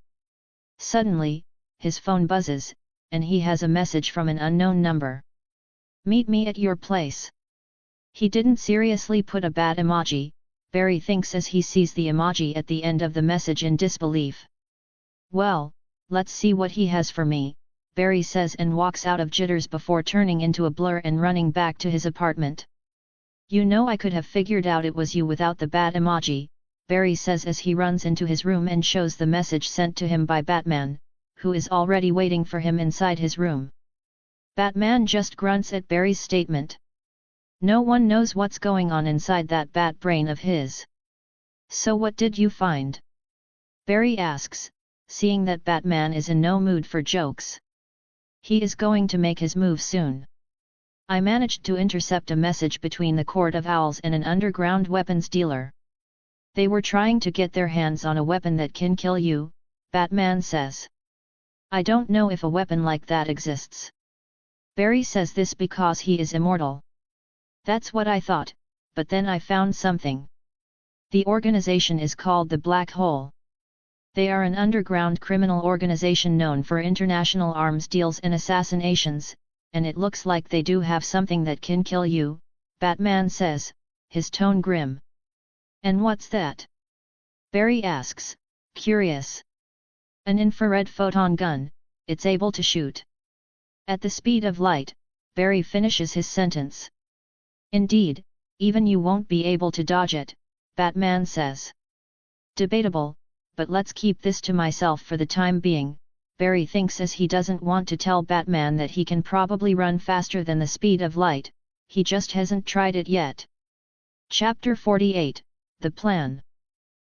Suddenly, his phone buzzes, and he has a message from an unknown number. Meet me at your place. He didn't seriously put a bat emoji, Barry thinks as he sees the emoji at the end of the message in disbelief. Well, let's see what he has for me, Barry says and walks out of jitters before turning into a blur and running back to his apartment. You know I could have figured out it was you without the bat emoji, Barry says as he runs into his room and shows the message sent to him by Batman, who is already waiting for him inside his room. Batman just grunts at Barry's statement. No one knows what's going on inside that bat brain of his. So what did you find? Barry asks, seeing that Batman is in no mood for jokes. He is going to make his move soon. I managed to intercept a message between the Court of Owls and an underground weapons dealer. They were trying to get their hands on a weapon that can kill you, Batman says. I don't know if a weapon like that exists. Barry says this because he is immortal. That's what I thought, but then I found something. The organization is called the Black Hole. They are an underground criminal organization known for international arms deals and assassinations, and it looks like they do have something that can kill you, Batman says, his tone grim. And what's that? Barry asks, curious. An infrared photon gun, it's able to shoot at the speed of light, Barry finishes his sentence. Indeed, even you won't be able to dodge it, Batman says. Debatable, but let's keep this to myself for the time being, Barry thinks as he doesn't want to tell Batman that he can probably run faster than the speed of light, he just hasn't tried it yet. Chapter 48, The Plan.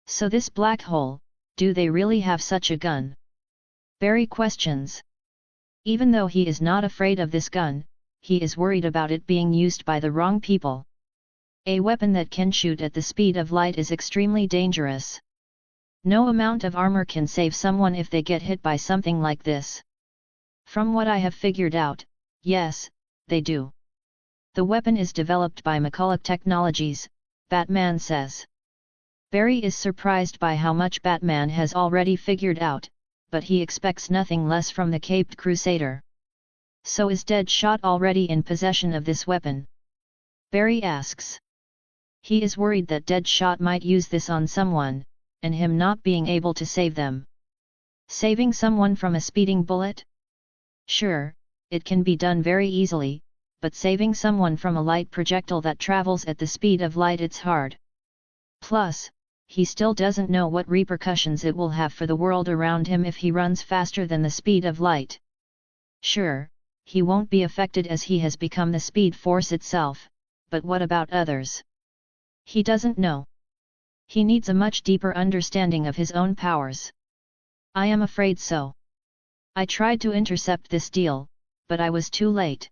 So this black hole, do they really have such a gun? Barry questions. Even though he is not afraid of this gun, he is worried about it being used by the wrong people. A weapon that can shoot at the speed of light is extremely dangerous. No amount of armor can save someone if they get hit by something like this. From what I have figured out, yes, they do. The weapon is developed by McCulloch Technologies, Batman says. Barry is surprised by how much Batman has already figured out, but he expects nothing less from the Caped Crusader. So is Deadshot already in possession of this weapon? Barry asks. He is worried that Deadshot might use this on someone, and him not being able to save them. Saving someone from a speeding bullet? Sure, it can be done very easily, but saving someone from a light projectile that travels at the speed of light, it's hard. Plus, he still doesn't know what repercussions it will have for the world around him if he runs faster than the speed of light. Sure, he won't be affected as he has become the speed force itself, but what about others? He doesn't know. He needs a much deeper understanding of his own powers. I am afraid so. I tried to intercept this deal, but I was too late.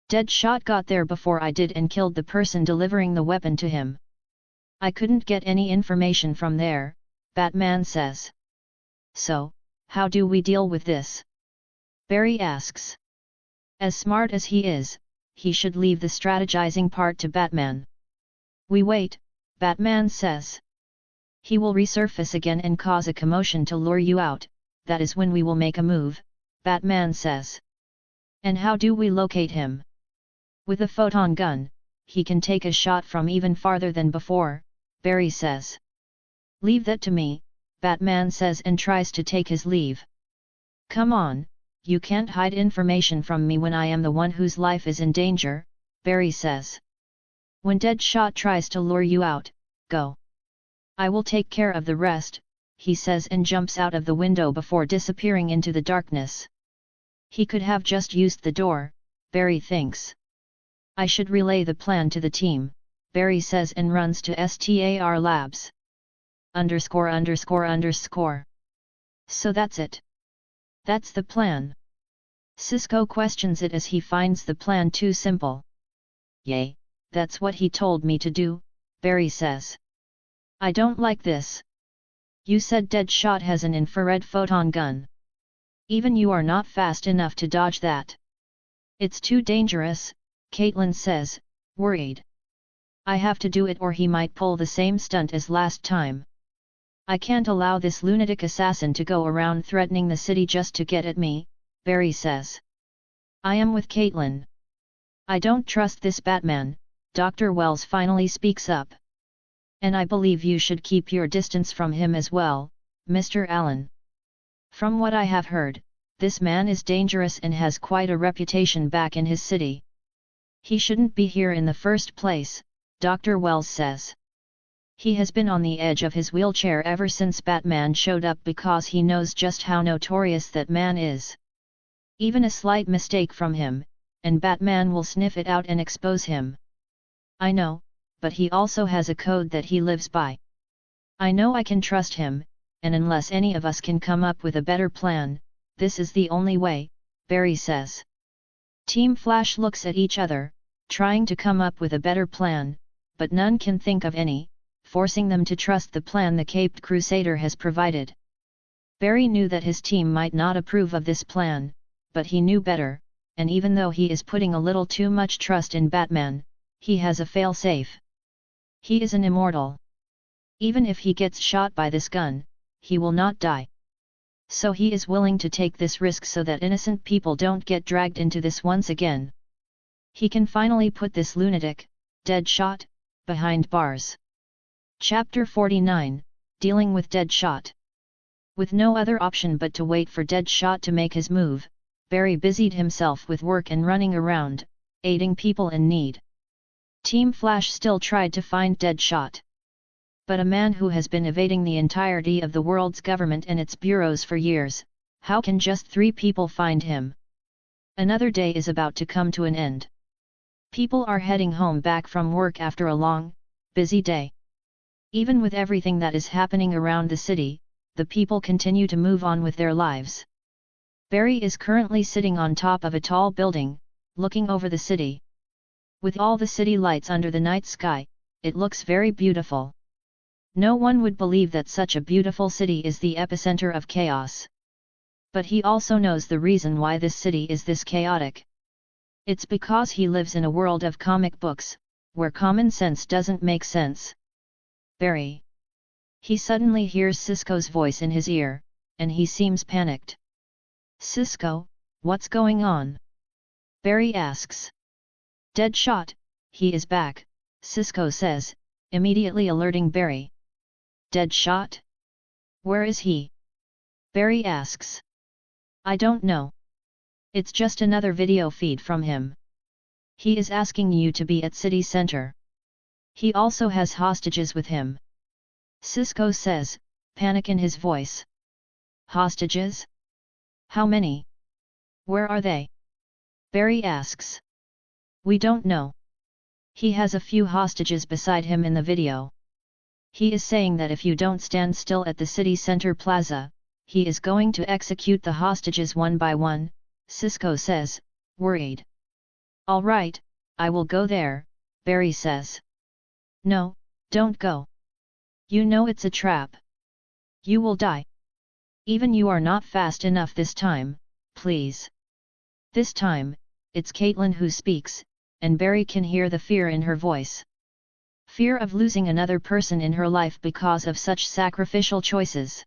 Deadshot got there before I did and killed the person delivering the weapon to him. I couldn't get any information from there, Batman says. So, how do we deal with this? Barry asks. As smart as he is, he should leave the strategizing part to Batman. We wait, Batman says. He will resurface again and cause a commotion to lure you out, that is when we will make a move, Batman says. And how do we locate him? With a photon gun, he can take a shot from even farther than before, Barry says. Leave that to me, Batman says and tries to take his leave. Come on, you can't hide information from me when I am the one whose life is in danger, Barry says. When Deadshot tries to lure you out, go. I will take care of the rest, he says and jumps out of the window before disappearing into the darkness. He could have just used the door, Barry thinks. I should relay the plan to the team, Barry says and runs to STAR Labs. _____. So that's it. That's the plan. Cisco questions it as he finds the plan too simple. Yay, that's what he told me to do, Barry says. I don't like this. You said Deadshot has an infrared photon gun. Even you are not fast enough to dodge that. It's too dangerous, Caitlin says, worried. I have to do it or he might pull the same stunt as last time. I can't allow this lunatic assassin to go around threatening the city just to get at me, Barry says. I am with Caitlin. I don't trust this Batman, Dr. Wells finally speaks up. And I believe you should keep your distance from him as well, Mr. Allen. From what I have heard, this man is dangerous and has quite a reputation back in his city. He shouldn't be here in the first place, Dr. Wells says. He has been on the edge of his wheelchair ever since Batman showed up because he knows just how notorious that man is. Even a slight mistake from him, and Batman will sniff it out and expose him. I know, but he also has a code that he lives by. I know I can trust him, and unless any of us can come up with a better plan, this is the only way, Barry says. Team Flash looks at each other, trying to come up with a better plan, but none can think of any, forcing them to trust the plan the Caped Crusader has provided. Barry knew that his team might not approve of this plan, but he knew better, and even though he is putting a little too much trust in Batman, he has a fail-safe. He is an immortal. Even if he gets shot by this gun, he will not die. So he is willing to take this risk so that innocent people don't get dragged into this once again. He can finally put this lunatic, Deadshot, behind bars. Chapter 49, Dealing with Deadshot. With no other option but to wait for Deadshot to make his move, Barry busied himself with work and running around, aiding people in need. Team Flash still tried to find Deadshot. But a man who has been evading the entirety of the world's government and its bureaus for years, how can just 3 people find him? Another day is about to come to an end. People are heading home back from work after a long, busy day. Even with everything that is happening around the city, the people continue to move on with their lives. Barry is currently sitting on top of a tall building, looking over the city. With all the city lights under the night sky, it looks very beautiful. No one would believe that such a beautiful city is the epicenter of chaos. But he also knows the reason why this city is this chaotic. It's because he lives in a world of comic books, where common sense doesn't make sense. Barry. He suddenly hears Cisco's voice in his ear, and he seems panicked. Cisco, what's going on? Barry asks. Deadshot, he is back, Cisco says, immediately alerting Barry. Deadshot? Where is he? Barry asks. I don't know. It's just another video feed from him. He is asking you to be at city center. He also has hostages with him. Cisco says, panic in his voice. Hostages? How many? Where are they? Barry asks. We don't know. He has a few hostages beside him in the video. He is saying that if you don't stand still at the city center plaza, he is going to execute the hostages one by one, Cisco says, worried. All right, I will go there, Barry says. No, don't go. You know it's a trap. You will die. Even you are not fast enough this time, please. This time, it's Caitlin who speaks, and Barry can hear the fear in her voice. Fear of losing another person in her life because of such sacrificial choices.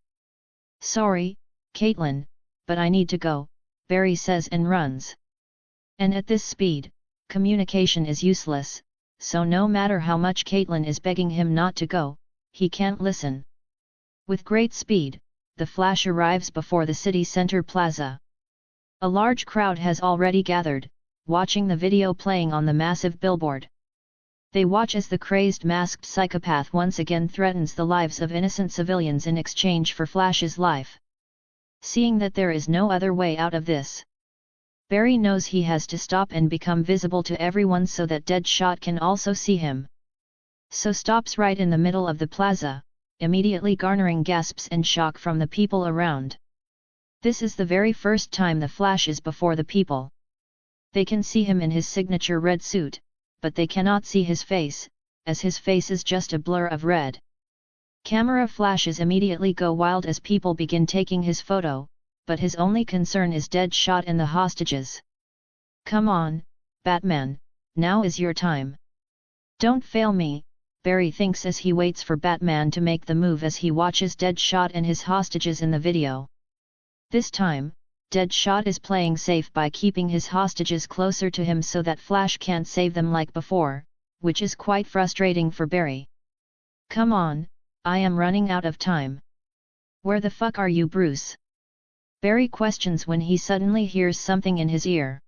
Sorry, Caitlin, but I need to go, Barry says and runs. And at this speed, communication is useless, so no matter how much Caitlin is begging him not to go, he can't listen. With great speed, the Flash arrives before the city center plaza. A large crowd has already gathered, watching the video playing on the massive billboard. They watch as the crazed masked psychopath once again threatens the lives of innocent civilians in exchange for Flash's life. Seeing that there is no other way out of this, Barry knows he has to stop and become visible to everyone so that Deadshot can also see him. So stops right in the middle of the plaza, immediately garnering gasps and shock from the people around. This is the very first time the Flash is before the people. They can see him in his signature red suit, but they cannot see his face, as his face is just a blur of red. Camera flashes immediately go wild as people begin taking his photo, but his only concern is Deadshot and the hostages. Come on, Batman, now is your time. Don't fail me, Barry thinks as he waits for Batman to make the move as he watches Deadshot and his hostages in the video. This time, Deadshot is playing safe by keeping his hostages closer to him so that Flash can't save them like before, which is quite frustrating for Barry. "Come on, I am running out of time." "Where the fuck are you, Bruce?" Barry questions when he suddenly hears something in his ear.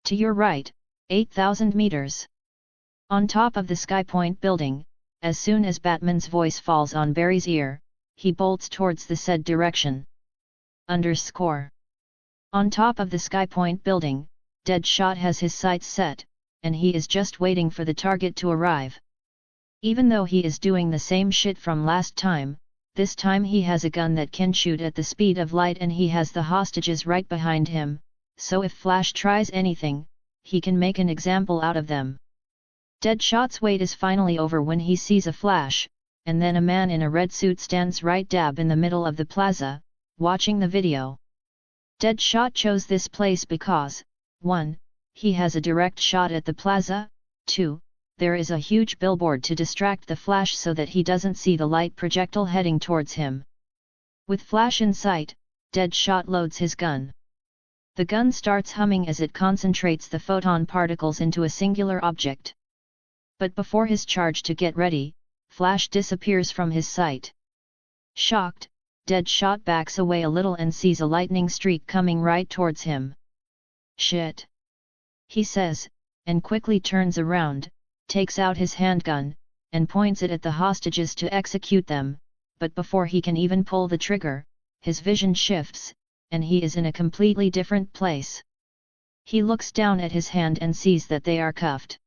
"To your right, 8,000 meters. On top of the Skypoint building." As soon as Batman's voice falls on Barry's ear, he bolts towards the said direction. On top of the Skypoint building, Deadshot has his sights set, and he is just waiting for the target to arrive. Even though he is doing the same shit from last time, this time he has a gun that can shoot at the speed of light and he has the hostages right behind him, so if Flash tries anything, he can make an example out of them. Deadshot's wait is finally over when he sees a flash, and then a man in a red suit stands right dab in the middle of the plaza, watching the video. Deadshot chose this place because, 1. He has a direct shot at the plaza, 2. There is a huge billboard to distract the Flash so that he doesn't see the light projectile heading towards him. With Flash in sight, Deadshot loads his gun. The gun starts humming as it concentrates the photon particles into a singular object. But before his charge to get ready, Flash disappears from his sight. Shocked, Deadshot backs away a little and sees a lightning streak coming right towards him. "Shit!" he says, and quickly turns around, takes out his handgun, and points it at the hostages to execute them, but before he can even pull the trigger, his vision shifts, and he is in a completely different place. He looks down at his hand and sees that they are cuffed.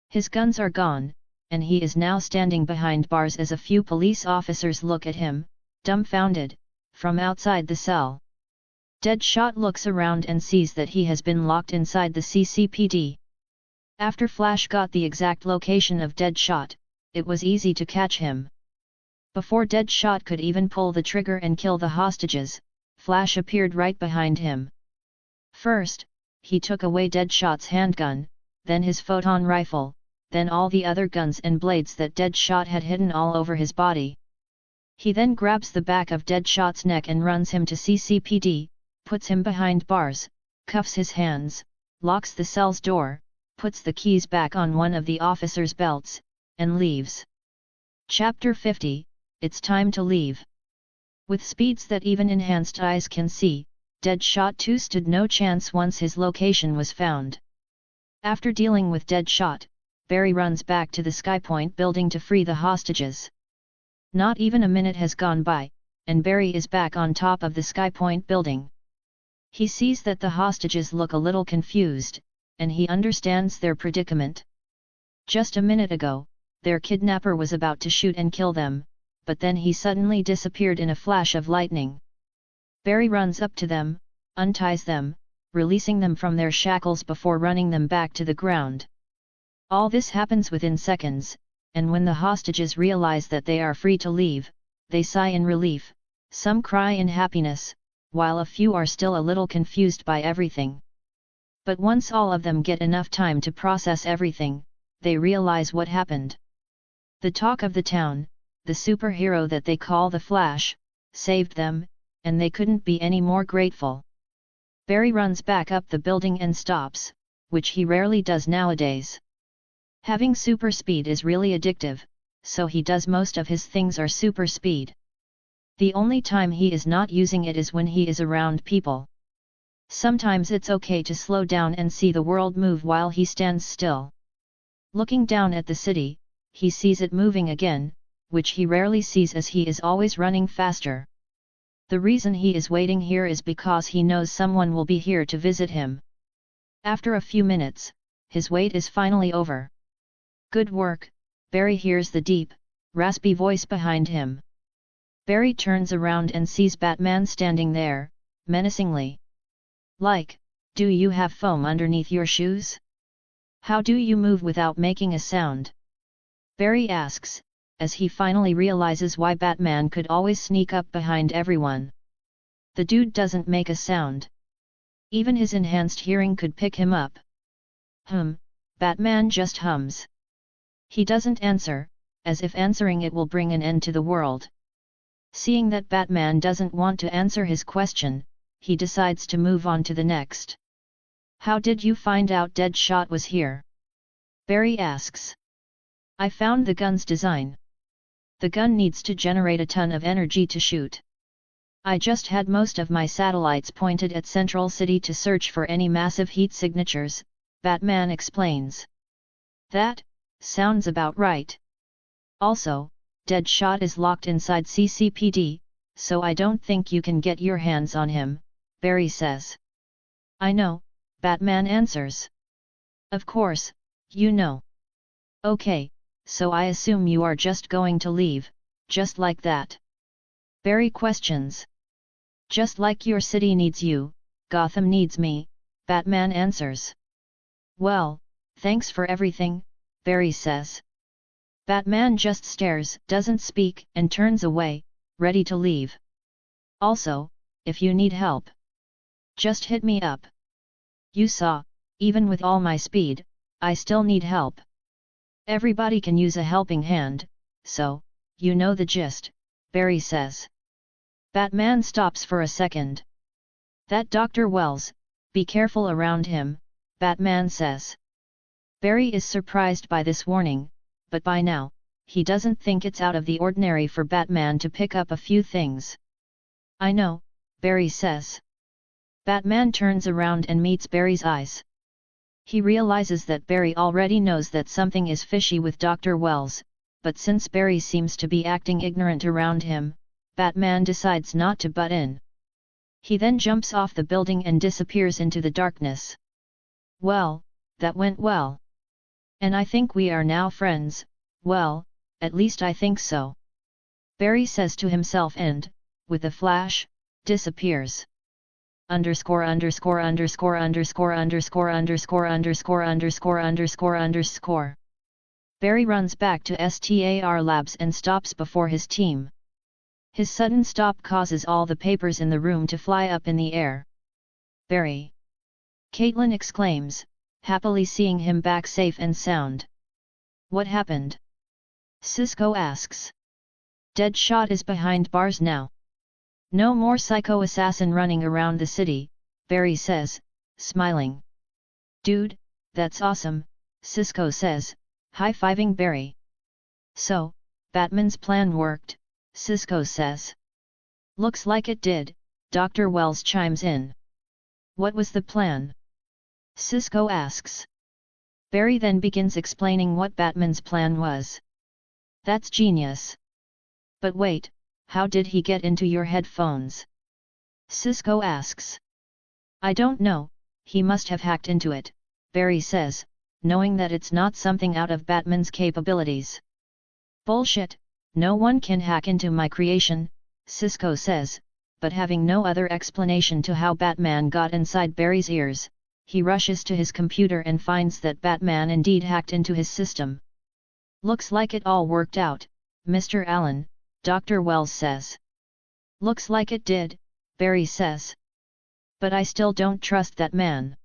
His guns are gone, and he is now standing behind bars as a few police officers look at him, dumbfounded, from outside the cell. Deadshot looks around and sees that he has been locked inside the CCPD. After Flash got the exact location of Deadshot, it was easy to catch him. Before Deadshot could even pull the trigger and kill the hostages, Flash appeared right behind him. First, he took away Deadshot's handgun, then his photon rifle, then all the other guns and blades that Deadshot had hidden all over his body. He then grabs the back of Deadshot's neck and runs him to CCPD, puts him behind bars, cuffs his hands, locks the cell's door, puts the keys back on one of the officers' belts, and leaves. Chapter 50, It's Time to Leave. With speeds that even enhanced eyes can see, Deadshot 2 stood no chance once his location was found. After dealing with Deadshot, Barry runs back to the Skypoint building to free the hostages. Not even a minute has gone by, and Barry is back on top of the Skypoint building. He sees that the hostages look a little confused, and he understands their predicament. Just a minute ago, their kidnapper was about to shoot and kill them, but then he suddenly disappeared in a flash of lightning. Barry runs up to them, unties them, releasing them from their shackles before running them back to the ground. All this happens within seconds, and when the hostages realize that they are free to leave, they sigh in relief, some cry in happiness, while a few are still a little confused by everything. But once all of them get enough time to process everything, they realize what happened. The talk of the town, the superhero that they call the Flash, saved them, and they couldn't be any more grateful. Barry runs back up the building and stops, which he rarely does nowadays. Having super speed is really addictive, so he does most of his things are super speed. The only time he is not using it is when he is around people. Sometimes it's okay to slow down and see the world move while he stands still. Looking down at the city, he sees it moving again, which he rarely sees as he is always running faster. The reason he is waiting here is because he knows someone will be here to visit him. After a few minutes, his wait is finally over. "Good work," Barry hears the deep, raspy voice behind him. Barry turns around and sees Batman standing there, menacingly. "Like, do you have foam underneath your shoes? How do you move without making a sound?" Barry asks, as he finally realizes why Batman could always sneak up behind everyone. The dude doesn't make a sound. Even his enhanced hearing could pick him up. Batman just hums. He doesn't answer, as if answering it will bring an end to the world. Seeing that Batman doesn't want to answer his question, he decides to move on to the next. "How did you find out Deadshot was here?" Barry asks. I found the gun's design. The gun needs to generate a ton of energy to shoot. I just had most of my satellites pointed at Central City to search for any massive heat signatures, Batman explains. That sounds about right. Also, Deadshot is locked inside CCPD, so I don't think you can get your hands on him, Barry says. I know, Batman answers. Of course, you know. Okay, so I assume you are just going to leave, just like that? Barry questions. Just like your city needs you, Gotham needs me, Batman answers. Well, thanks for everything, Barry says. Batman just stares, doesn't speak, and turns away, ready to leave. Also, if you need help, just hit me up. You saw, even with all my speed, I still need help. Everybody can use a helping hand, so, you know the gist, Barry says. Batman stops for a second. That Dr. Wells, be careful around him, Batman says. Barry is surprised by this warning, but by now, he doesn't think it's out of the ordinary for Batman to pick up a few things. I know, Barry says. Batman turns around and meets Barry's eyes. He realizes that Barry already knows that something is fishy with Dr. Wells, but since Barry seems to be acting ignorant around him, Batman decides not to butt in. He then jumps off the building and disappears into the darkness. Well, that went well. And I think we are now friends, well, at least I think so. Barry says to himself and, with a flash, disappears. Underscore underscore underscore underscore underscore underscore underscore underscore underscore underscore. Barry runs back to STAR Labs and stops before his team. His sudden stop causes all the papers in the room to fly up in the air. Barry! Caitlin exclaims, happily seeing him back safe and sound. What happened? Cisco asks. Deadshot is behind bars now. No more psycho assassin running around the city, Barry says, smiling. Dude, that's awesome, Cisco says, high-fiving Barry. So, Batman's plan worked, Cisco says. Looks like it did, Dr. Wells chimes in. What was the plan? Cisco asks. Barry then begins explaining what Batman's plan was. That's genius. But wait, how did he get into your headphones? Cisco asks. I don't know, he must have hacked into it, Barry says, knowing that it's not something out of Batman's capabilities. Bullshit, no one can hack into my creation, Cisco says, but having no other explanation to how Batman got inside Barry's ears, he rushes to his computer and finds that Batman indeed hacked into his system. Looks like it all worked out, Mr. Allen, Dr. Wells says. Looks like it did, Barry says. But I still don't trust that man.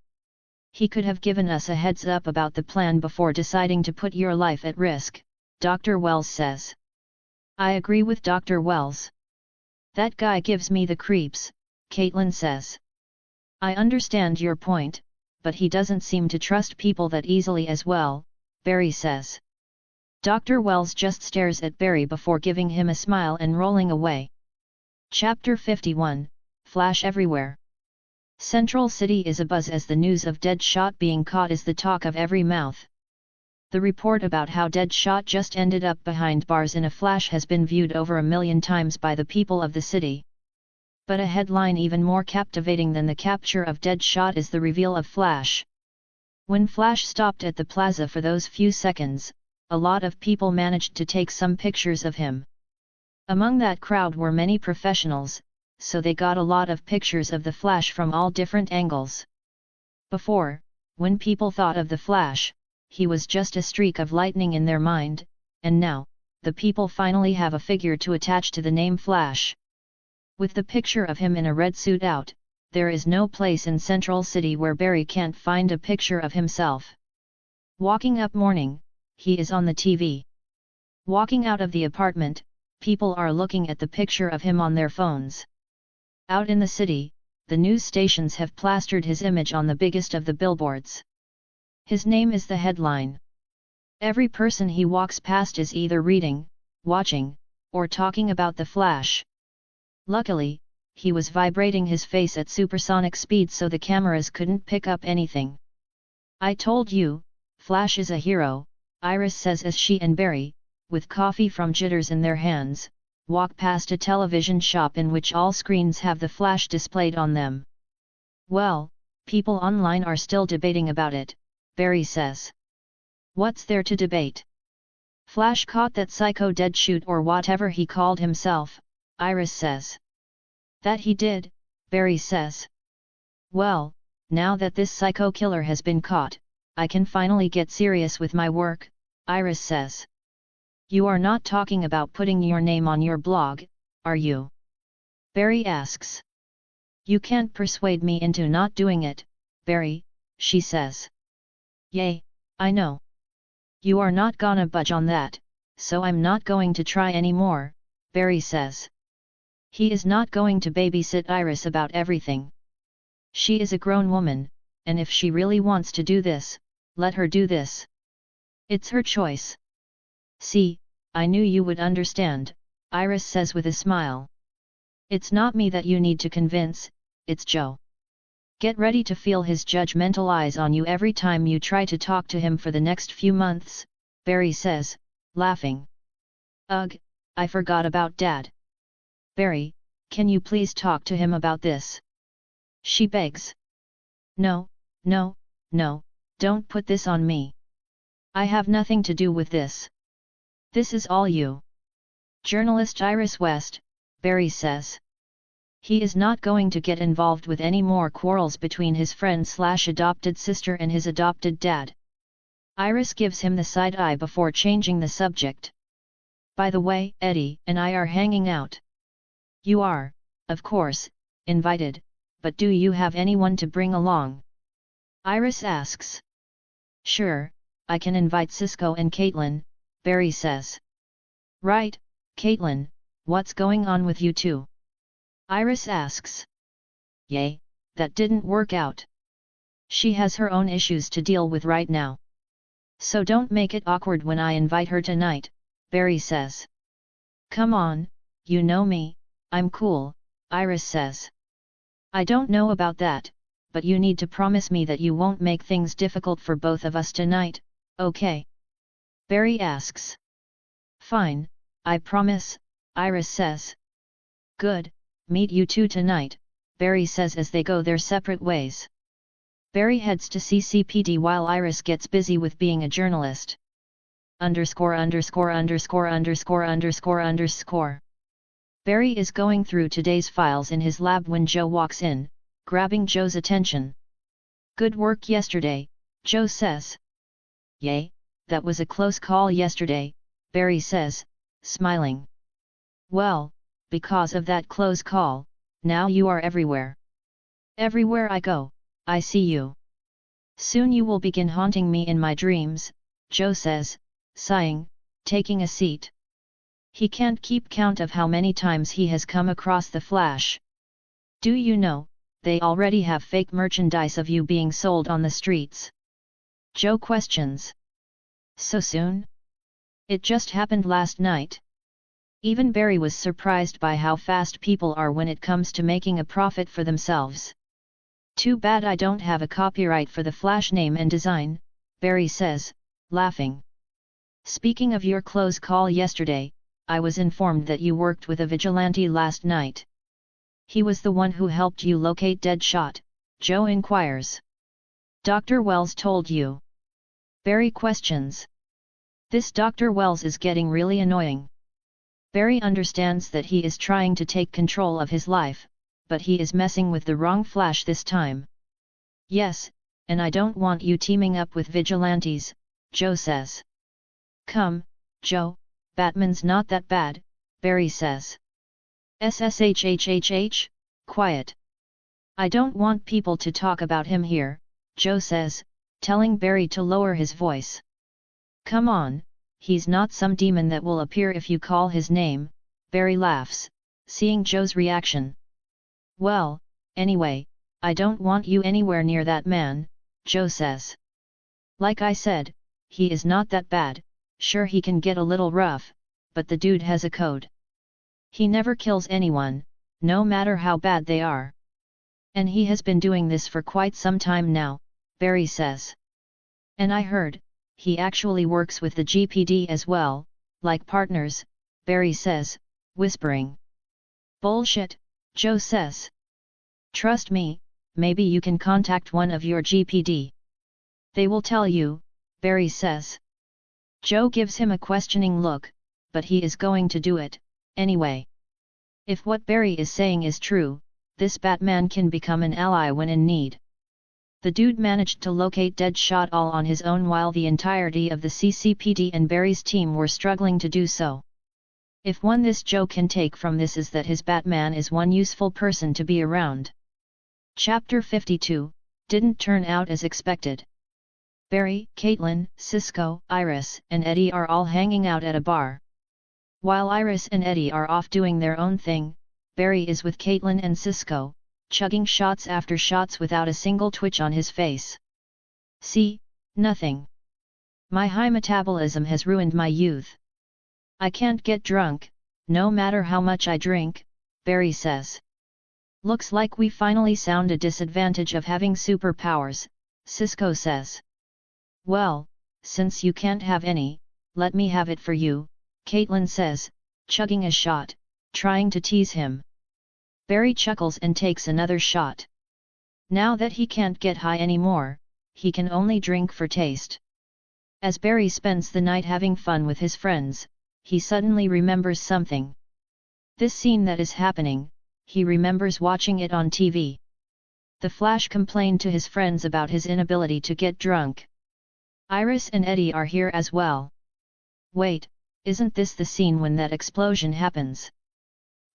He could have given us a heads up about the plan before deciding to put your life at risk, Dr. Wells says. I agree with Dr. Wells. That guy gives me the creeps, Caitlin says. I understand your point, but he doesn't seem to trust people that easily as well, Barry says. Dr. Wells just stares at Barry before giving him a smile and rolling away. Chapter 51, Flash Everywhere. Central City is abuzz as the news of Deadshot being caught is the talk of every mouth. The report about how Deadshot just ended up behind bars in a flash has been viewed over 1 million times by the people of the city. But a headline even more captivating than the capture of Deadshot is the reveal of Flash. When Flash stopped at the plaza for those few seconds, a lot of people managed to take some pictures of him. Among that crowd were many professionals, so they got a lot of pictures of the Flash from all different angles. Before, when people thought of the Flash, he was just a streak of lightning in their mind, and now, the people finally have a figure to attach to the name Flash. With the picture of him in a red suit out, there is no place in Central City where Barry can't find a picture of himself. Walking up morning, he is on the TV. Walking out of the apartment, people are looking at the picture of him on their phones. Out in the city, the news stations have plastered his image on the biggest of the billboards. His name is the headline. Every person he walks past is either reading, watching, or talking about the Flash. Luckily, he was vibrating his face at supersonic speed so the cameras couldn't pick up anything. I told you, Flash is a hero, Iris says as she and Barry, with coffee from Jitters in their hands, walk past a television shop in which all screens have the Flash displayed on them. Well, people online are still debating about it, Barry says. What's there to debate? Flash caught that psycho deadshot or whatever he called himself, Iris says. That he did, Barry says. Well, now that this psycho killer has been caught, I can finally get serious with my work, Iris says. You are not talking about putting your name on your blog, are you? Barry asks. You can't persuade me into not doing it, Barry, she says. Yay, I know. You are not gonna budge on that, so I'm not going to try anymore, Barry says. He is not going to babysit Iris about everything. She is a grown woman, and if she really wants to do this, let her do this. It's her choice. See, I knew you would understand, Iris says with a smile. It's not me that you need to convince, it's Joe. Get ready to feel his judgmental eyes on you every time you try to talk to him for the next few months, Barry says, laughing. Ugh, I forgot about Dad. Barry, can you please talk to him about this? She begs. No, no, no, don't put this on me. I have nothing to do with this. This is all you. Journalist Iris West, Barry says. He is not going to get involved with any more quarrels between his friend/adopted sister and his adopted dad. Iris gives him the side eye before changing the subject. By the way, Eddie and I are hanging out. You are, of course, invited, but do you have anyone to bring along? Iris asks. Sure, I can invite Cisco and Caitlin, Barry says. Right, Caitlin, what's going on with you two? Iris asks. Yay, that didn't work out. She has her own issues to deal with right now. So don't make it awkward when I invite her tonight, Barry says. Come on, you know me, I'm cool, Iris says. I don't know about that, but you need to promise me that you won't make things difficult for both of us tonight, okay? Barry asks. Fine, I promise, Iris says. Good, meet you two tonight, Barry says as they go their separate ways. Barry heads to CCPD while Iris gets busy with being a journalist. __________. Barry is going through today's files in his lab when Joe walks in, grabbing Joe's attention. Good work yesterday, Joe says. Yay, that was a close call yesterday, Barry says, smiling. Well, because of that close call, now you are everywhere. Everywhere I go, I see you. Soon you will begin haunting me in my dreams, Joe says, sighing, taking a seat. He can't keep count of how many times he has come across the Flash. Do you know, they already have fake merchandise of you being sold on the streets? Joe questions. So soon? It just happened last night. Even Barry was surprised by how fast people are when it comes to making a profit for themselves. Too bad I don't have a copyright for the Flash name and design, Barry says, laughing. Speaking of your close call yesterday, I was informed that you worked with a vigilante last night. He was the one who helped you locate Deadshot, Joe inquires. Dr. Wells told you? Barry questions. This Dr. Wells is getting really annoying. Barry understands that he is trying to take control of his life, but he is messing with the wrong Flash this time. Yes, and I don't want you teaming up with vigilantes, Joe says. Come, Joe, Batman's not that bad, Barry says. SSHHHH, quiet. I don't want people to talk about him here, Joe says, telling Barry to lower his voice. Come on, he's not some demon that will appear if you call his name, Barry laughs, seeing Joe's reaction. Well, anyway, I don't want you anywhere near that man, Joe says. Like I said, he is not that bad, sure he can get a little rough, but the dude has a code. He never kills anyone, no matter how bad they are. And he has been doing this for quite some time now, Barry says. And I heard, he actually works with the GPD as well, like partners, Barry says, whispering. Bullshit, Joe says. Trust me, maybe you can contact one of your GPD. They will tell you, Barry says. Joe gives him a questioning look, but he is going to do it, anyway. If what Barry is saying is true, this Batman can become an ally when in need. The dude managed to locate Deadshot all on his own while the entirety of the CCPD and Barry's team were struggling to do so. If one this Joe can take from this is that his Batman is one useful person to be around. Chapter 52, didn't turn out as expected. Barry, Caitlin, Cisco, Iris, and Eddie are all hanging out at a bar. While Iris and Eddie are off doing their own thing, Barry is with Caitlin and Cisco, chugging shots after shots without a single twitch on his face. See, nothing. My high metabolism has ruined my youth. I can't get drunk, no matter how much I drink, Barry says. Looks like we finally found a disadvantage of having superpowers, Cisco says. Well, since you can't have any, let me have it for you, Caitlin says, chugging a shot, trying to tease him. Barry chuckles and takes another shot. Now that he can't get high anymore, he can only drink for taste. As Barry spends the night having fun with his friends, he suddenly remembers something. This scene that is happening, he remembers watching it on TV. The Flash complained to his friends about his inability to get drunk. Iris and Eddie are here as well. Wait, isn't this the scene when that explosion happens?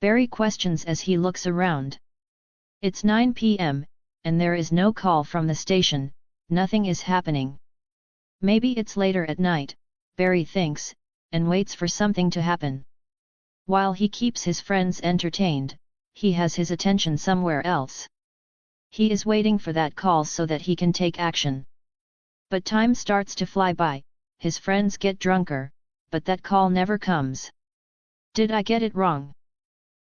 Barry questions as he looks around. It's 9 p.m., and there is no call from the station, nothing is happening. Maybe it's later at night, Barry thinks, and waits for something to happen. While he keeps his friends entertained, he has his attention somewhere else. He is waiting for that call so that he can take action. But time starts to fly by, his friends get drunker, but that call never comes. Did I get it wrong?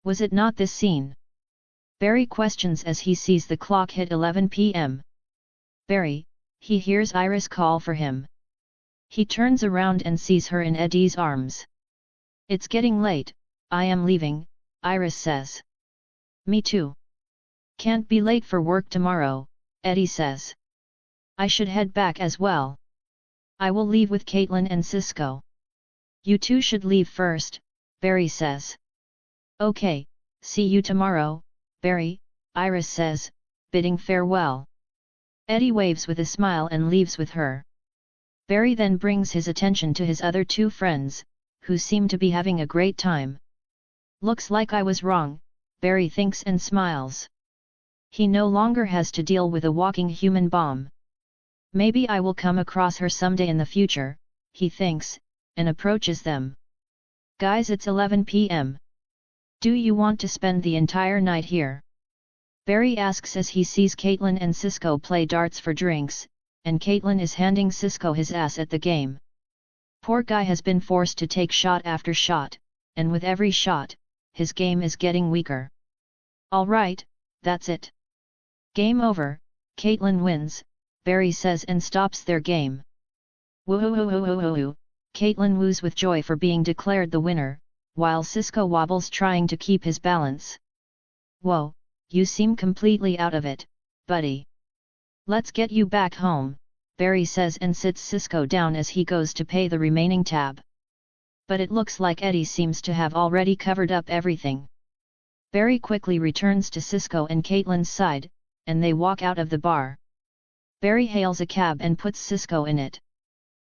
Was it not this scene? Barry questions as he sees the clock hit 11 p.m. Barry, he hears Iris call for him. He turns around and sees her in Eddie's arms. It's getting late, I am leaving, Iris says. Me too. Can't be late for work tomorrow, Eddie says. I should head back as well. I will leave with Caitlin and Cisco. You two should leave first, Barry says. Okay, see you tomorrow, Barry, Iris says, bidding farewell. Eddie waves with a smile and leaves with her. Barry then brings his attention to his other two friends, who seem to be having a great time. Looks like I was wrong, Barry thinks and smiles. He no longer has to deal with a walking human bomb. Maybe I will come across her someday in the future, he thinks, and approaches them. Guys, it's 11 p.m. Do you want to spend the entire night here? Barry asks as he sees Caitlin and Cisco play darts for drinks, and Caitlin is handing Cisco his ass at the game. Poor guy has been forced to take shot after shot, and with every shot, his game is getting weaker. Alright, that's it. Game over, Caitlin wins, Barry says and stops their game. Woo-hoo-hoo-hoo-hoo-hoo, Caitlin woos with joy for being declared the winner, while Cisco wobbles trying to keep his balance. Whoa, you seem completely out of it, buddy. Let's get you back home, Barry says and sits Cisco down as he goes to pay the remaining tab. But it looks like Eddie seems to have already covered up everything. Barry quickly returns to Cisco and Caitlin's side, and they walk out of the bar. Barry hails a cab and puts Cisco in it.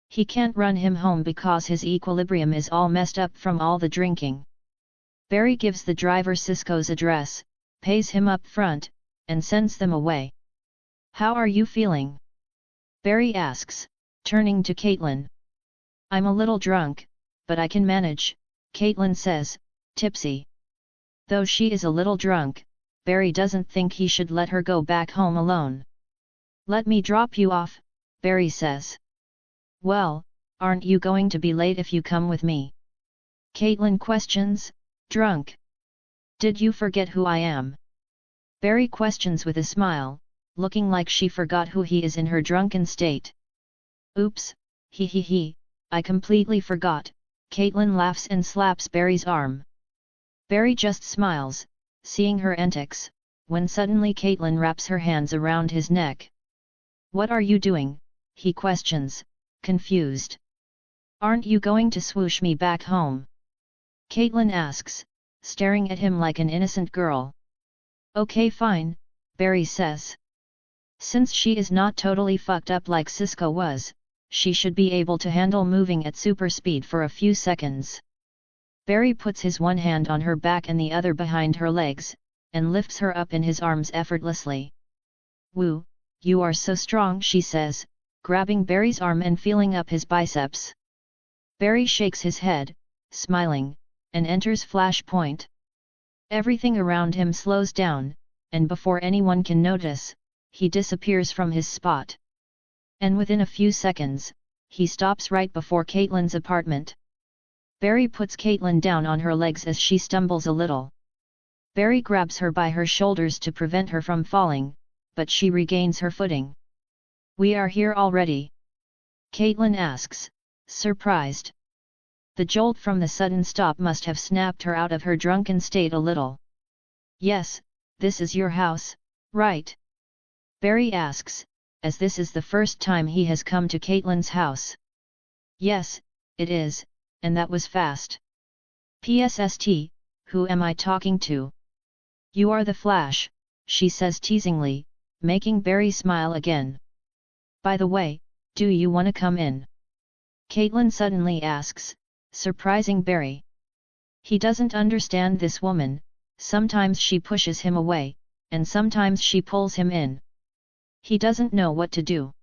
He can't run him home because his equilibrium is all messed up from all the drinking. Barry gives the driver Cisco's address, pays him up front, and sends them away. How are you feeling? Barry asks, turning to Caitlin. I'm a little drunk, but I can manage, Caitlin says, tipsy. Though she is a little drunk, Barry doesn't think he should let her go back home alone. Let me drop you off, Barry says. Well, aren't you going to be late if you come with me? Caitlin questions, drunk. Did you forget who I am? Barry questions with a smile, looking like she forgot who he is in her drunken state. Oops, he, I completely forgot, Caitlin laughs and slaps Barry's arm. Barry just smiles, seeing her antics, when suddenly Caitlin wraps her hands around his neck. What are you doing? He questions, confused. Aren't you going to swoosh me back home? Caitlin asks, staring at him like an innocent girl. Okay fine, Barry says. Since she is not totally fucked up like Cisco was, she should be able to handle moving at super speed for a few seconds. Barry puts his one hand on her back and the other behind her legs, and lifts her up in his arms effortlessly. Woo, you are so strong, she says, grabbing Barry's arm and feeling up his biceps. Barry shakes his head, smiling, and enters Flashpoint. Everything around him slows down, and before anyone can notice, he disappears from his spot. And within a few seconds, he stops right before Caitlin's apartment. Barry puts Caitlin down on her legs as she stumbles a little. Barry grabs her by her shoulders to prevent her from falling, but she regains her footing. We are here already? Caitlin asks, surprised. The jolt from the sudden stop must have snapped her out of her drunken state a little. Yes, this is your house, right? Barry asks, as this is the first time he has come to Caitlin's house. Yes, it is, and that was fast. PSST, who am I talking to? You are the Flash, she says teasingly, making Barry smile again. By the way, do you want to come in? Caitlin suddenly asks, surprising Barry. He doesn't understand this woman, sometimes she pushes him away, and sometimes she pulls him in. He doesn't know what to do.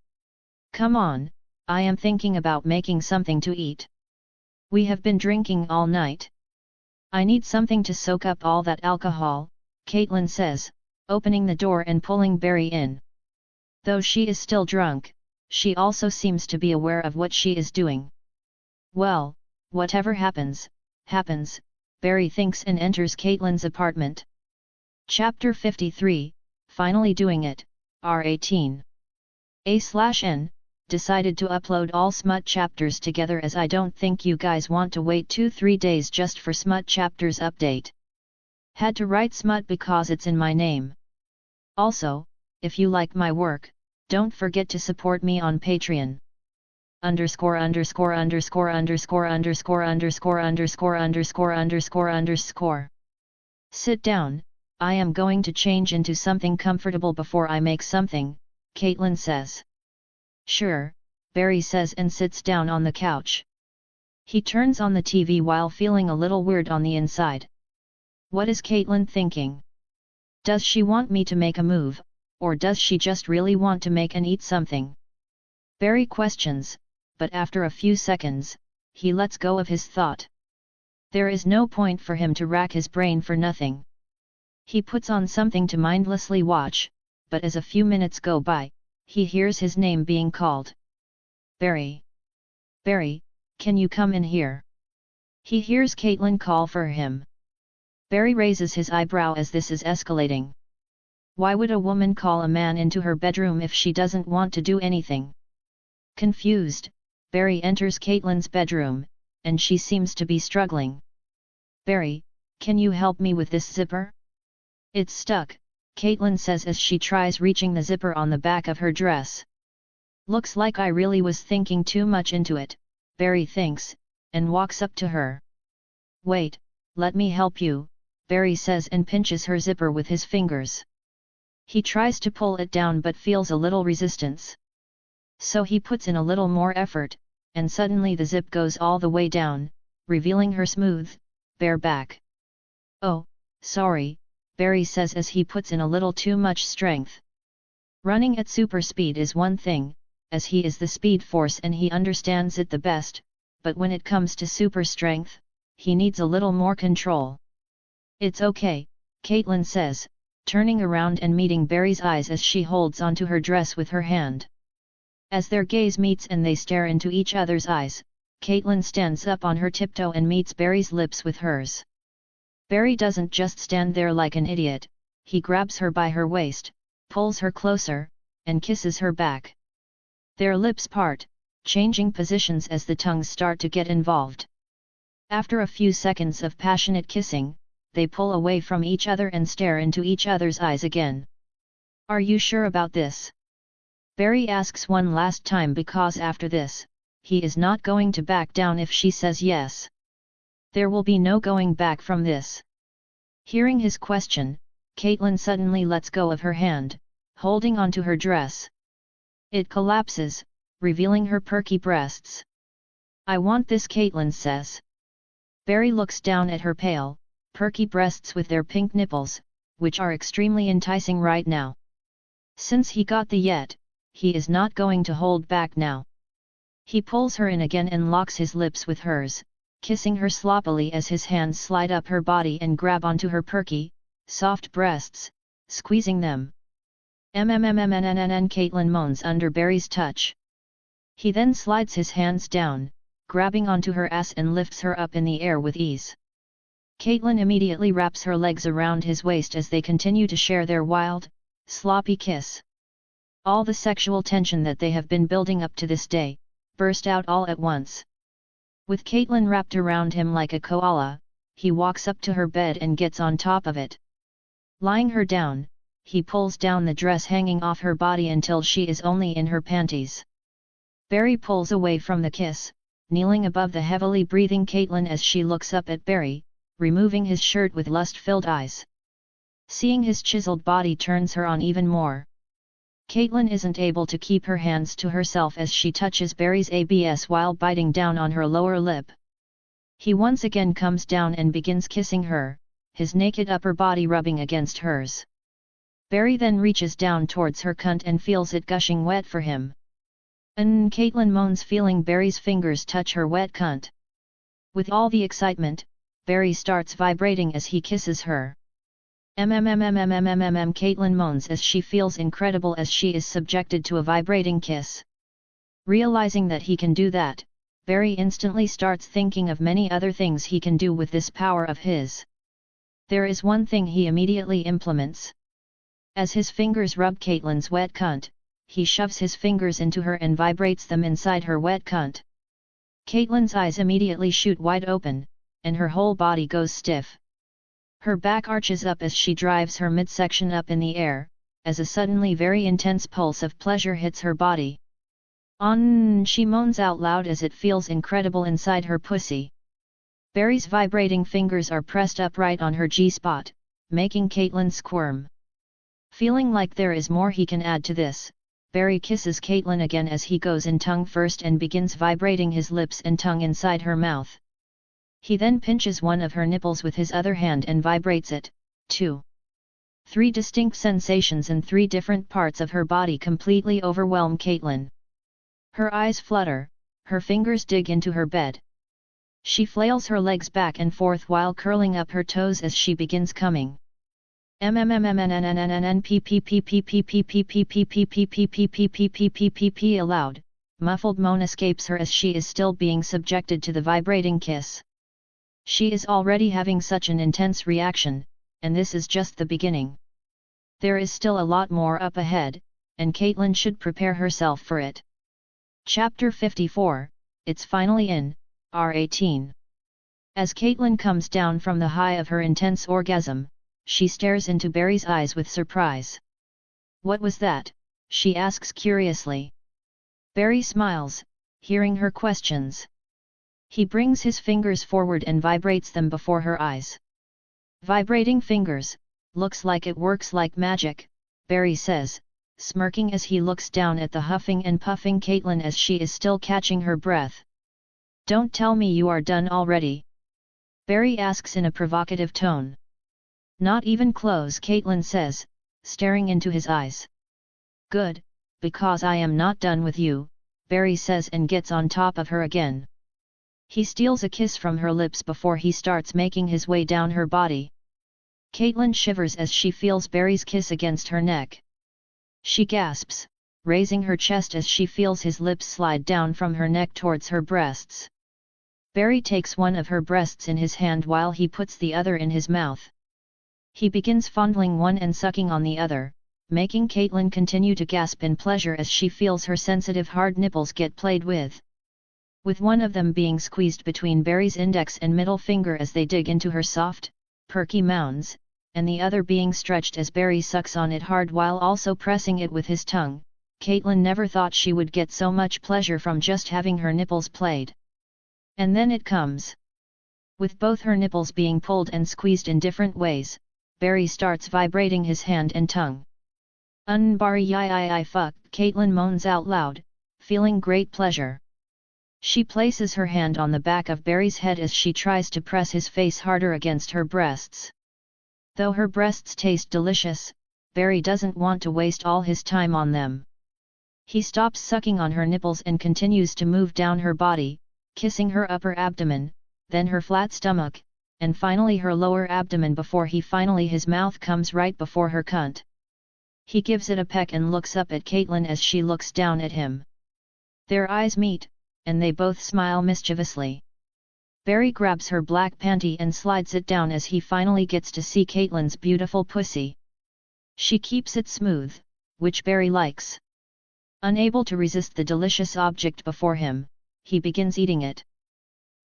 Come on, I am thinking about making something to eat. We have been drinking all night. I need something to soak up all that alcohol, Caitlin says, opening the door and pulling Barry in. Though she is still drunk, she also seems to be aware of what she is doing. Well, whatever happens, happens, Barry thinks and enters Caitlin's apartment. Chapter 53, Finally Doing It, R18. A/N, decided to upload all smut chapters together as I don't think you guys want to wait 2-3 days just for smut chapters update. Had to write smut because it's in my name. Also, if you like my work, don't forget to support me on Patreon. _____________________ Sit down, I am going to change into something comfortable before I make something, Caitlin says. Sure, Barry says and sits down on the couch. He turns on the TV while feeling a little weird on the inside. What is Caitlin thinking? Does she want me to make a move, or does she just really want to make and eat something? Barry questions, but after a few seconds, he lets go of his thought. There is no point for him to rack his brain for nothing. He puts on something to mindlessly watch, but as a few minutes go by, he hears his name being called. Barry! Barry, can you come in here? He hears Caitlin call for him. Barry raises his eyebrow as this is escalating. Why would a woman call a man into her bedroom if she doesn't want to do anything? Confused, Barry enters Caitlin's bedroom, and she seems to be struggling. Barry, can you help me with this zipper? It's stuck, Caitlin says as she tries reaching the zipper on the back of her dress. Looks like I really was thinking too much into it, Barry thinks, and walks up to her. Wait, let me help you, Barry says and pinches her zipper with his fingers. He tries to pull it down but feels a little resistance. So he puts in a little more effort, and suddenly the zip goes all the way down, revealing her smooth, bare back. Oh, sorry, Barry says as he puts in a little too much strength. Running at super speed is one thing, as he is the Speed Force and he understands it the best, but when it comes to super strength, he needs a little more control. It's okay, Caitlin says, turning around and meeting Barry's eyes as she holds onto her dress with her hand. As their gaze meets and they stare into each other's eyes, Caitlin stands up on her tiptoe and meets Barry's lips with hers. Barry doesn't just stand there like an idiot, he grabs her by her waist, pulls her closer, and kisses her back. Their lips part, changing positions as the tongues start to get involved. After a few seconds of passionate kissing, they pull away from each other and stare into each other's eyes again. "Are you sure about this?" Barry asks one last time because after this, he is not going to back down if she says yes. There will be no going back from this. Hearing his question, Caitlin suddenly lets go of her hand, holding onto her dress. It collapses, revealing her perky breasts. "I want this," Caitlin says. Barry looks down at her pale, perky breasts with their pink nipples, which are extremely enticing right now. Since he got the yet, he is not going to hold back now. He pulls her in again and locks his lips with hers, kissing her sloppily as his hands slide up her body and grab onto her perky, soft breasts, squeezing them. Caitlin moans under Barry's touch. He then slides his hands down, grabbing onto her ass and lifts her up in the air with ease. Caitlin immediately wraps her legs around his waist as they continue to share their wild, sloppy kiss. All the sexual tension that they have been building up to this day, burst out all at once. With Caitlin wrapped around him like a koala, he walks up to her bed and gets on top of it. Lying her down, he pulls down the dress hanging off her body until she is only in her panties. Barry pulls away from the kiss, kneeling above the heavily breathing Caitlin as she looks up at Barry, removing his shirt with lust-filled eyes. Seeing his chiseled body turns her on even more. Caitlin isn't able to keep her hands to herself as she touches Barry's abs while biting down on her lower lip. He once again comes down and begins kissing her, his naked upper body rubbing against hers. Barry then reaches down towards her cunt and feels it gushing wet for him. Caitlin moans feeling Barry's fingers touch her wet cunt. With all the excitement, Barry starts vibrating as he kisses her. Caitlin moans as she feels incredible as she is subjected to a vibrating kiss. Realizing that he can do that, Barry instantly starts thinking of many other things he can do with this power of his. There is one thing he immediately implements. As his fingers rub Caitlin's wet cunt, he shoves his fingers into her and vibrates them inside her wet cunt. Caitlin's eyes immediately shoot wide open, and her whole body goes stiff. Her back arches up as she drives her midsection up in the air, as a suddenly very intense pulse of pleasure hits her body. She moans out loud as it feels incredible inside her pussy. Barry's vibrating fingers are pressed up right on her G-spot, making Caitlin squirm. Feeling like there is more he can add to this, Barry kisses Caitlin again as he goes in tongue first and begins vibrating his lips and tongue inside her mouth. He then pinches one of her nipples with his other hand and vibrates it, too. 3 distinct sensations in 3 different parts of her body completely overwhelm Caitlin. Her eyes flutter, her fingers dig into her bed. She flails her legs back and forth while curling up her toes as she begins coming. Aloud, muffled moan escapes her as she is still being subjected to the vibrating kiss. She is already having such an intense reaction, and this is just the beginning. There is still a lot more up ahead, and Caitlin should prepare herself for it. Chapter 54, It's Finally In, R18. As Caitlin comes down from the high of her intense orgasm, she stares into Barry's eyes with surprise. "What was that?" she asks curiously. Barry smiles, hearing her questions. He brings his fingers forward and vibrates them before her eyes. "Vibrating fingers, looks like it works like magic," Barry says, smirking as he looks down at the huffing and puffing Caitlin as she is still catching her breath. "Don't tell me you are done already?" Barry asks in a provocative tone. "Not even close," Caitlin says, staring into his eyes. "Good, because I am not done with you," Barry says and gets on top of her again. He steals a kiss from her lips before he starts making his way down her body. Caitlin shivers as she feels Barry's kiss against her neck. She gasps, raising her chest as she feels his lips slide down from her neck towards her breasts. Barry takes one of her breasts in his hand while he puts the other in his mouth. He begins fondling one and sucking on the other, making Caitlin continue to gasp in pleasure as she feels her sensitive hard nipples get played with one of them being squeezed between Barry's index and middle finger as they dig into her soft, perky mounds, and the other being stretched as Barry sucks on it hard while also pressing it with his tongue. Caitlin never thought she would get so much pleasure from just having her nipples played. And then it comes. With both her nipples being pulled and squeezed in different ways, Barry starts vibrating his hand and tongue. Barry I fuck, Caitlin moans out loud, feeling great pleasure. She places her hand on the back of Barry's head as she tries to press his face harder against her breasts. Though her breasts taste delicious, Barry doesn't want to waste all his time on them. He stops sucking on her nipples and continues to move down her body, kissing her upper abdomen, then her flat stomach, and finally her lower abdomen before his mouth comes right before her cunt. He gives it a peck and looks up at Caitlin as she looks down at him. Their eyes meet, and they both smile mischievously. Barry grabs her black panty and slides it down as he finally gets to see Caitlin's beautiful pussy. She keeps it smooth, which Barry likes. Unable to resist the delicious object before him, he begins eating it.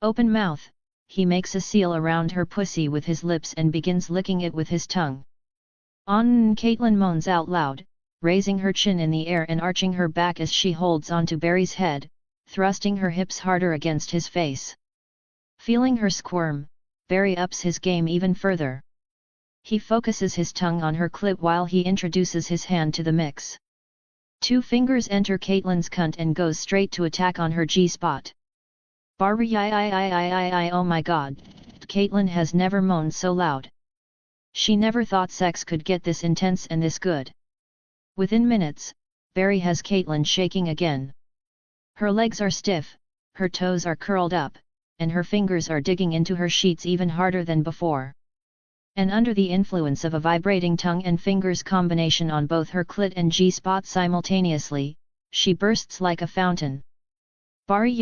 Open mouth, he makes a seal around her pussy with his lips and begins licking it with his tongue. Caitlin moans out loud, raising her chin in the air and arching her back as she holds onto Barry's head, thrusting her hips harder against his face. Feeling her squirm, Barry ups his game even further. He focuses his tongue on her clit while he introduces his hand to the mix. 2 fingers enter Caitlin's cunt and goes straight to attack on her G-spot. Barry oh my god, Caitlin has never moaned so loud. She never thought sex could get this intense and this good. Within minutes, Barry has Caitlin shaking again. Her legs are stiff, her toes are curled up, and her fingers are digging into her sheets even harder than before. And under the influence of a vibrating tongue and fingers combination on both her clit and G-spot simultaneously, she bursts like a fountain. Barry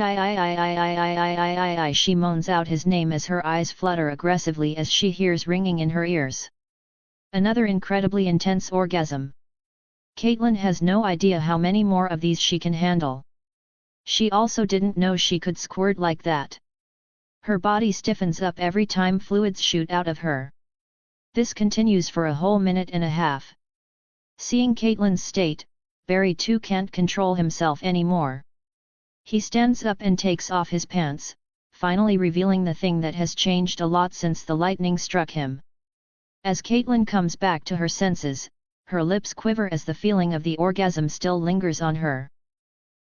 she moans out his name as her eyes flutter aggressively as she hears ringing in her ears. Another incredibly intense orgasm. Caitlin has no idea how many more of these she can handle. She also didn't know she could squirt like that. Her body stiffens up every time fluids shoot out of her. This continues for a whole minute and a half. Seeing Caitlin's state, Barry too can't control himself anymore. He stands up and takes off his pants, finally revealing the thing that has changed a lot since the lightning struck him. As Caitlin comes back to her senses, her lips quiver as the feeling of the orgasm still lingers on her.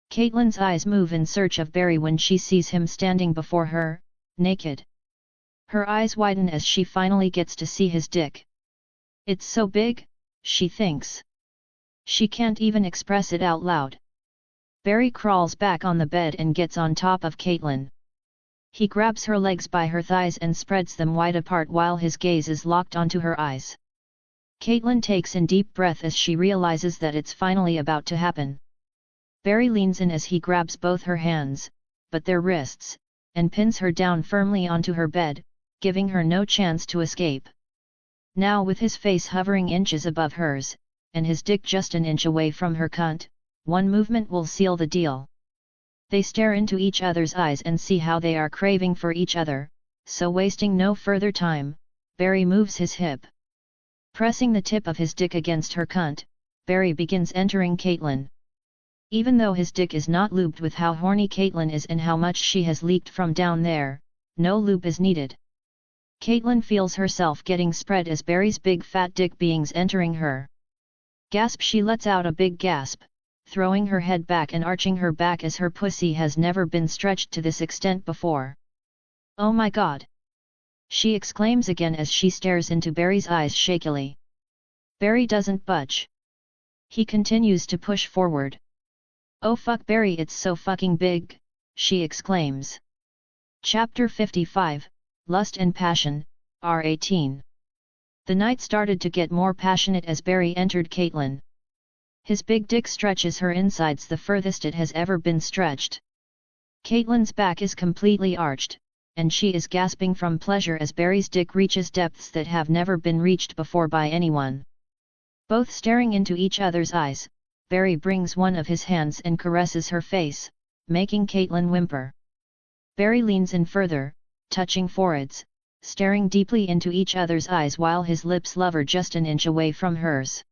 Caitlin's eyes move in search of Barry when she sees him standing before her, naked. Her eyes widen as she finally gets to see his dick. It's so big, she thinks. She can't even express it out loud. Barry crawls back on the bed and gets on top of Caitlin. He grabs her legs by her thighs and spreads them wide apart while his gaze is locked onto her eyes. Caitlin takes in deep breath as she realizes that it's finally about to happen. Barry leans in as he grabs both her hands, but their wrists, and pins her down firmly onto her bed, giving her no chance to escape. Now with his face hovering inches above hers, and his dick just an inch away from her cunt, one movement will seal the deal. They stare into each other's eyes and see how they are craving for each other, so wasting no further time, Barry moves his hip. Pressing the tip of his dick against her cunt, Barry begins entering Caitlin. Even though his dick is not lubed with how horny Caitlin is and how much she has leaked from down there, no lube is needed. Caitlin feels herself getting spread as Barry's big fat dick beings entering her. Gasp! She lets out a big gasp, throwing her head back and arching her back as her pussy has never been stretched to this extent before. Oh my god! She exclaims again as she stares into Barry's eyes shakily. Barry doesn't budge. He continues to push forward. Oh fuck Barry, it's so fucking big, she exclaims. Chapter 55, Lust and Passion, R18. The night started to get more passionate as Barry entered Caitlin. His big dick stretches her insides the furthest it has ever been stretched. Caitlyn's back is completely arched, and she is gasping from pleasure as Barry's dick reaches depths that have never been reached before by anyone. Both staring into each other's eyes, Barry brings one of his hands and caresses her face, making Caitlyn whimper. Barry leans in further, touching foreheads, staring deeply into each other's eyes while his lips lover just an inch away from hers.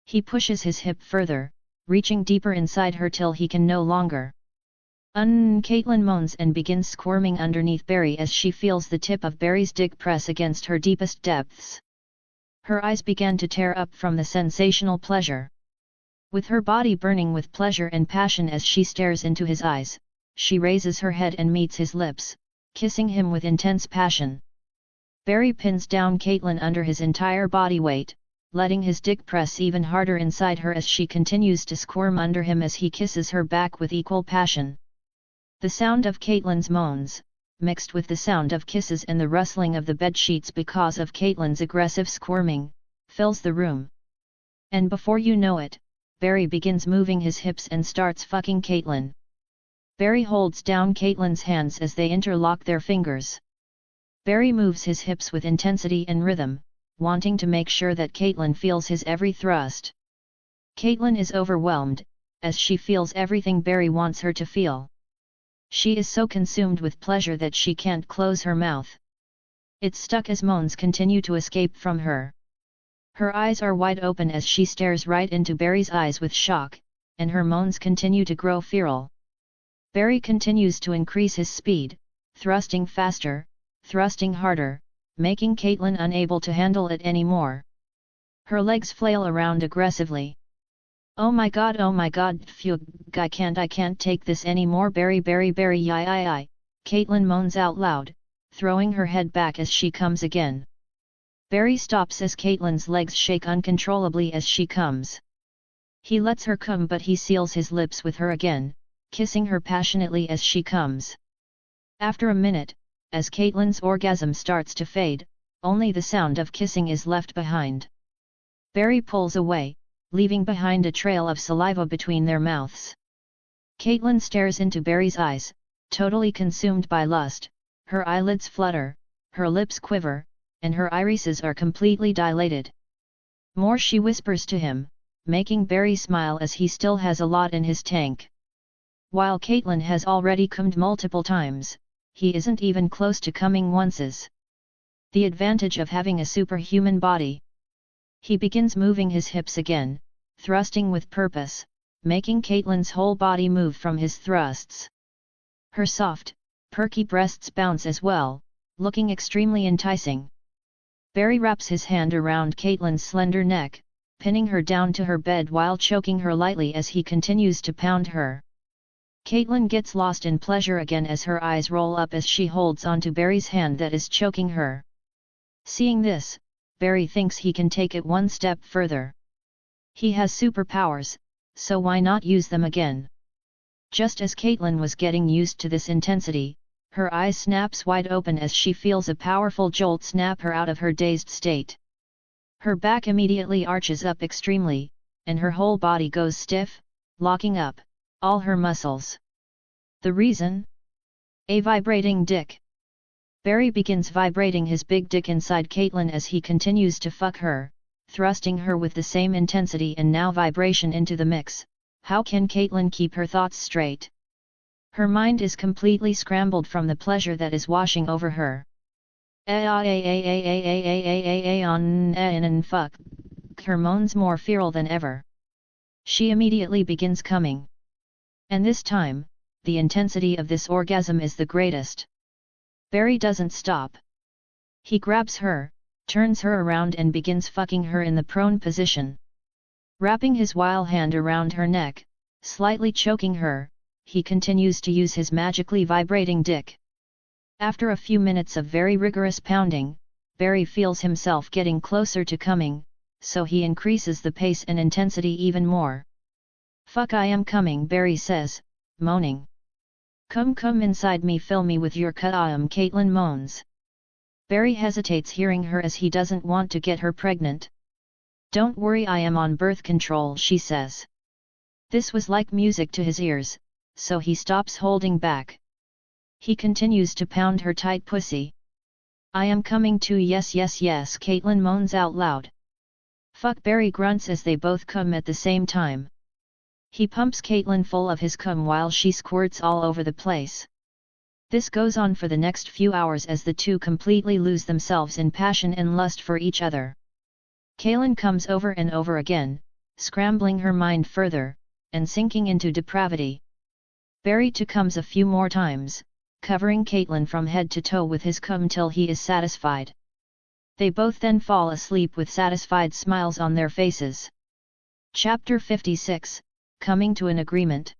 He pushes his hip further, reaching deeper inside her till he can no longer. Caitlyn moans and begins squirming underneath Barry as she feels the tip of Barry's dick press against her deepest depths. Her eyes began to tear up from the sensational pleasure. With her body burning with pleasure and passion as she stares into his eyes, she raises her head and meets his lips, kissing him with intense passion. Barry pins down Caitlyn under his entire body weight, letting his dick press even harder inside her as she continues to squirm under him as he kisses her back with equal passion. The sound of Caitlyn's moans, mixed with the sound of kisses and the rustling of the bedsheets because of Caitlyn's aggressive squirming, fills the room. And before you know it, Barry begins moving his hips and starts fucking Caitlyn. Barry holds down Caitlyn's hands as they interlock their fingers. Barry moves his hips with intensity and rhythm, wanting to make sure that Caitlyn feels his every thrust. Caitlyn is overwhelmed, as she feels everything Barry wants her to feel. She is so consumed with pleasure that she can't close her mouth. It's stuck as moans continue to escape from her. Her eyes are wide open as she stares right into Barry's eyes with shock, and her moans continue to grow feral. Barry continues to increase his speed, thrusting faster, thrusting harder, making Caitlyn unable to handle it anymore. Her legs flail around aggressively. Oh my god, phew, I can't take this anymore, Barry, yi. Caitlyn moans out loud, throwing her head back as she comes again. Barry stops as Caitlyn's legs shake uncontrollably as she comes. He lets her come but he seals his lips with her again, kissing her passionately as she comes. After a minute, as Caitlyn's orgasm starts to fade, only the sound of kissing is left behind. Barry pulls away, leaving behind a trail of saliva between their mouths. Caitlyn stares into Barry's eyes, totally consumed by lust, her eyelids flutter, her lips quiver, and her irises are completely dilated. More she whispers to him, making Barry smile as he still has a lot in his tank. While Caitlyn has already cummed multiple times, he isn't even close to coming onces. The advantage of having a superhuman body. He begins moving his hips again, thrusting with purpose, making Caitlyn's whole body move from his thrusts. Her soft, perky breasts bounce as well, looking extremely enticing. Barry wraps his hand around Caitlyn's slender neck, pinning her down to her bed while choking her lightly as he continues to pound her. Caitlyn gets lost in pleasure again as her eyes roll up as she holds onto Barry's hand that is choking her. Seeing this, Barry thinks he can take it one step further. He has superpowers, so why not use them again? Just as Caitlyn was getting used to this intensity, her eyes snaps wide open as she feels a powerful jolt snap her out of her dazed state. Her back immediately arches up extremely, and her whole body goes stiff, locking up all her muscles. The reason? A vibrating dick. Barry begins vibrating his big dick inside Caitlyn as he continues to fuck her, thrusting her with the same intensity and now vibration into the mix. How can Caitlyn keep her thoughts straight? Her mind is completely scrambled from the pleasure that is washing over her. Fuck. Her moans more feral than ever. She immediately begins coming. And this time, the intensity of this orgasm is the greatest. Barry doesn't stop. He grabs her, turns her around and begins fucking her in the prone position. Wrapping his wild hand around her neck, slightly choking her, he continues to use his magically vibrating dick. After a few minutes of very rigorous pounding, Barry feels himself getting closer to coming, so he increases the pace and intensity even more. Fuck, I am coming, Barry says, moaning. Come inside me, fill me with your Caitlyn moans. Barry hesitates hearing her as he doesn't want to get her pregnant. "Don't worry, I am on birth control," she says. This was like music to his ears, so he stops holding back. He continues to pound her tight pussy. "I am coming too, yes yes yes," Caitlin moans out loud. "Fuck," Barry grunts as they both come at the same time. He pumps Caitlin full of his cum while she squirts all over the place. This goes on for the next few hours as the two completely lose themselves in passion and lust for each other. Caitlin comes over and over again, scrambling her mind further, and sinking into depravity. Barry too comes a few more times, covering Caitlin from head to toe with his cum till he is satisfied. They both then fall asleep with satisfied smiles on their faces. Chapter 56, Coming to an Agreement.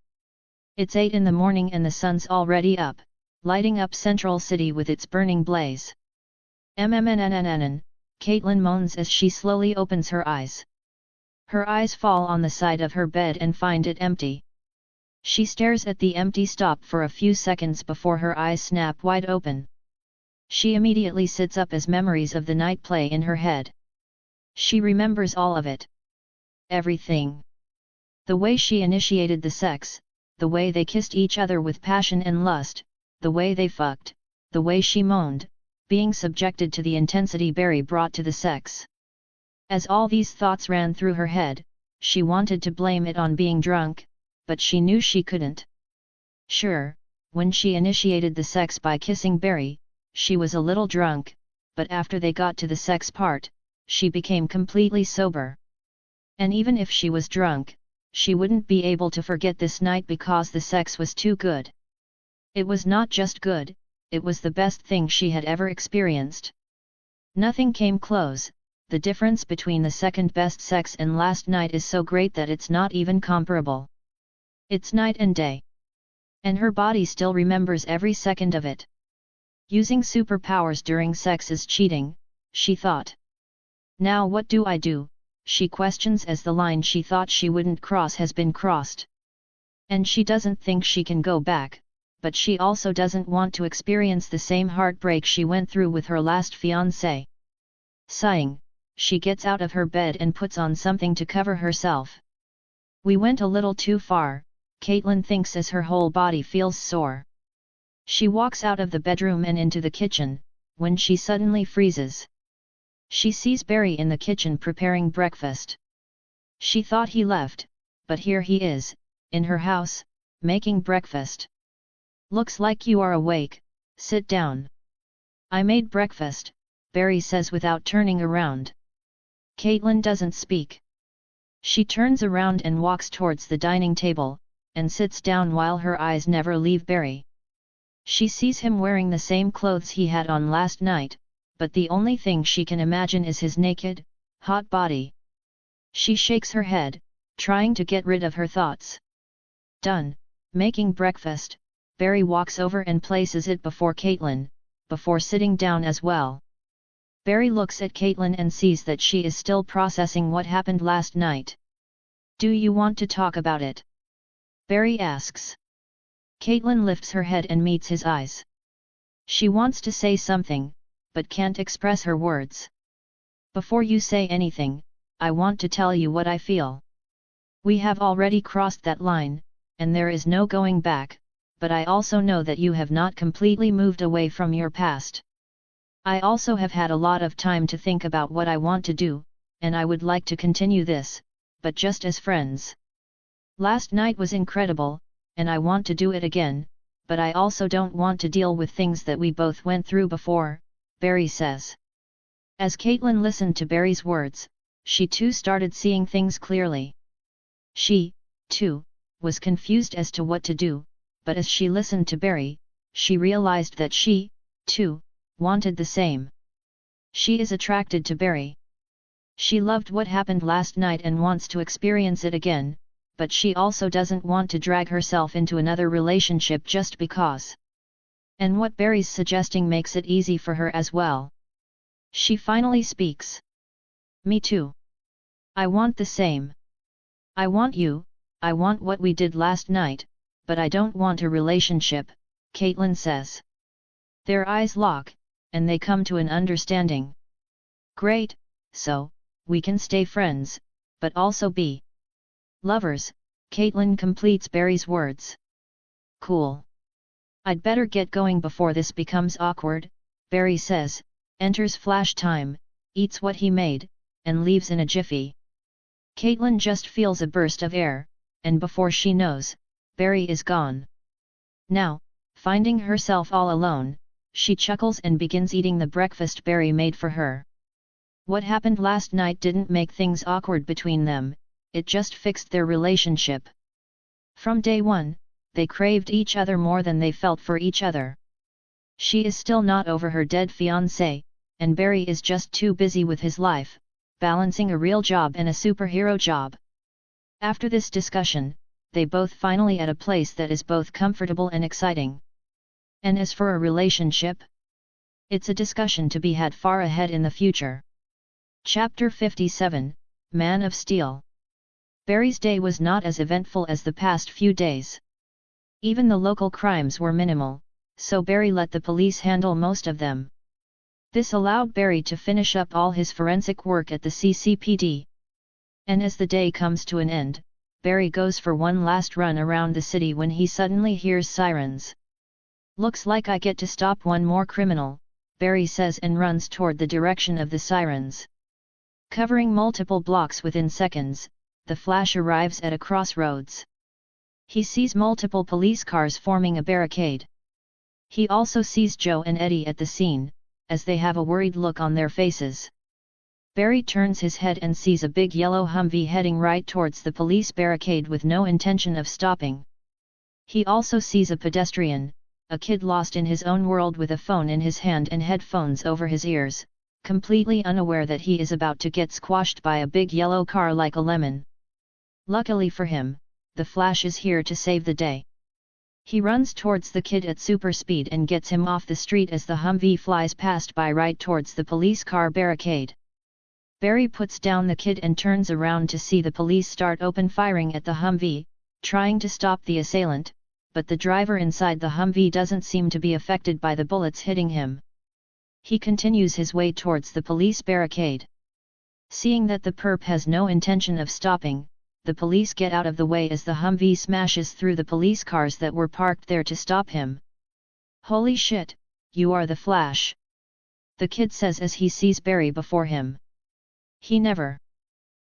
It's 8 in the morning and the sun's already up, lighting up Central City with its burning blaze. "MMNNNN," Caitlin moans as she slowly opens her eyes. Her eyes fall on the side of her bed and find it empty. She stares at the empty stop for a few seconds before her eyes snap wide open. She immediately sits up as memories of the night play in her head. She remembers all of it. Everything. The way she initiated the sex, the way they kissed each other with passion and lust, the way they fucked, the way she moaned, being subjected to the intensity Barry brought to the sex. As all these thoughts ran through her head, she wanted to blame it on being drunk, but she knew she couldn't. Sure, when she initiated the sex by kissing Barry, she was a little drunk, but after they got to the sex part, she became completely sober. And even if she was drunk, she wouldn't be able to forget this night because the sex was too good. It was not just good, it was the best thing she had ever experienced. Nothing came close. The difference between the second best sex and last night is so great that it's not even comparable. It's night and day. And her body still remembers every second of it. Using superpowers during sex is cheating, she thought. Now what do I do? She questions as the line she thought she wouldn't cross has been crossed. And she doesn't think she can go back, but she also doesn't want to experience the same heartbreak she went through with her last fiancé. Sighing, she gets out of her bed and puts on something to cover herself. We went a little too far, Caitlin thinks as her whole body feels sore. She walks out of the bedroom and into the kitchen, when she suddenly freezes. She sees Barry in the kitchen preparing breakfast. She thought he left, but here he is, in her house, making breakfast. "Looks like you are awake, sit down." "I made breakfast," Barry says without turning around. Caitlin doesn't speak. She turns around and walks towards the dining table, and sits down while her eyes never leave Barry. She sees him wearing the same clothes he had on last night, but the only thing she can imagine is his naked, hot body. She shakes her head, trying to get rid of her thoughts. Done, making breakfast, Barry walks over and places it before Caitlin, before sitting down as well. Barry looks at Caitlin and sees that she is still processing what happened last night. "Do you want to talk about it?" Barry asks. Caitlin lifts her head and meets his eyes. She wants to say something, but can't express her words. "Before you say anything, I want to tell you what I feel. We have already crossed that line, and there is no going back, but I also know that you have not completely moved away from your past. I also have had a lot of time to think about what I want to do, and I would like to continue this, but just as friends. Last night was incredible, and I want to do it again, but I also don't want to deal with things that we both went through before," Barry says. As Caitlin listened to Barry's words, she too started seeing things clearly. She, too, was confused as to what to do, but as she listened to Barry, she realized that she, too, wanted the same. She is attracted to Barry. She loved what happened last night and wants to experience it again, but she also doesn't want to drag herself into another relationship just because. And what Barry's suggesting makes it easy for her as well. She finally speaks. "Me too. I want the same. I want you, I want what we did last night, but I don't want a relationship," Caitlin says. Their eyes lock, and they come to an understanding. "Great, so, we can stay friends, but also be lovers, Caitlin completes Barry's words. Cool. I'd better get going before this becomes awkward, Barry says, enters flash time, eats what he made, and leaves in a jiffy. Caitlin just feels a burst of air, and before she knows, Barry is gone. Now, finding herself all alone, she chuckles and begins eating the breakfast Barry made for her. What happened last night didn't make things awkward between them, it just fixed their relationship. From day one, they craved each other more than they felt for each other. She is still not over her dead fiancé, and Barry is just too busy with his life, balancing a real job and a superhero job. After this discussion, they both finally at a place that is both comfortable and exciting. And as for a relationship? It's a discussion to be had far ahead in the future. Chapter 57, Man of Steel. Barry's day was not as eventful as the past few days. Even the local crimes were minimal, so Barry let the police handle most of them. This allowed Barry to finish up all his forensic work at the CCPD. And as the day comes to an end, Barry goes for one last run around the city when he suddenly hears sirens. Looks like I get to stop one more criminal, Barry says and runs toward the direction of the sirens. Covering multiple blocks within seconds, the Flash arrives at a crossroads. He sees multiple police cars forming a barricade. He also sees Joe and Eddie at the scene, as they have a worried look on their faces. Barry turns his head and sees a big yellow Humvee heading right towards the police barricade with no intention of stopping. He also sees a pedestrian, a kid lost in his own world with a phone in his hand and headphones over his ears, completely unaware that he is about to get squashed by a big yellow car like a lemon. Luckily for him, the Flash is here to save the day. He runs towards the kid at super speed and gets him off the street as the Humvee flies past by right towards the police car barricade. Barry puts down the kid and turns around to see the police start open firing at the Humvee, trying to stop the assailant, but the driver inside the Humvee doesn't seem to be affected by the bullets hitting him. He continues his way towards the police barricade. Seeing that the perp has no intention of stopping, the police get out of the way as the Humvee smashes through the police cars that were parked there to stop him. Holy shit, you are the Flash! The kid says as he sees Barry before him. He never.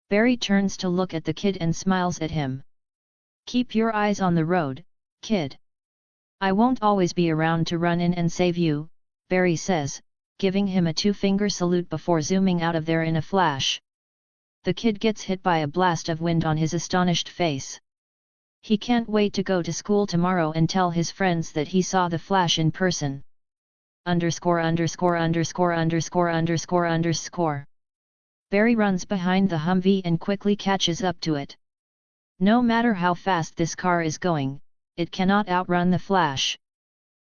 Barry turns to look at the kid and smiles at him. Keep your eyes on the road, kid. I won't always be around to run in and save you, Barry says, giving him a two-finger salute before zooming out of there in a flash. The kid gets hit by a blast of wind on his astonished face. He can't wait to go to school tomorrow and tell his friends that he saw the Flash in person. ___________. Barry runs behind the Humvee and quickly catches up to it. No matter how fast this car is going, it cannot outrun the Flash.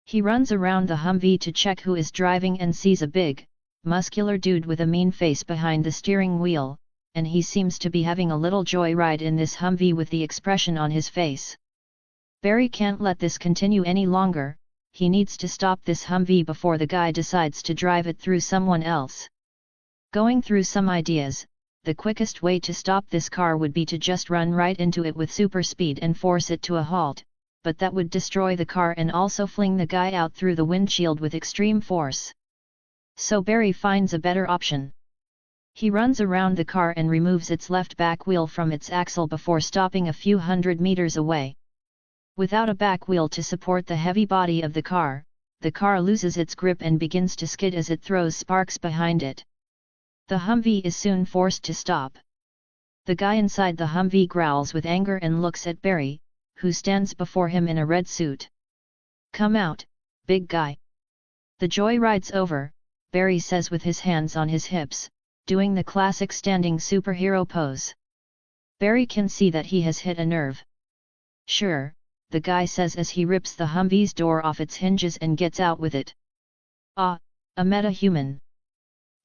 He runs around the Humvee to check who is driving and sees a big, muscular dude with a mean face behind the steering wheel, and he seems to be having a little joyride in this Humvee with the expression on his face. Barry can't let this continue any longer, he needs to stop this Humvee before the guy decides to drive it through someone else. Going through some ideas, the quickest way to stop this car would be to just run right into it with super speed and force it to a halt, but that would destroy the car and also fling the guy out through the windshield with extreme force. So Barry finds a better option. He runs around the car and removes its left back wheel from its axle before stopping a few hundred meters away. Without a back wheel to support the heavy body of the car loses its grip and begins to skid as it throws sparks behind it. The Humvee is soon forced to stop. The guy inside the Humvee growls with anger and looks at Barry, who stands before him in a red suit. "Come out, big guy." "The joyride's over," Barry says with his hands on his hips, doing the classic standing superhero pose. Barry can see that he has hit a nerve. "Sure," the guy says as he rips the Humvee's door off its hinges and gets out with it. "Ah, a meta-human,"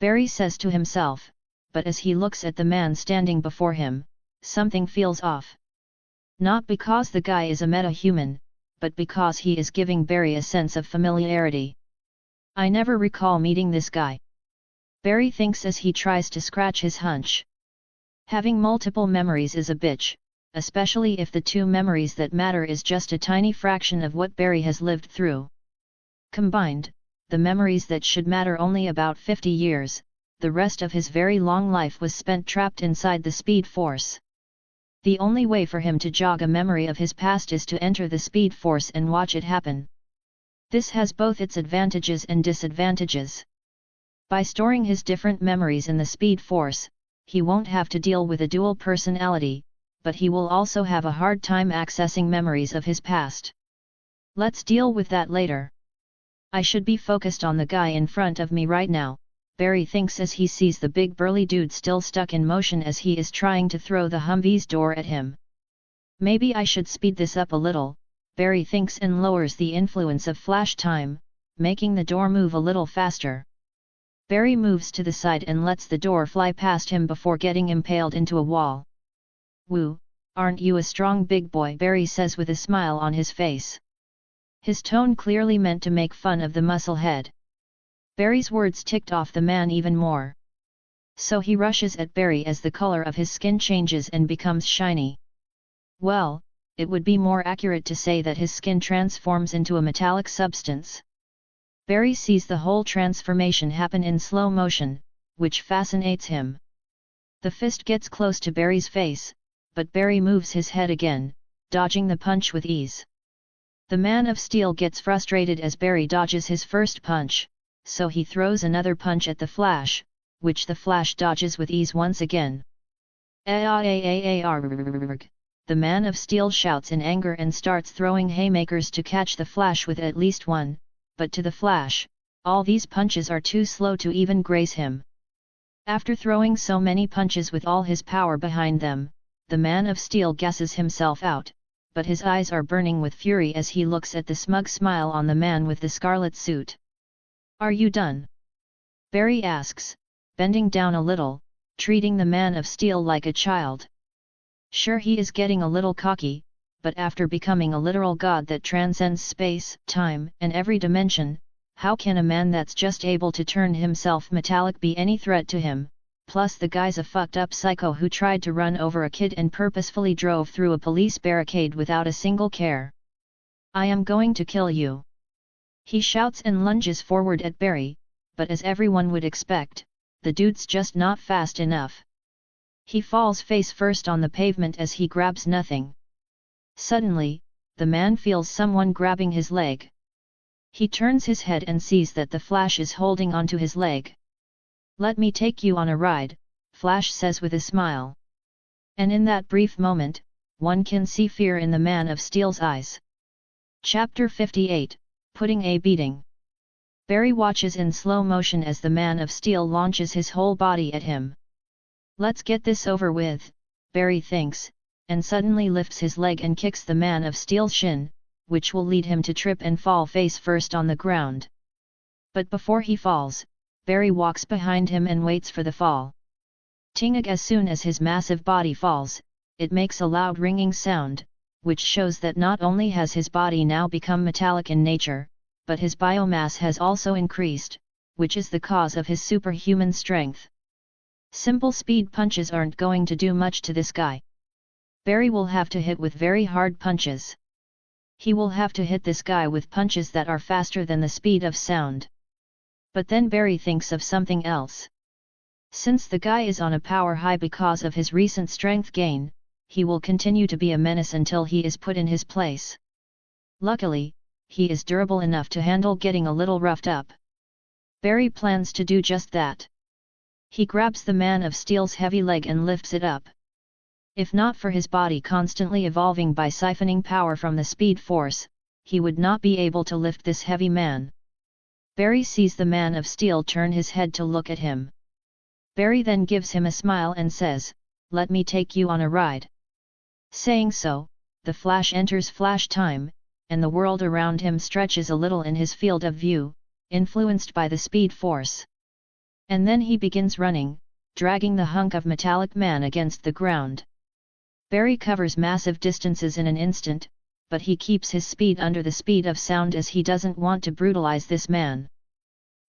Barry says to himself, but as he looks at the man standing before him, something feels off. Not because the guy is a meta-human, but because he is giving Barry a sense of familiarity. "I never recall meeting this guy." Barry thinks as he tries to scratch his hunch. Having multiple memories is a bitch, especially if the two memories that matter is just a tiny fraction of what Barry has lived through. Combined, the memories that should matter only about 50 years, the rest of his very long life was spent trapped inside the Speed Force. The only way for him to jog a memory of his past is to enter the Speed Force and watch it happen. This has both its advantages and disadvantages. By storing his different memories in the Speed Force, he won't have to deal with a dual personality, but he will also have a hard time accessing memories of his past. Let's deal with that later. I should be focused on the guy in front of me right now, Barry thinks as he sees the big burly dude still stuck in motion as he is trying to throw the Humvee's door at him. Maybe I should speed this up a little, Barry thinks and lowers the influence of flash time, making the door move a little faster. Barry moves to the side and lets the door fly past him before getting impaled into a wall. "Woo, aren't you a strong big boy?" Barry says with a smile on his face. His tone clearly meant to make fun of the muscle head. Barry's words ticked off the man even more. So he rushes at Barry as the color of his skin changes and becomes shiny. Well, it would be more accurate to say that his skin transforms into a metallic substance. Barry sees the whole transformation happen in slow motion, which fascinates him. The fist gets close to Barry's face, but Barry moves his head again, dodging the punch with ease. The Man of Steel gets frustrated as Barry dodges his first punch, so he throws another punch at the Flash, which the Flash dodges with ease once again. The Man of Steel shouts in anger and starts throwing haymakers to catch the Flash with at least one, but to the Flash, all these punches are too slow to even graze him. After throwing so many punches with all his power behind them, the Man of Steel gasses himself out, but his eyes are burning with fury as he looks at the smug smile on the man with the scarlet suit. "Are you done?" Barry asks, bending down a little, treating the Man of Steel like a child. Sure, he is getting a little cocky, but after becoming a literal god that transcends space, time, and every dimension, how can a man that's just able to turn himself metallic be any threat to him? Plus the guy's a fucked up psycho who tried to run over a kid and purposefully drove through a police barricade without a single care. "I am going to kill you!" He shouts and lunges forward at Barry, but as everyone would expect, the dude's just not fast enough. He falls face first on the pavement as he grabs nothing. Suddenly, the man feels someone grabbing his leg. He turns his head and sees that the Flash is holding onto his leg. "Let me take you on a ride," Flash says with a smile. And in that brief moment, one can see fear in the Man of Steel's eyes. Chapter 58, Putting a Beating. Barry watches in slow motion as the Man of Steel launches his whole body at him. "Let's get this over with," Barry thinks, and suddenly lifts his leg and kicks the Man of Steel's shin, which will lead him to trip and fall face first on the ground. But before he falls, Barry walks behind him and waits for the fall. Ting! As soon as his massive body falls, it makes a loud ringing sound, which shows that not only has his body now become metallic in nature, but his biomass has also increased, which is the cause of his superhuman strength. Simple speed punches aren't going to do much to this guy. Barry will have to hit with very hard punches. He will have to hit this guy with punches that are faster than the speed of sound. But then Barry thinks of something else. Since the guy is on a power high because of his recent strength gain, he will continue to be a menace until he is put in his place. Luckily, he is durable enough to handle getting a little roughed up. Barry plans to do just that. He grabs the Man of Steel's heavy leg and lifts it up. If not for his body constantly evolving by siphoning power from the Speed Force, he would not be able to lift this heavy man. Barry sees the Man of Steel turn his head to look at him. Barry then gives him a smile and says, "Let me take you on a ride." Saying so, the Flash enters flash time, and the world around him stretches a little in his field of view, influenced by the Speed Force. And then he begins running, dragging the hunk of metallic man against the ground. Barry covers massive distances in an instant, but he keeps his speed under the speed of sound as he doesn't want to brutalize this man.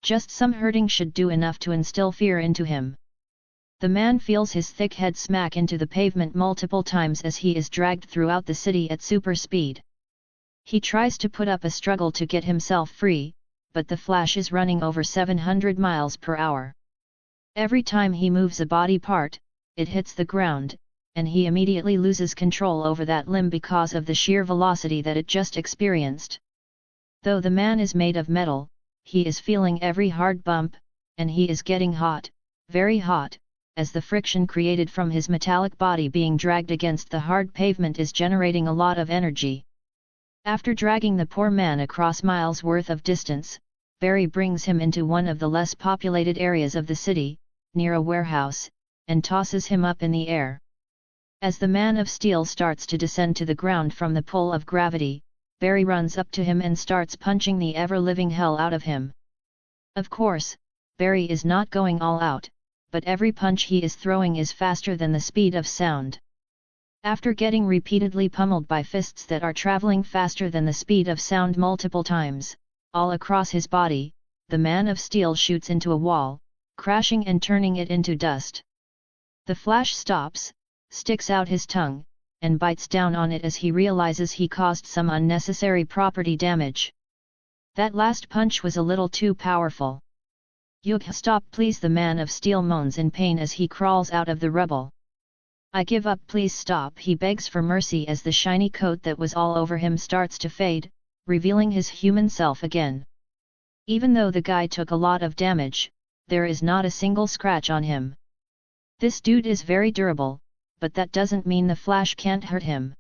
Just some hurting should do enough to instill fear into him. The man feels his thick head smack into the pavement multiple times as he is dragged throughout the city at super speed. He tries to put up a struggle to get himself free, but the Flash is running over 700 miles per hour. Every time he moves a body part, it hits the ground, and he immediately loses control over that limb because of the sheer velocity that it just experienced. Though the man is made of metal, he is feeling every hard bump, and he is getting hot, very hot, as the friction created from his metallic body being dragged against the hard pavement is generating a lot of energy. After dragging the poor man across miles worth of distance, Barry brings him into one of the less populated areas of the city, near a warehouse, and tosses him up in the air. As the man of steel starts to descend to the ground from the pull of gravity, Barry runs up to him and starts punching the ever-living hell out of him. Of course, Barry is not going all out, but every punch he is throwing is faster than the speed of sound. After getting repeatedly pummeled by fists that are traveling faster than the speed of sound multiple times, all across his body, the man of steel shoots into a wall, crashing and turning it into dust. The Flash stops, sticks out his tongue, and bites down on it as he realizes he caused some unnecessary property damage. That last punch was a little too powerful. "Yugh, stop please," the man of steel moans in pain as he crawls out of the rubble. "I give up, please stop," he begs for mercy as the shiny coat that was all over him starts to fade, revealing his human self again. Even though the guy took a lot of damage, there is not a single scratch on him. This dude is very durable, but that doesn't mean the Flash can't hurt him.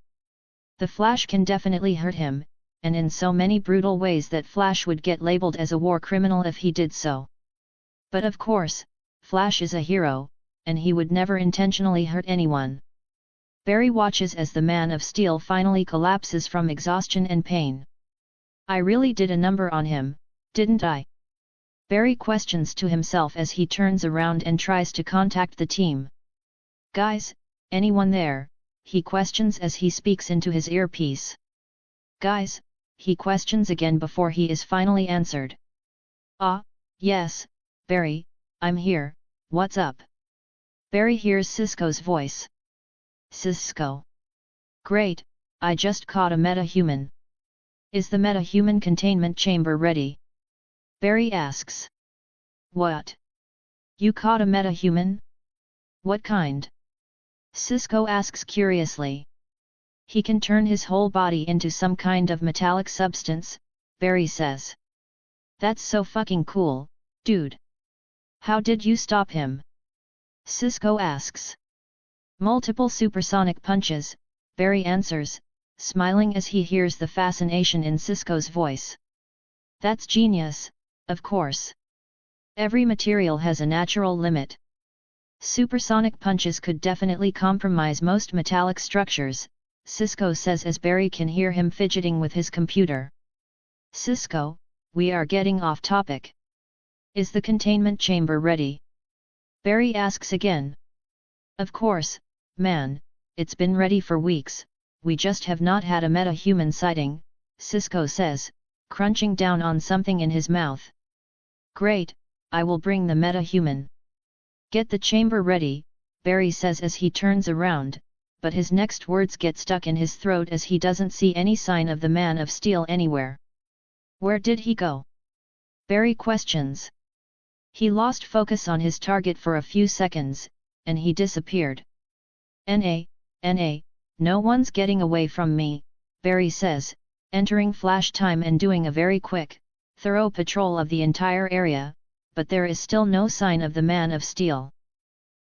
The Flash can definitely hurt him, and in so many brutal ways that Flash would get labeled as a war criminal if he did so. But of course, Flash is a hero, and he would never intentionally hurt anyone. Barry watches as the man of steel finally collapses from exhaustion and pain. "I really did a number on him, didn't I?" Barry questions to himself as he turns around and tries to contact the team. "Guys, anyone there?" he questions as he speaks into his earpiece. "Guys," he questions again before he is finally answered. "Ah, yes, Barry, I'm here, what's up?" Barry hears Cisco's voice. "Cisco. Great, I just caught a meta-human. Is the meta-human containment chamber ready?" Barry asks. "What? You caught a meta-human? What kind?" Cisco asks curiously. "He can turn his whole body into some kind of metallic substance," Barry says. "That's so fucking cool, dude. How did you stop him?" Cisco asks. "Multiple supersonic punches," Barry answers, smiling as he hears the fascination in Cisco's voice. "That's genius, of course. Every material has a natural limit. Supersonic punches could definitely compromise most metallic structures," Cisco says as Barry can hear him fidgeting with his computer. "Cisco, we are getting off topic. Is the containment chamber ready?" Barry asks again. "Of course, man, it's been ready for weeks, we just have not had a meta-human sighting," Cisco says, crunching down on something in his mouth. "Great, I will bring the meta-human." "Get the chamber ready," Barry says as he turns around, but his next words get stuck in his throat as he doesn't see any sign of the man of steel anywhere. "Where did he go?" Barry questions. "He lost focus on his target for a few seconds, and he disappeared." "N.A., no one's getting away from me," Barry says, entering flash time and doing a very quick, thorough patrol of the entire area, but there is still no sign of the man of steel.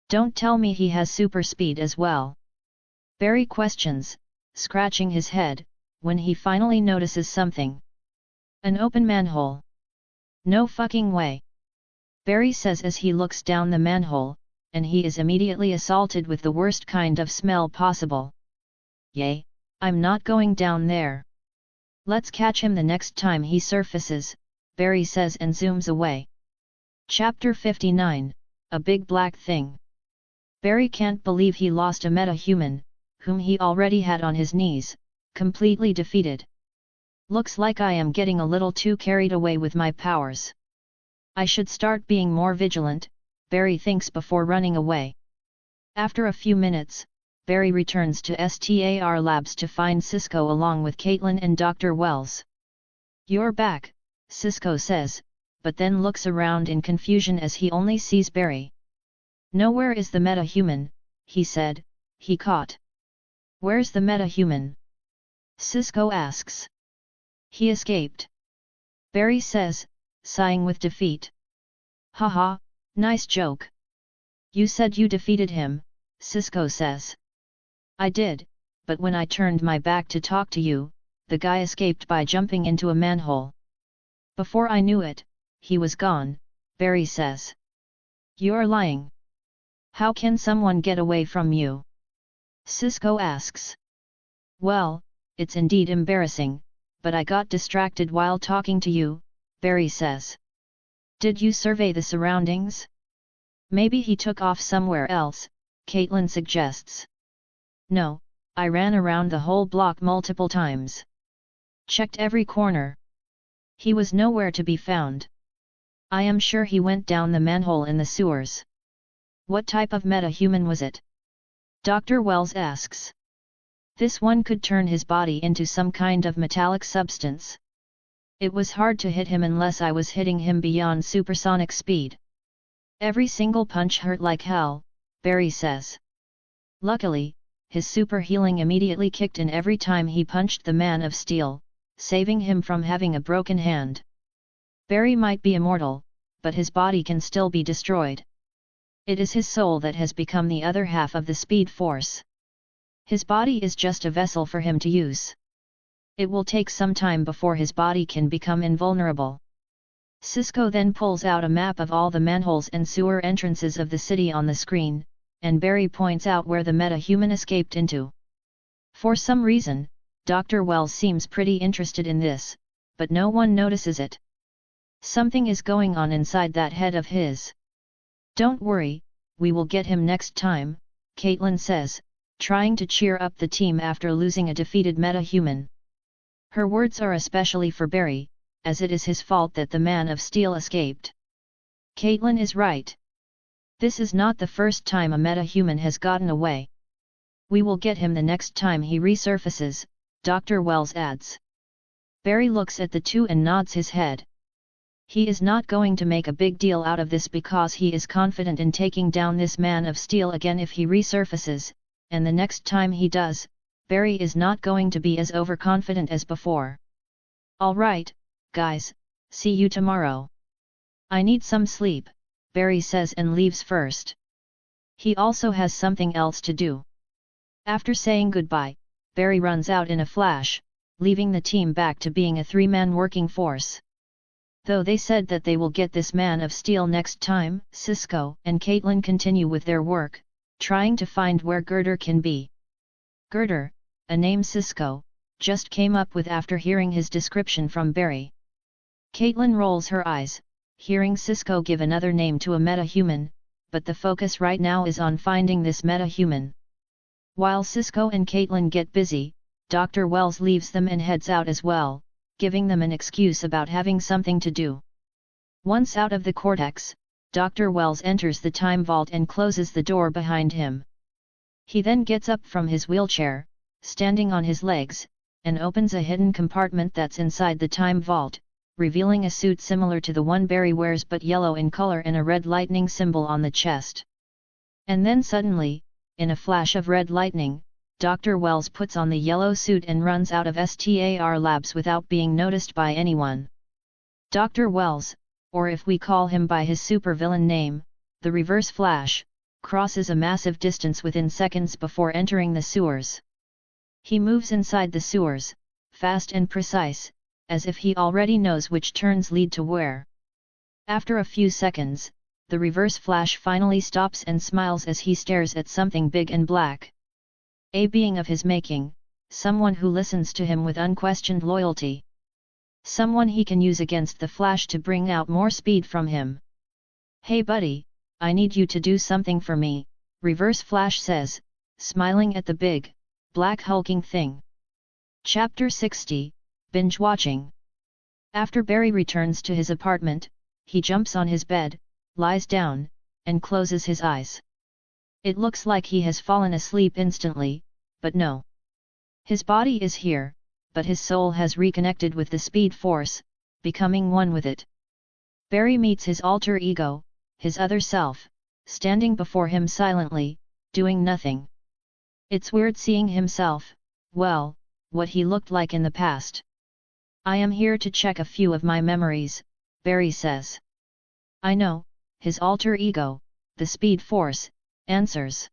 "Don't tell me he has super speed as well?" Barry questions, scratching his head, when he finally notices something. An open manhole. "No fucking way," Barry says as he looks down the manhole, and he is immediately assaulted with the worst kind of smell possible. "Yay, I'm not going down there. Let's catch him the next time he surfaces," Barry says and zooms away. Chapter 59, A Big Black Thing. Barry can't believe he lost a meta-human, whom he already had on his knees, completely defeated. "Looks like I am getting a little too carried away with my powers. I should start being more vigilant, Barry thinks before running away. After a few minutes, Barry returns to STAR Labs to find Cisco along with Caitlin and Dr. Wells. "You're back," Cisco says, but then looks around in confusion as he only sees Barry. "Nowhere is the meta-human," he said, "he caught." "Where's the meta-human?" Cisco asks. "He escaped," Barry says, sighing with defeat. "Haha, nice joke. You said you defeated him," Cisco says. "I did, but when I turned my back to talk to you, the guy escaped by jumping into a manhole. Before I knew it, he was gone," Barry says. "You're lying. How can someone get away from you?" Cisco asks. "Well, it's indeed embarrassing, but I got distracted while talking to you," Barry says. "Did you survey the surroundings?" "Maybe he took off somewhere else," Caitlin suggests. "No, I ran around the whole block multiple times. Checked every corner. He was nowhere to be found. I am sure he went down the manhole in the sewers." "What type of meta-human was it?" Dr. Wells asks. "This one could turn his body into some kind of metallic substance. It was hard to hit him unless I was hitting him beyond supersonic speed. Every single punch hurt like hell," Barry says. Luckily, his super healing immediately kicked in every time he punched the Man of Steel, saving him from having a broken hand. Barry might be immortal, but his body can still be destroyed. It is his soul that has become the other half of the Speed Force. His body is just a vessel for him to use. It will take some time before his body can become invulnerable." Cisco then pulls out a map of all the manholes and sewer entrances of the city on the screen, and Barry points out where the meta-human escaped into. For some reason, Dr. Wells seems pretty interested in this, but no one notices it. Something is going on inside that head of his. "Don't worry, we will get him next time," Caitlin says, trying to cheer up the team after losing a defeated meta-human. Her words are especially for Barry, as it is his fault that the Man of Steel escaped. Caitlin is right. This is not the first time a meta-human has gotten away. "We will get him the next time he resurfaces," Dr. Wells adds. Barry looks at the two and nods his head. He is not going to make a big deal out of this because he is confident in taking down this Man of Steel again if he resurfaces, and the next time he does, Barry is not going to be as overconfident as before. "All right, guys, see you tomorrow. I need some sleep," Barry says and leaves first. He also has something else to do. After saying goodbye, Barry runs out in a flash, leaving the team back to being a three-man working force. Though they said that they will get this Man of Steel next time, Cisco and Caitlin continue with their work, trying to find where Girder can be. Girder, a name Cisco just came up with after hearing his description from Barry. Caitlin rolls her eyes, hearing Cisco give another name to a meta-human, but the focus right now is on finding this meta-human. While Cisco and Caitlin get busy, Dr. Wells leaves them and heads out as well, giving them an excuse about having something to do. Once out of the cortex, Dr. Wells enters the time vault and closes the door behind him. He then gets up from his wheelchair, standing on his legs, and opens a hidden compartment that's inside the time vault, revealing a suit similar to the one Barry wears but yellow in color and a red lightning symbol on the chest. And then suddenly, in a flash of red lightning, Dr. Wells puts on the yellow suit and runs out of STAR Labs without being noticed by anyone. Dr. Wells, or if we call him by his supervillain name, the Reverse Flash, crosses a massive distance within seconds before entering the sewers. He moves inside the sewers, fast and precise, as if he already knows which turns lead to where. After a few seconds, the Reverse Flash finally stops and smiles as he stares at something big and black. A being of his making, someone who listens to him with unquestioned loyalty. Someone he can use against the Flash to bring out more speed from him. "Hey buddy, I need you to do something for me," Reverse Flash says, smiling at the big, black hulking thing. Chapter 60, Binge Watching. After Barry returns to his apartment, he jumps on his bed, lies down, and closes his eyes. It looks like he has fallen asleep instantly, but no. His body is here, but his soul has reconnected with the speed force, becoming one with it. Barry meets his alter ego, his other self, standing before him silently, doing nothing. It's weird seeing himself, well, what he looked like in the past. I am here to check a few of my memories, Barry says. I know, his alter ego, the speed force, answers.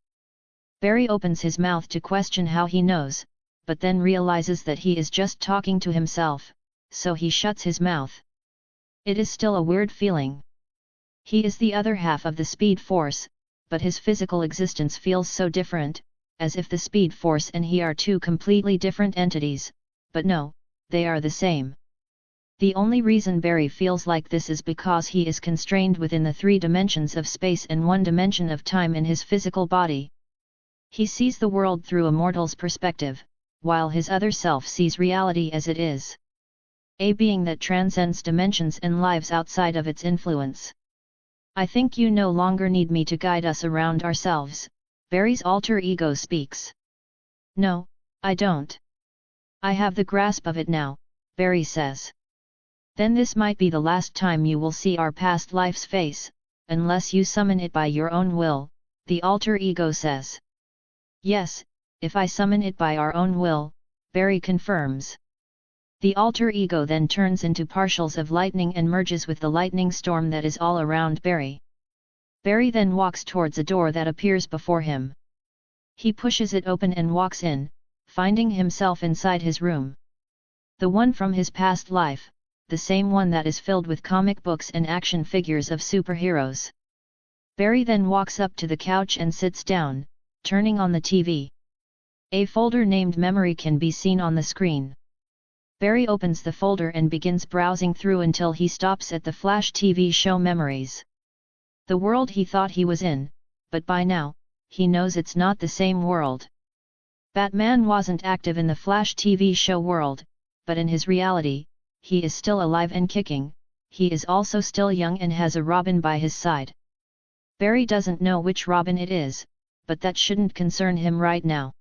Barry opens his mouth to question how he knows, but then realizes that he is just talking to himself, so he shuts his mouth. It is still a weird feeling. He is the other half of the speed force, but his physical existence feels so different, as if the speed force and he are two completely different entities, but no, they are the same. The only reason Barry feels like this is because he is constrained within the 3 dimensions of space and 1 dimension of time in his physical body. He sees the world through a mortal's perspective, while his other self sees reality as it is. A being that transcends dimensions and lives outside of its influence. I think you no longer need me to guide us around ourselves, Barry's alter ego speaks. No, I don't. I have the grasp of it now, Barry says. Then this might be the last time you will see our past life's face, unless you summon it by your own will, the alter ego says. Yes, if I summon it by our own will, Barry confirms. The alter ego then turns into partials of lightning and merges with the lightning storm that is all around Barry. Barry then walks towards a door that appears before him. He pushes it open and walks in, finding himself inside his room. The one from his past life, the same one that is filled with comic books and action figures of superheroes. Barry then walks up to the couch and sits down, turning on the TV. A folder named Memory can be seen on the screen. Barry opens the folder and begins browsing through until he stops at the Flash TV show Memories. The world he thought he was in, but by now, he knows it's not the same world. Batman wasn't active in the Flash TV show world, but in his reality, he is still alive and kicking. He is also still young and has a Robin by his side. Barry doesn't know which Robin it is, but that shouldn't concern him right now.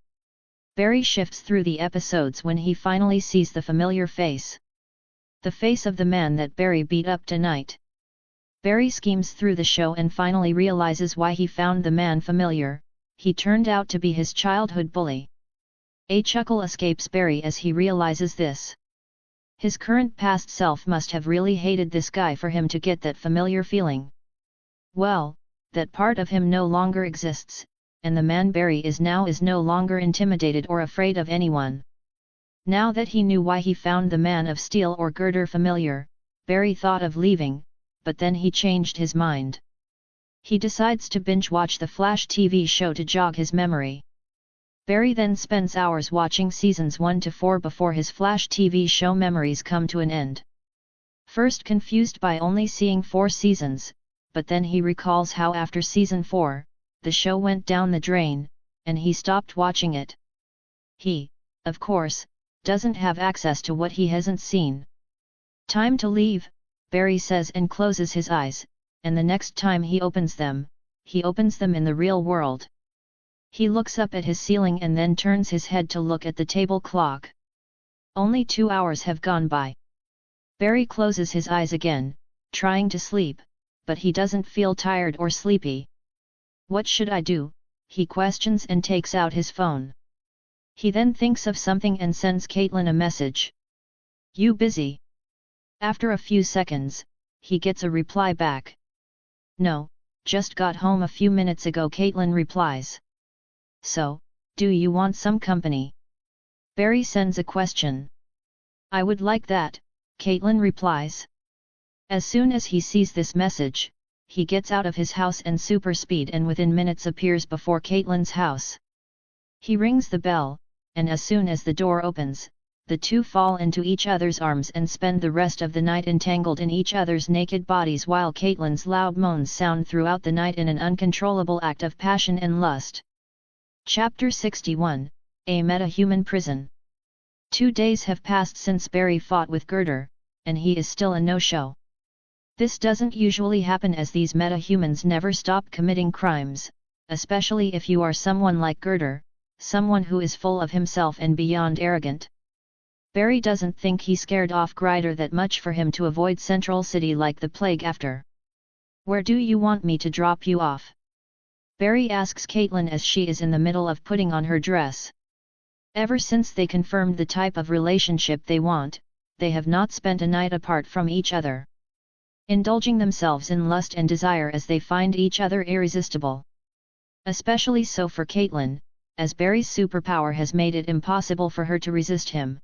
Barry shifts through the episodes when he finally sees the familiar face. The face of the man that Barry beat up tonight. Barry schemes through the show and finally realizes why he found the man familiar. He turned out to be his childhood bully. A chuckle escapes Barry as he realizes this. His current past self must have really hated this guy for him to get that familiar feeling. Well, that part of him no longer exists, and the man Barry is now is no longer intimidated or afraid of anyone. Now that he knew why he found the Man of Steel or Girder familiar, Barry thought of leaving, but then he changed his mind. He decides to binge-watch the Flash TV show to jog his memory. Barry then spends hours watching seasons 1 to 4 before his Flash TV show memories come to an end. First confused by only seeing 4 seasons, but then he recalls how after season 4, the show went down the drain, and he stopped watching it. He, of course, doesn't have access to what he hasn't seen. Time to leave, Barry says and closes his eyes, and the next time he opens them in the real world. He looks up at his ceiling and then turns his head to look at the table clock. Only 2 hours have gone by. Barry closes his eyes again, trying to sleep, but he doesn't feel tired or sleepy. What should I do? He questions and takes out his phone. He then thinks of something and sends Caitlin a message. You busy? After a few seconds, he gets a reply back. No, just got home a few minutes ago, Caitlin replies. So, do you want some company? Barry sends a question. I would like that, Caitlin replies. As soon as he sees this message, he gets out of his house and super speed and within minutes appears before Caitlin's house. He rings the bell, and as soon as the door opens, the two fall into each other's arms and spend the rest of the night entangled in each other's naked bodies while Caitlin's loud moans sound throughout the night in an uncontrollable act of passion and lust. Chapter 61, A Meta-Human Prison. 2 days have passed since Barry fought with Girder, and he is still a no-show. This doesn't usually happen as these meta-humans never stop committing crimes, especially if you are someone like Girder, someone who is full of himself and beyond arrogant. Barry doesn't think he scared off Grider that much for him to avoid Central City like the plague after. Where do you want me to drop you off? Barry asks Caitlin as she is in the middle of putting on her dress. Ever since they confirmed the type of relationship they want, they have not spent a night apart from each other, indulging themselves in lust and desire as they find each other irresistible. Especially so for Caitlin, as Barry's superpower has made it impossible for her to resist him.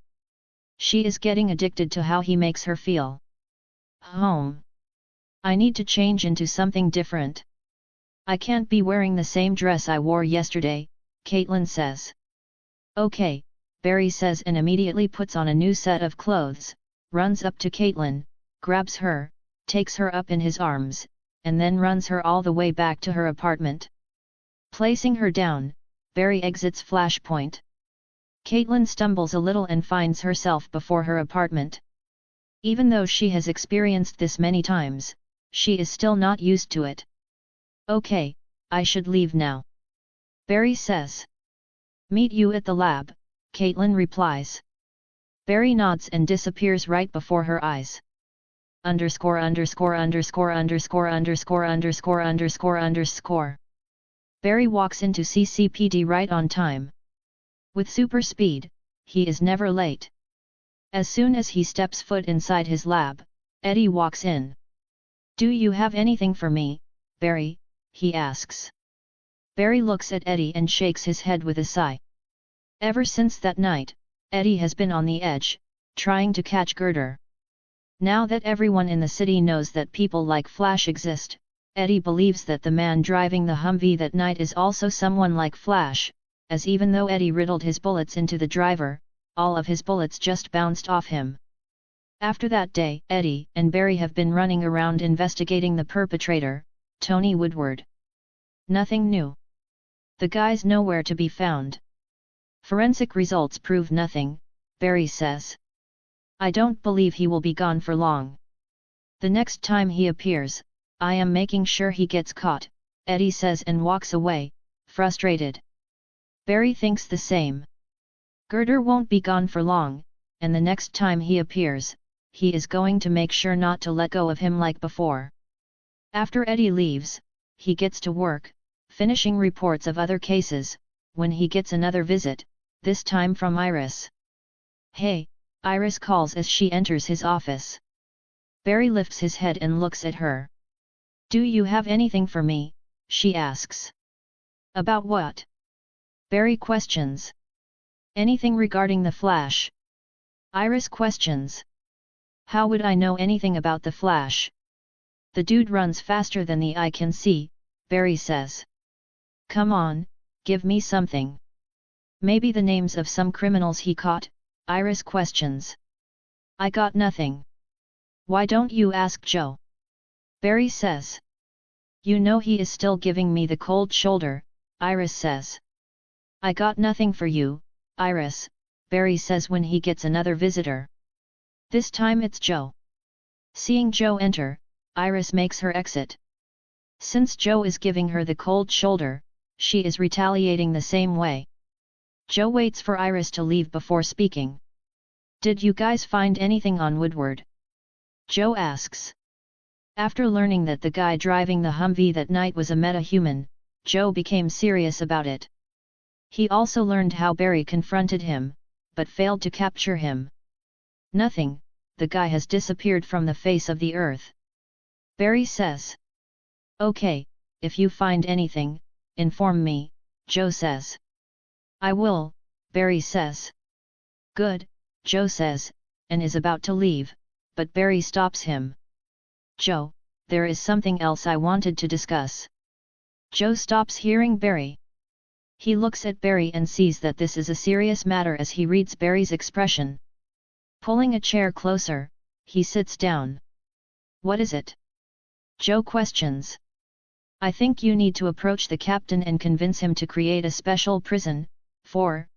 She is getting addicted to how he makes her feel. Home. I need to change into something different. I can't be wearing the same dress I wore yesterday, Caitlin says. Okay, Barry says and immediately puts on a new set of clothes, runs up to Caitlin, grabs her, takes her up in his arms, and then runs her all the way back to her apartment. Placing her down, Barry exits Flashpoint. Caitlin stumbles a little and finds herself before her apartment. Even though she has experienced this many times, she is still not used to it. Okay, I should leave now, Barry says. Meet you at the lab, Caitlin replies. Barry nods and disappears right before her eyes. Underscore. Barry walks into CCPD right on time. With super speed, he is never late. As soon as he steps foot inside his lab, Eddie walks in. Do you have anything for me, Barry? He asks. Barry looks at Eddie and shakes his head with a sigh. Ever since that night, Eddie has been on the edge, trying to catch Girder. Now that everyone in the city knows that people like Flash exist, Eddie believes that the man driving the Humvee that night is also someone like Flash, as even though Eddie riddled his bullets into the driver, all of his bullets just bounced off him. After that day, Eddie and Barry have been running around investigating the perpetrator, Tony Woodward. Nothing new. The guy's nowhere to be found. Forensic results prove nothing, Barry says. I don't believe he will be gone for long. The next time he appears, I am making sure he gets caught, Eddie says and walks away, frustrated. Barry thinks the same. Girder won't be gone for long, and the next time he appears, he is going to make sure not to let go of him like before. After Eddie leaves, he gets to work, finishing reports of other cases, when he gets another visit, this time from Iris. Hey, Iris calls as she enters his office. Barry lifts his head and looks at her. Do you have anything for me? She asks. About what? Barry questions. Anything regarding the Flash? Iris questions. How would I know anything about the Flash? The dude runs faster than the eye can see, Barry says. Come on, give me something. Maybe the names of some criminals he caught, Iris questions. I got nothing. Why don't you ask Joe? Barry says. You know he is still giving me the cold shoulder, Iris says. I got nothing for you, Iris, Barry says when he gets another visitor. This time it's Joe. Seeing Joe enter, Iris makes her exit. Since Joe is giving her the cold shoulder, she is retaliating the same way. Joe waits for Iris to leave before speaking. Did you guys find anything on Woodward? Joe asks. After learning that the guy driving the Humvee that night was a meta-human, Joe became serious about it. He also learned how Barry confronted him, but failed to capture him. Nothing, the guy has disappeared from the face of the earth. Barry says. Okay, if you find anything, inform me, Joe says. I will, Barry says. Good, Joe says, and is about to leave, but Barry stops him. Joe, there is something else I wanted to discuss. Joe stops hearing Barry. He looks at Barry and sees that this is a serious matter as he reads Barry's expression. Pulling a chair closer, he sits down. What is it? Joe questions. I think you need to approach the captain and convince him to create a special prison, for,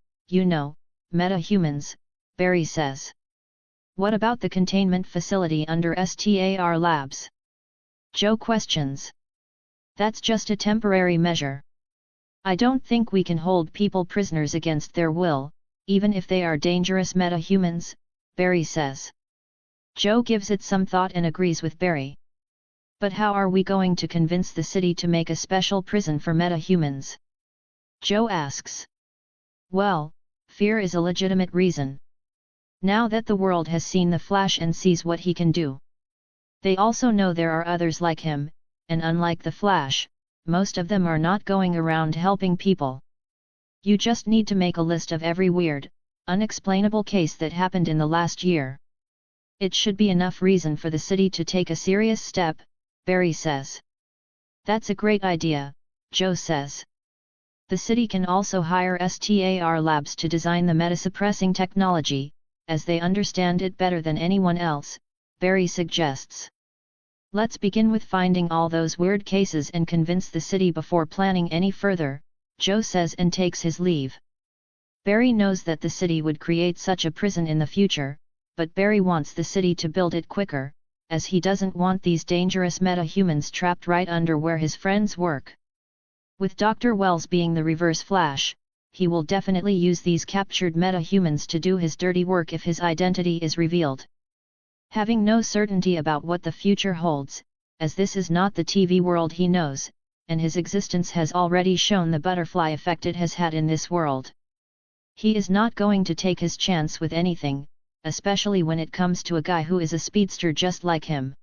meta-humans, Barry says. What about the containment facility under STAR Labs? Joe questions. That's just a temporary measure. I don't think we can hold people prisoners against their will, even if they are dangerous meta-humans, Barry says. Joe gives it some thought and agrees with Barry. But how are we going to convince the city to make a special prison for meta-humans? Joe asks. Well, fear is a legitimate reason. Now that the world has seen the Flash and sees what he can do. They also know there are others like him, and unlike the Flash, most of them are not going around helping people. You just need to make a list of every weird, unexplainable case that happened in the last year. It should be enough reason for the city to take a serious step, Barry says. That's a great idea, Joe says. The city can also hire STAR Labs to design the metasuppressing technology, as they understand it better than anyone else, Barry suggests. Let's begin with finding all those weird cases and convince the city before planning any further, Joe says and takes his leave. Barry knows that the city would create such a prison in the future, but Barry wants the city to build it quicker, as he doesn't want these dangerous meta-humans trapped right under where his friends work. With Dr. Wells being the Reverse Flash, he will definitely use these captured meta-humans to do his dirty work if his identity is revealed. Having no certainty about what the future holds, as this is not the TV world he knows, and his existence has already shown the butterfly effect it has had in this world. He is not going to take his chance with anything, especially when it comes to a guy who is a speedster just like him.